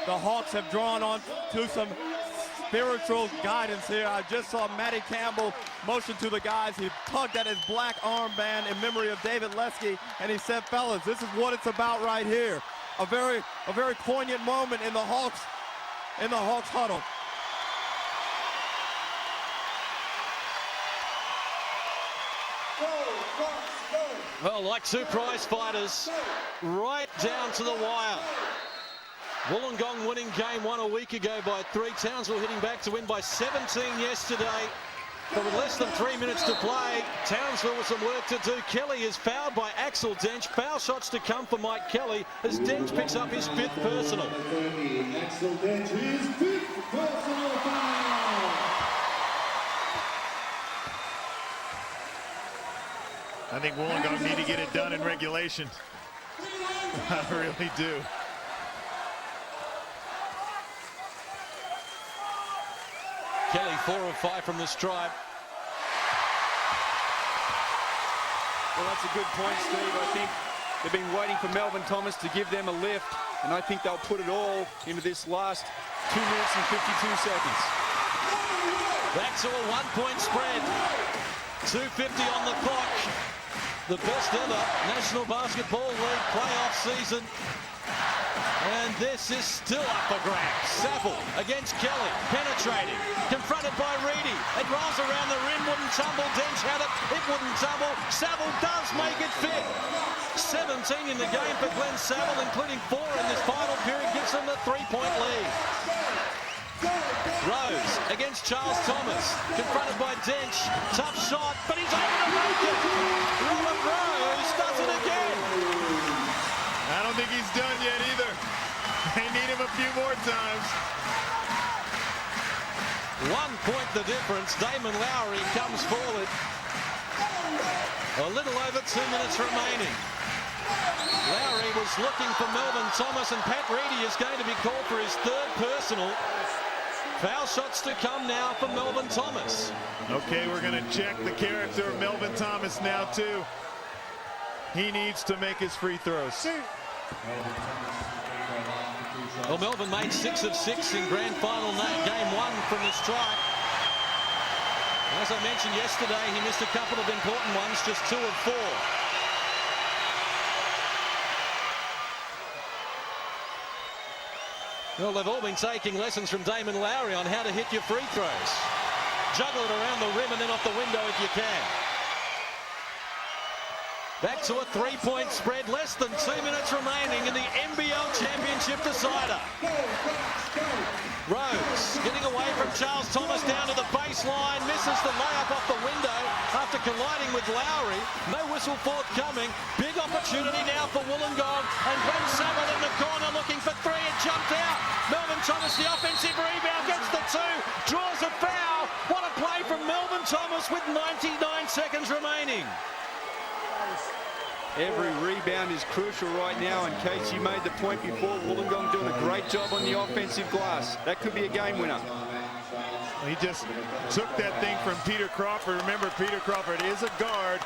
the Hawks have drawn on to some spiritual guidance here. I just saw Matty Campbell motion to the guys. He tugged at his black armband in memory of David Lesky, and he said, fellas, this is what it's about right here. A very poignant moment in the Hawks huddle. Well, like two prize fighters, right down to the wire. Wollongong winning game 1 a week ago by 3. Townsville hitting back to win by 17 yesterday. But with less than 3 minutes to play, Townsville with some work to do. Kelly is fouled by Axel Dench. Foul shots to come for Mike Kelly as Dench picks up his 5th personal. Axel Dench, his 5th personal foul. I think Wollongong need to get it done in regulation. I really do. Kelly 4 of 5 from the stripe. Well, that's a good point, Steve. I think they've been waiting for Melvin Thomas to give them a lift, and I think they'll put it all into this last 2 minutes and 52 seconds. Back to a 1-point spread. 2:50 on the clock. The best ever National Basketball League playoff season. And this is still up for grabs. Saville against Kelly, penetrating, confronted by Reedy. It rolls around the rim, wouldn't tumble. Dench had it, it wouldn't tumble. Saville does make it fit. 17 in the game for Glenn Saville, including 4 in this final period, gives them the 3-point lead. Rose against Charles Thomas, confronted by Dench. Tough shot, but he's able to make it. Robert Rose does it again. I don't think he's done yet either. They need him a few more times. 1 point the difference. Damon Lowry comes forward. A little over 2 minutes remaining. Lowry Lowry was looking for Melvin Thomas, and Pat Reedy is going to be called for his third personal. Foul shots to come now for Melvin Thomas. Okay, we're going to check the character of Melvin Thomas now, too. He needs to make his free throws. Well, Melvin made 6 of 6 in grand final game 1 from the strike. As I mentioned yesterday, he missed a couple of important ones, just 2 of 4. Well, they've all been taking lessons from Damon Lowry on how to hit your free throws. Juggle it around the rim and then off the window if you can. Back to a 3-point spread, less than 2 minutes remaining in the NBL Championship decider. Rose getting away from Charles Thomas down to the baseline, misses the layup off the window after colliding with Lowry. No whistle forthcoming. Big opportunity now for Wollongong, and Glenn Saville in the corner looking for 3. It jumped out. Melvin Thomas, the offensive rebound, gets the 2, draws a foul. What a play from Melvin Thomas with 99 seconds remaining. Every rebound is crucial right now, and Casey made the point before. Wollongong doing a great job on the offensive glass. That could be a game winner. He just took that thing from Peter Crawford. Remember, Peter Crawford is a guard,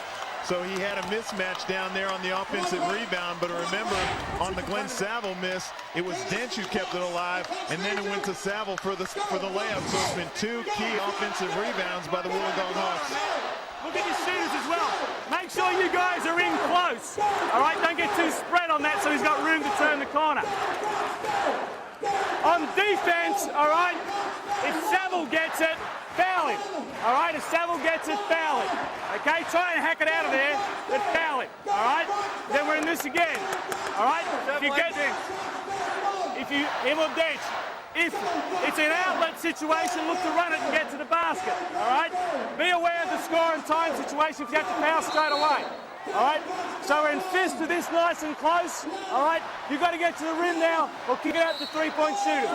so he had a mismatch down there on the offensive rebound. But remember, on the Glenn Saville miss, it was Dench who kept it alive, and then it went to Saville for the layup. So it's been 2 key offensive rebounds by the Wollongong Hawks. Look at your shooters as well. Make sure you guys are in close. All right, don't get too spread on that so he's got room to turn the corner. On defense, all right, if Saville gets it, foul him. All right, if Saville gets it, foul him. Okay, try and hack it out of there, but foul him. All right, then we're in this again. All right, if you get it, him or Dench. If it's an outlet situation, look to run it and get to the basket, all right? Be aware of the score and time situation if you have to foul straight away, all right? So we're in fist to this nice and close, all right? You've got to get to the rim now or kick it out to 3-point shooters.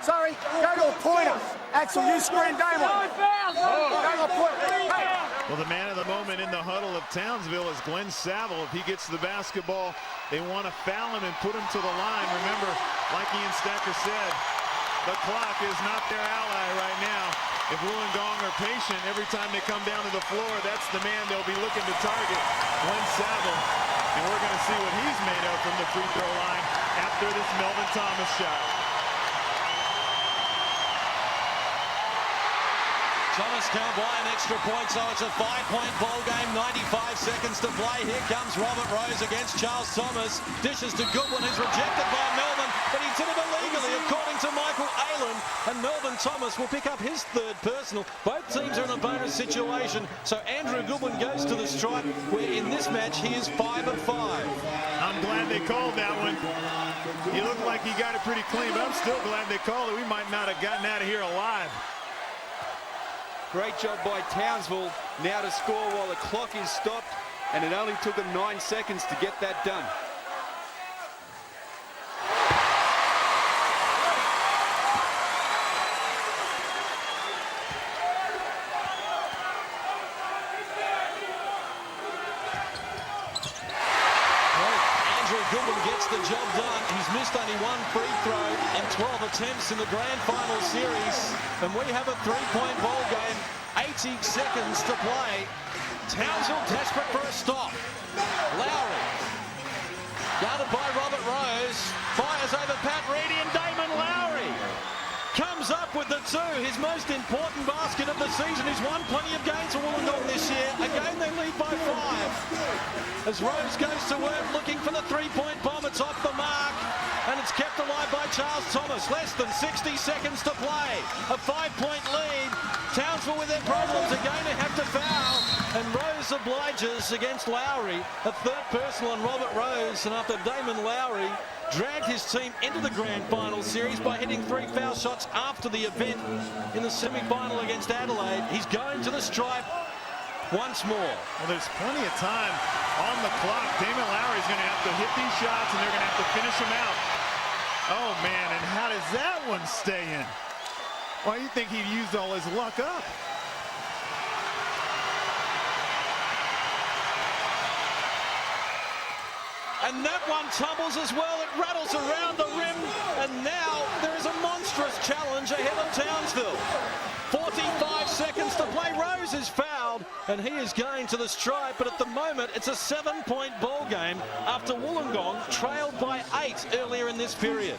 Sorry, go to a pointer. Axel, you screen Damon. Go to a pointer. Well, the man of the moment in the huddle of Townsville is Glenn Saville. If he gets the basketball, they want to foul him and put him to the line. Remember, like Ian Stacker said, the clock is not their ally right now. If Wollongong are patient, every time they come down to the floor, that's the man they'll be looking to target, Glenn Saville. And we're going to see what he's made of from the free throw line after this Melvin Thomas shot. Thomas can't buy an extra point, so it's a 5-point ball game, 95 seconds to play. Here comes Robert Rose against Charles Thomas. Dishes to Goodwin, who's rejected by Melvin, but he did it illegally, according to Michael Aylen. And Melvin Thomas will pick up his 3rd personal. Both teams are in a bonus situation, so Andrew Goodwin goes to the stripe, where in this match he is 5 of 5. I'm glad they called that one. He looked like he got it pretty clean, but I'm still glad they called it. We might not have gotten out of here alive. Great job by Townsville now to score while the clock is stopped, and it only took them 9 seconds to get that done. Goodwin gets the job done. He's missed only 1 free throw in 12 attempts in the grand final series. And we have a 3-point ball game. 80 seconds to play. Townsville desperate for a stop. Lowry, guarded by Robert Rose, fires over Pat Reedy, and Damon Lowry comes up with the 2, his most important basket of the season. He's won plenty of games for Wollongong this year. Again, they lead by 5. As Rose goes to work looking for the 3-point bomb, it's off the mark, and it's kept alive by Charles Thomas. Less than 60 seconds to play. A 5-point lead. Townsville with their problems are going to have to foul, and Rose obliges against Lowry. A 3rd personal on Robert Rose, and after Damon Lowry dragged his team into the grand final series by hitting 3 foul shots after the event in the semi-final against Adelaide, he's going to the stripe once more. Well, there's plenty of time on the clock. Damon Lowry's going to have to hit these shots, and they're going to have to finish them out. Oh, man, and how does that one stay in? Why do you think he used all his luck up? And that one tumbles as well. It rattles around the rim. And now there is a monstrous challenge ahead of Townsville. 45 seconds to play. Rose is fouled and he is going to the stripe, but at the moment it's a 7-point ball game after Wollongong trailed by 8 earlier in this period.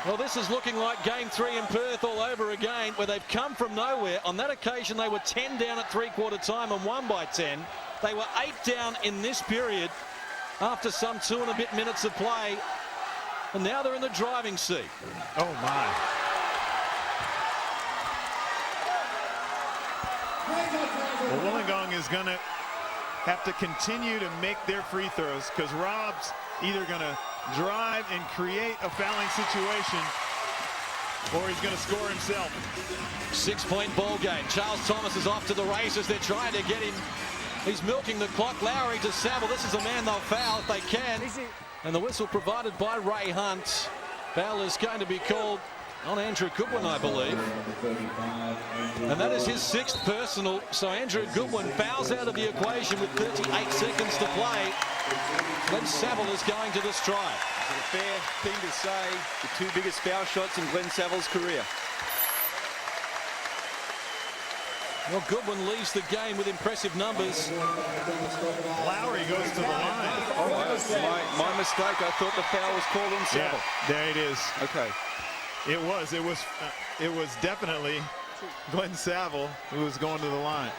Well, this is looking like game 3 in Perth all over again, where they've come from nowhere. On that occasion they were 10 down at three-quarter time and won by 10. They were 8 down in this period after some 2 and a bit minutes of play, and now they're in the driving seat. Oh my. Well, Wollongong is going to have to continue to make their free throws, because Rob's either going to drive and create a fouling situation, or he's going to score himself. 6-point ball game. Charles Thomas is off to the races. They're trying to get him. He's milking the clock. Lowry to Saville. This is a man they'll foul if they can. And the whistle provided by Ray Hunt. Foul is going to be called on Andrew Goodwin, I believe. And that is his 6th personal. So Andrew Goodwin fouls out of the equation with 38 seconds to play. Then Saville is going to the stripe. Is it a fair thing to say the 2 biggest foul shots in Glenn Saville's career? Well, Goodwin leads the game with impressive numbers. Lowry goes to the line. Oh, my mistake. I thought the foul was called on Saville. Yeah, there it is. Okay. It was definitely Glenn Saville who was going to the line.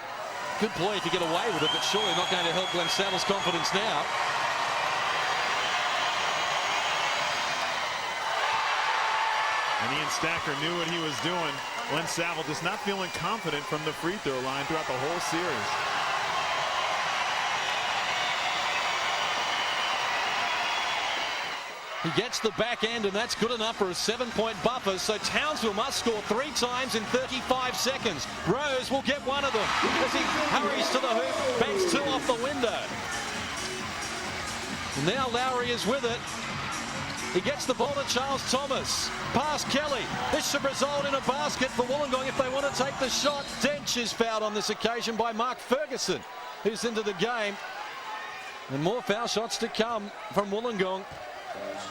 Good play if you get away with it, but surely not going to help Glenn Saville's confidence now. And Ian Stacker knew what he was doing. Glenn Saville just not feeling confident from the free throw line throughout the whole series. He gets the back end, and that's good enough for a 7-point buffer. So Townsville must score 3 times in 35 seconds. Rose will get one of them as he hurries to the hoop, banks 2 off the window. And now Lowry is with it. He gets the ball to Charles Thomas. Past Kelly. This should result in a basket for Wollongong if they want to take the shot. Dench is fouled on this occasion by Mark Ferguson, who's into the game. And more foul shots to come from Wollongong.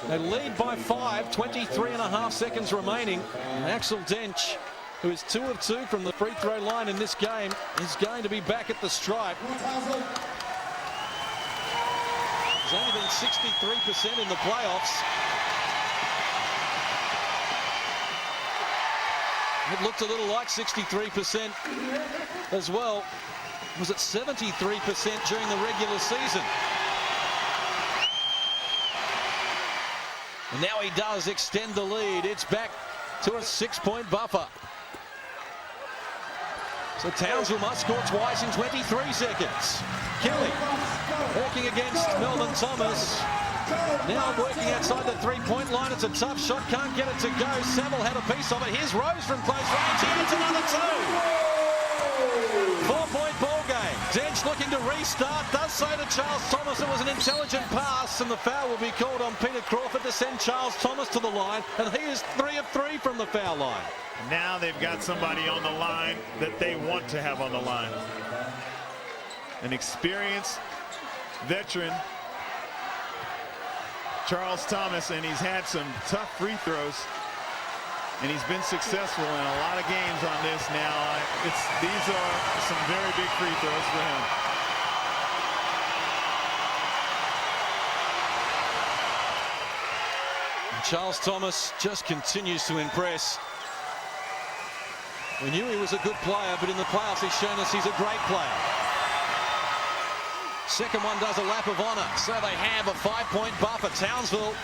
They lead by 5, 23.5 seconds remaining. And Axel Dench, who is 2 of 2 from the free throw line in this game, is going to be back at the stripe. He's only been 63% in the playoffs. It looked a little like 63% as well. Was it 73% during the regular season? And now he does extend the lead. It's back to a 6-point buffer. So Townsville must score twice in 23 seconds. Kelly working against Melvin Thomas. Now working outside the 3-point line. It's a tough shot. Can't get it to go. Saville had a piece of it. Here's Rose from close range. He hits another 2. 4-point ball game. Dench looking to restart. Does say to Charles Thomas it was an intelligent pass, and the foul will be called on Peter Crawford to send Charles Thomas to the line, and he is 3 of 3 from the foul line. Now they've got somebody on the line that they want to have on the line. An experienced veteran, Charles Thomas, and he's had some tough free throws, and he's been successful in a lot of games on this now. These are some very big free throws for him. And Charles Thomas just continues to impress. We knew he was a good player, but in the playoffs he's shown us he's a great player. Second one does a lap of honour, so they have a 5-point buffer. Townsville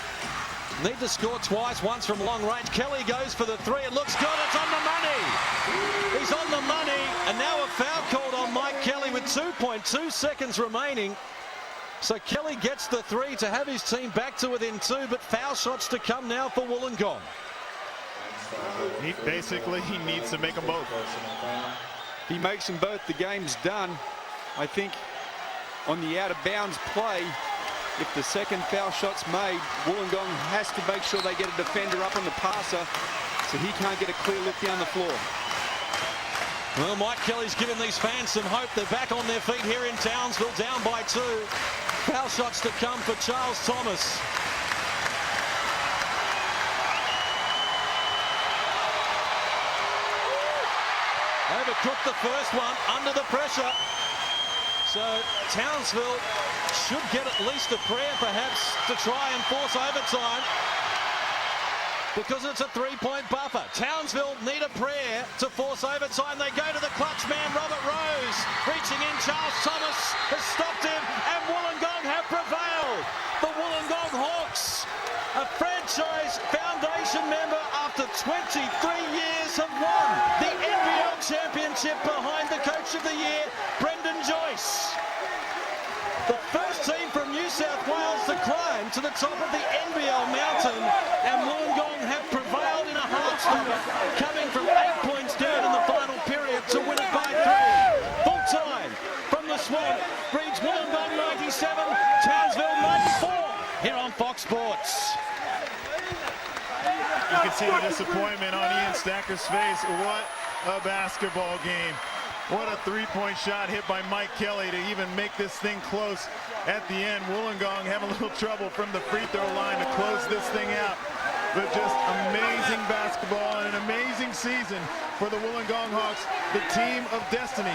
need to score twice, once from long range. Kelly goes for the 3. It looks good. It's on the money. He's on the money, and now a foul called on Mike Kelly with 2.2 seconds remaining. So Kelly gets the 3 to have his team back to within 2, but foul shots to come now for Wollongong. He needs to make them both. If he makes them both, the game's done. I think on the out-of-bounds play, if the second foul shot's made, Wollongong has to make sure they get a defender up on the passer so he can't get a clear look down the floor. Well, Mike Kelly's given these fans some hope. They're back on their feet here in Townsville, down by 2. Foul shots to come for Charles Thomas. Overcooked the first one under the pressure. So Townsville should get at least a prayer perhaps to try and force overtime, because it's a three-point buffer. Townsville need a prayer to force overtime. They go to the clutch man, Robert Rose. Reaching in, Charles Thomas has stopped him, and Wollongong have prevailed. The Wollongong Hawks, a franchise foundation member after 23 years, have won the NBL championship behind the Coach of the Year, Brendan Joyce. The first team from New South Wales to climb to the top of the NBL mountain, and Wollongong have prevailed in a heart-stopper, coming from 8 points down in the final period to win it by 3. Full time from the Swamp brings Wollongong 97, Townsville 94 here on Fox Sports. You can see the disappointment on Ian Stacker's face. What a basketball game. What a three-point shot hit by Mike Kelly to even make this thing close at the end. Wollongong having a little trouble from the free throw line to close this thing out. But just amazing basketball and an amazing season for the Wollongong Hawks, the team of destiny.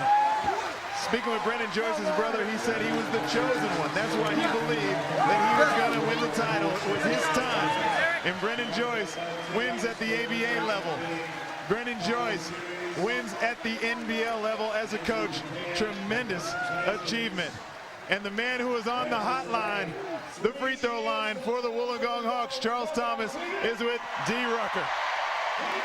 Speaking with Brendan Joyce's brother, he said he was the chosen one. That's why he believed that he was going to win the title. It was his time. And Brendan Joyce wins at the ABA level. Brendan Joyce wins at the NBL level as a coach. Tremendous achievement. And the man who is on the hotline, the free throw line for the Wollongong Hawks, Charles Thomas, is with D. Rucker.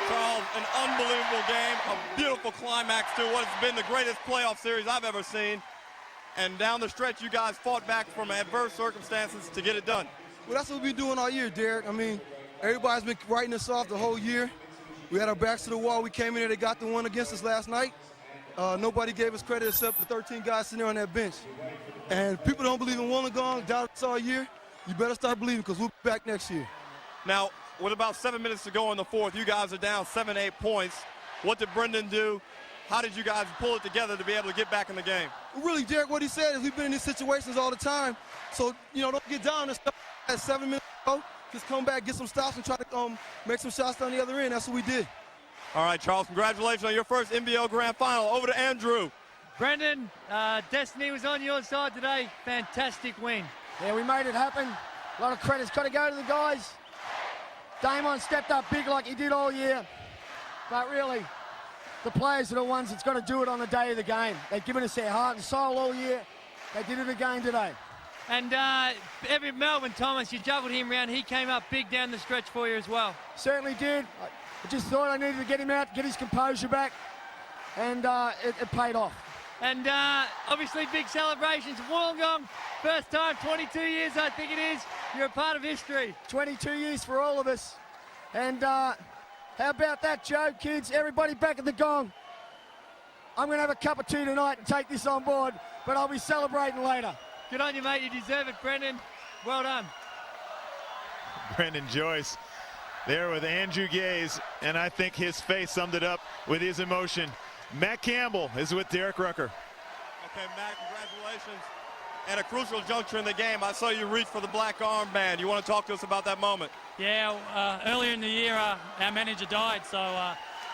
Charles, an unbelievable game, a beautiful climax to what has been the greatest playoff series I've ever seen. And down the stretch, you guys fought back from adverse circumstances to get it done. Well, that's what we've been doing all year, Derek. I mean, everybody's been writing us off the whole year. We had our backs to the wall. We came in there, they got the one against us last night. Nobody gave us credit except the 13 guys sitting there on that bench. And people don't believe in Wollongong, doubt us all year. You better start believing, because we'll be back next year. Now, with about 7 minutes to go in the fourth, you guys are down 7-8 points. What did Brendan do? How did you guys pull it together to be able to get back in the game? Really, Derek, what he said is we've been in these situations all the time. So, don't get down and stuff at 7 minutes ago. Just come back, get some stops, and try to make some shots down the other end. That's what we did. All right, Charles, congratulations on your first NBL Grand Final. Over to Andrew. Brendan, destiny was on your side today. Fantastic win. Yeah, we made it happen. A lot of credit's got to go to the guys. Damon stepped up big like he did all year. But really, the players are the ones that's got to do it on the day of the game. They've given us their heart and soul all year. They did it again today. And Melvin Thomas, you juggled him around. He came up big down the stretch for you as well. Certainly did. I just thought I needed to get him out, get his composure back, and it paid off. And obviously big celebrations. Wollongong, first time, 22 years I think it is. You're a part of history. 22 years for all of us. And how about that, Joe, kids? Everybody back at the gong. I'm going to have a cup of tea tonight and take this on board, but I'll be celebrating later. Good on you, mate. You deserve it, Brendan. Well done. Brendan Joyce there with Andrew Gaze, and I think his face summed it up with his emotion. Matt Campbell is with Derek Rucker. Okay, Matt, congratulations. At a crucial juncture in the game, I saw you reach for the black armband. You want to talk to us about that moment? Yeah, earlier in the year, our manager died, so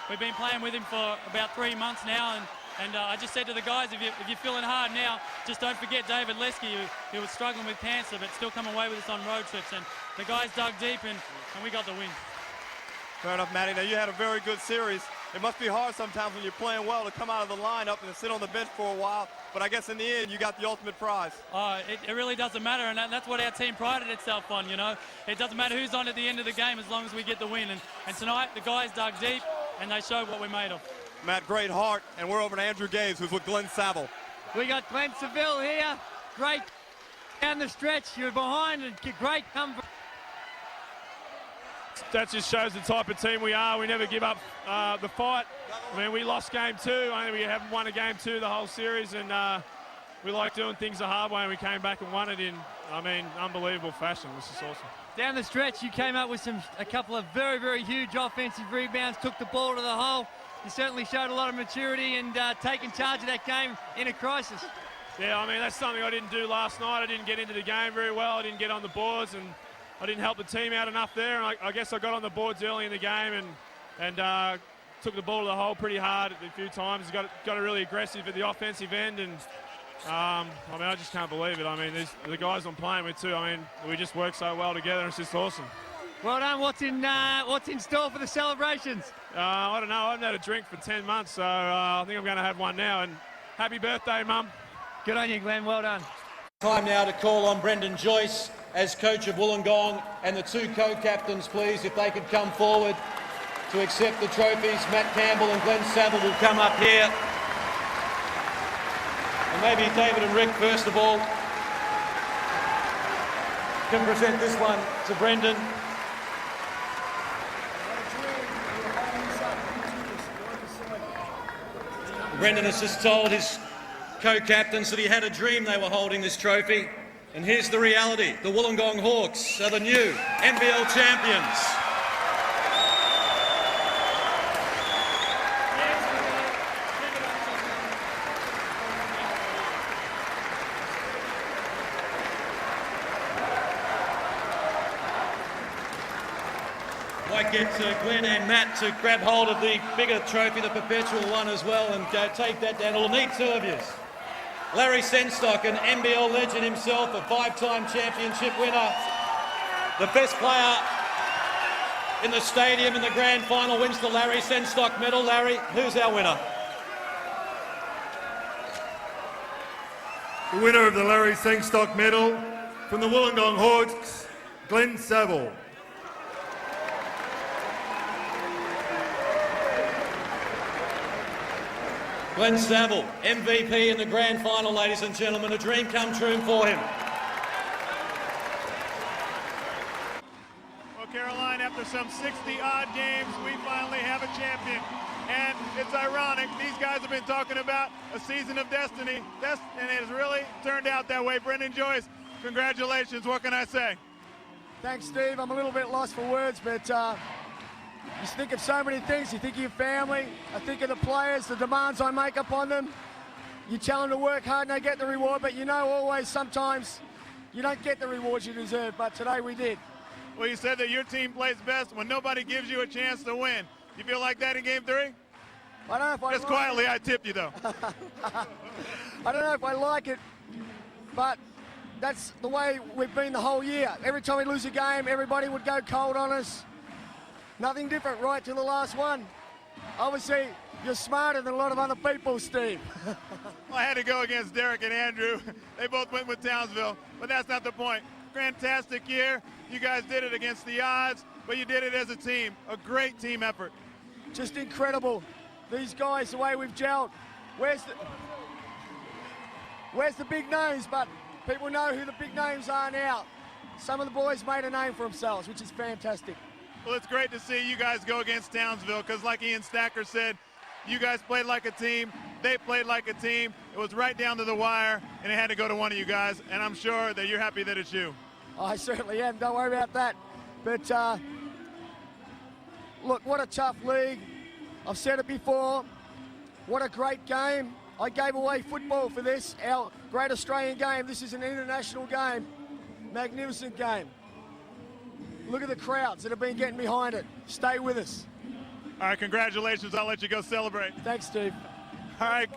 we've been playing with him for about 3 months now, and I just said to the guys, if you're feeling hard now, just don't forget David Lesky, who was struggling with cancer, but still come away with us on road trips, and the guys dug deep, and we got the win. Fair enough, Matty. Now, you had a very good series. It must be hard sometimes when you're playing well to come out of the lineup and sit on the bench for a while, but I guess in the end, you got the ultimate prize. It really doesn't matter, and that's what our team prided itself on, It doesn't matter who's on at the end of the game as long as we get the win, and tonight, the guys dug deep, and they showed what we're made of. Matt, great heart, and we're over to Andrew Gaze, who's with Glenn Saville. We got Glenn Saville here. Great down the stretch. You're behind, and great come. That just shows the type of team we are. We never give up the fight. I mean, we lost game 2. I think we haven't won a game 2 the whole series, and we like doing things the hard way, and we came back and won it in, unbelievable fashion. This is awesome. Down the stretch, you came up with a couple of very, very huge offensive rebounds, took the ball to the hole. You certainly showed a lot of maturity and taking charge of that game in a crisis. Yeah, I mean, that's something I didn't do last night. I didn't get into the game very well. I didn't get on the boards, and I didn't help the team out enough there. And I guess I got on the boards early in the game and took the ball to the hole pretty hard a few times. Got really aggressive at the offensive end, and I mean, I just can't believe it. I mean, the guys I'm playing with too. I mean, we just work so well together. It's just awesome. Well done. What's in store for the celebrations? I don't know. I haven't had a drink for 10 months, so I think I'm going to have one now. And happy birthday, Mum. Good on you, Glenn. Well done. Time now to call on Brendan Joyce as coach of Wollongong, and the two co-captains, please, if they could come forward to accept the trophies. Matt Campbell and Glenn Saville will come up here. And maybe David and Rick, first of all, can present this one to Brendan. Brendan has just told his co-captains that he had a dream they were holding this trophy. And here's the reality. The Wollongong Hawks are the new NBL champions. Might get Glenn and Matt to grab hold of the bigger trophy, the perpetual one as well, and go take that down. We'll need two of you. Larry Senstock, an NBL legend himself, a 5-time championship winner. The best player in the stadium in the grand final wins the Larry Senstock medal. Larry, who's our winner? The winner of the Larry Senstock medal from the Wollongong Hawks, Glenn Saville. Glenn Saville, MVP in the grand final, ladies and gentlemen. A dream come true for him. Well, Caroline, after some 60-odd games, we finally have a champion. And it's ironic, these guys have been talking about a season of destiny, and it has really turned out that way. Brendan Joyce, congratulations. What can I say? Thanks, Steve. I'm a little bit lost for words, but you think of so many things. You think of your family. I think of the players, the demands I make upon them. You tell them to work hard and they get the reward, but you know always sometimes you don't get the rewards you deserve, but today we did. Well, you said that your team plays best when nobody gives you a chance to win. You feel like that in Game 3? I don't know if I Just like quietly, it. I tip you, though. I don't know if I like it, but that's the way we've been the whole year. Every time we lose a game, everybody would go cold on us. Nothing different right to the last one. Obviously, you're smarter than a lot of other people, Steve. Well, I had to go against Derek and Andrew. They both went with Townsville, but that's not the point. Fantastic year. You guys did it against the odds, but you did it as a team. A great team effort. Just incredible. These guys, the way we've gelled. Where's the big names? But people know who the big names are now. Some of the boys made a name for themselves, which is fantastic. Well, it's great to see you guys go against Townsville because, like Ian Stacker said, you guys played like a team. They played like a team. It was right down to the wire, and it had to go to one of you guys, and I'm sure that you're happy that it's you. I certainly am. Don't worry about that. But, look, what a tough league. I've said it before. What a great game. I gave away football for this, our great Australian game. This is an international game. Magnificent game. Look at the crowds that have been getting behind it. Stay with us. All right, congratulations. I'll let you go celebrate. Thanks, Steve. All right.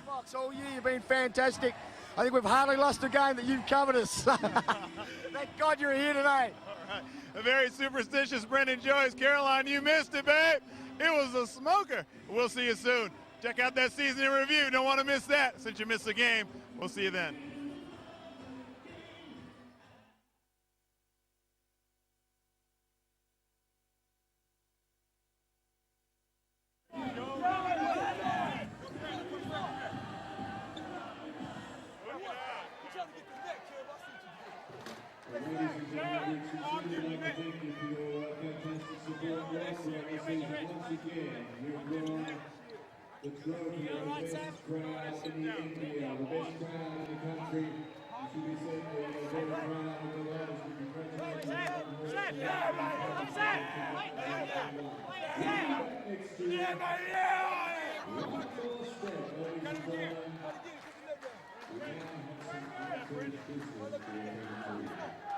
Fox, all year you've been fantastic. I think we've hardly lost a game that you've covered us. Thank God you're here today. All right. A very superstitious Brendan Joyce. Caroline, you missed it, babe. It was a smoker. We'll see you soon. Check out that season in review. Don't want to miss that. Since you missed the game, we'll see you then. The trophy of the best crowd in the NBL, the best crowd in the country. You should be certainly very proud of the lads. Next to We now have some unfinished business to attend to.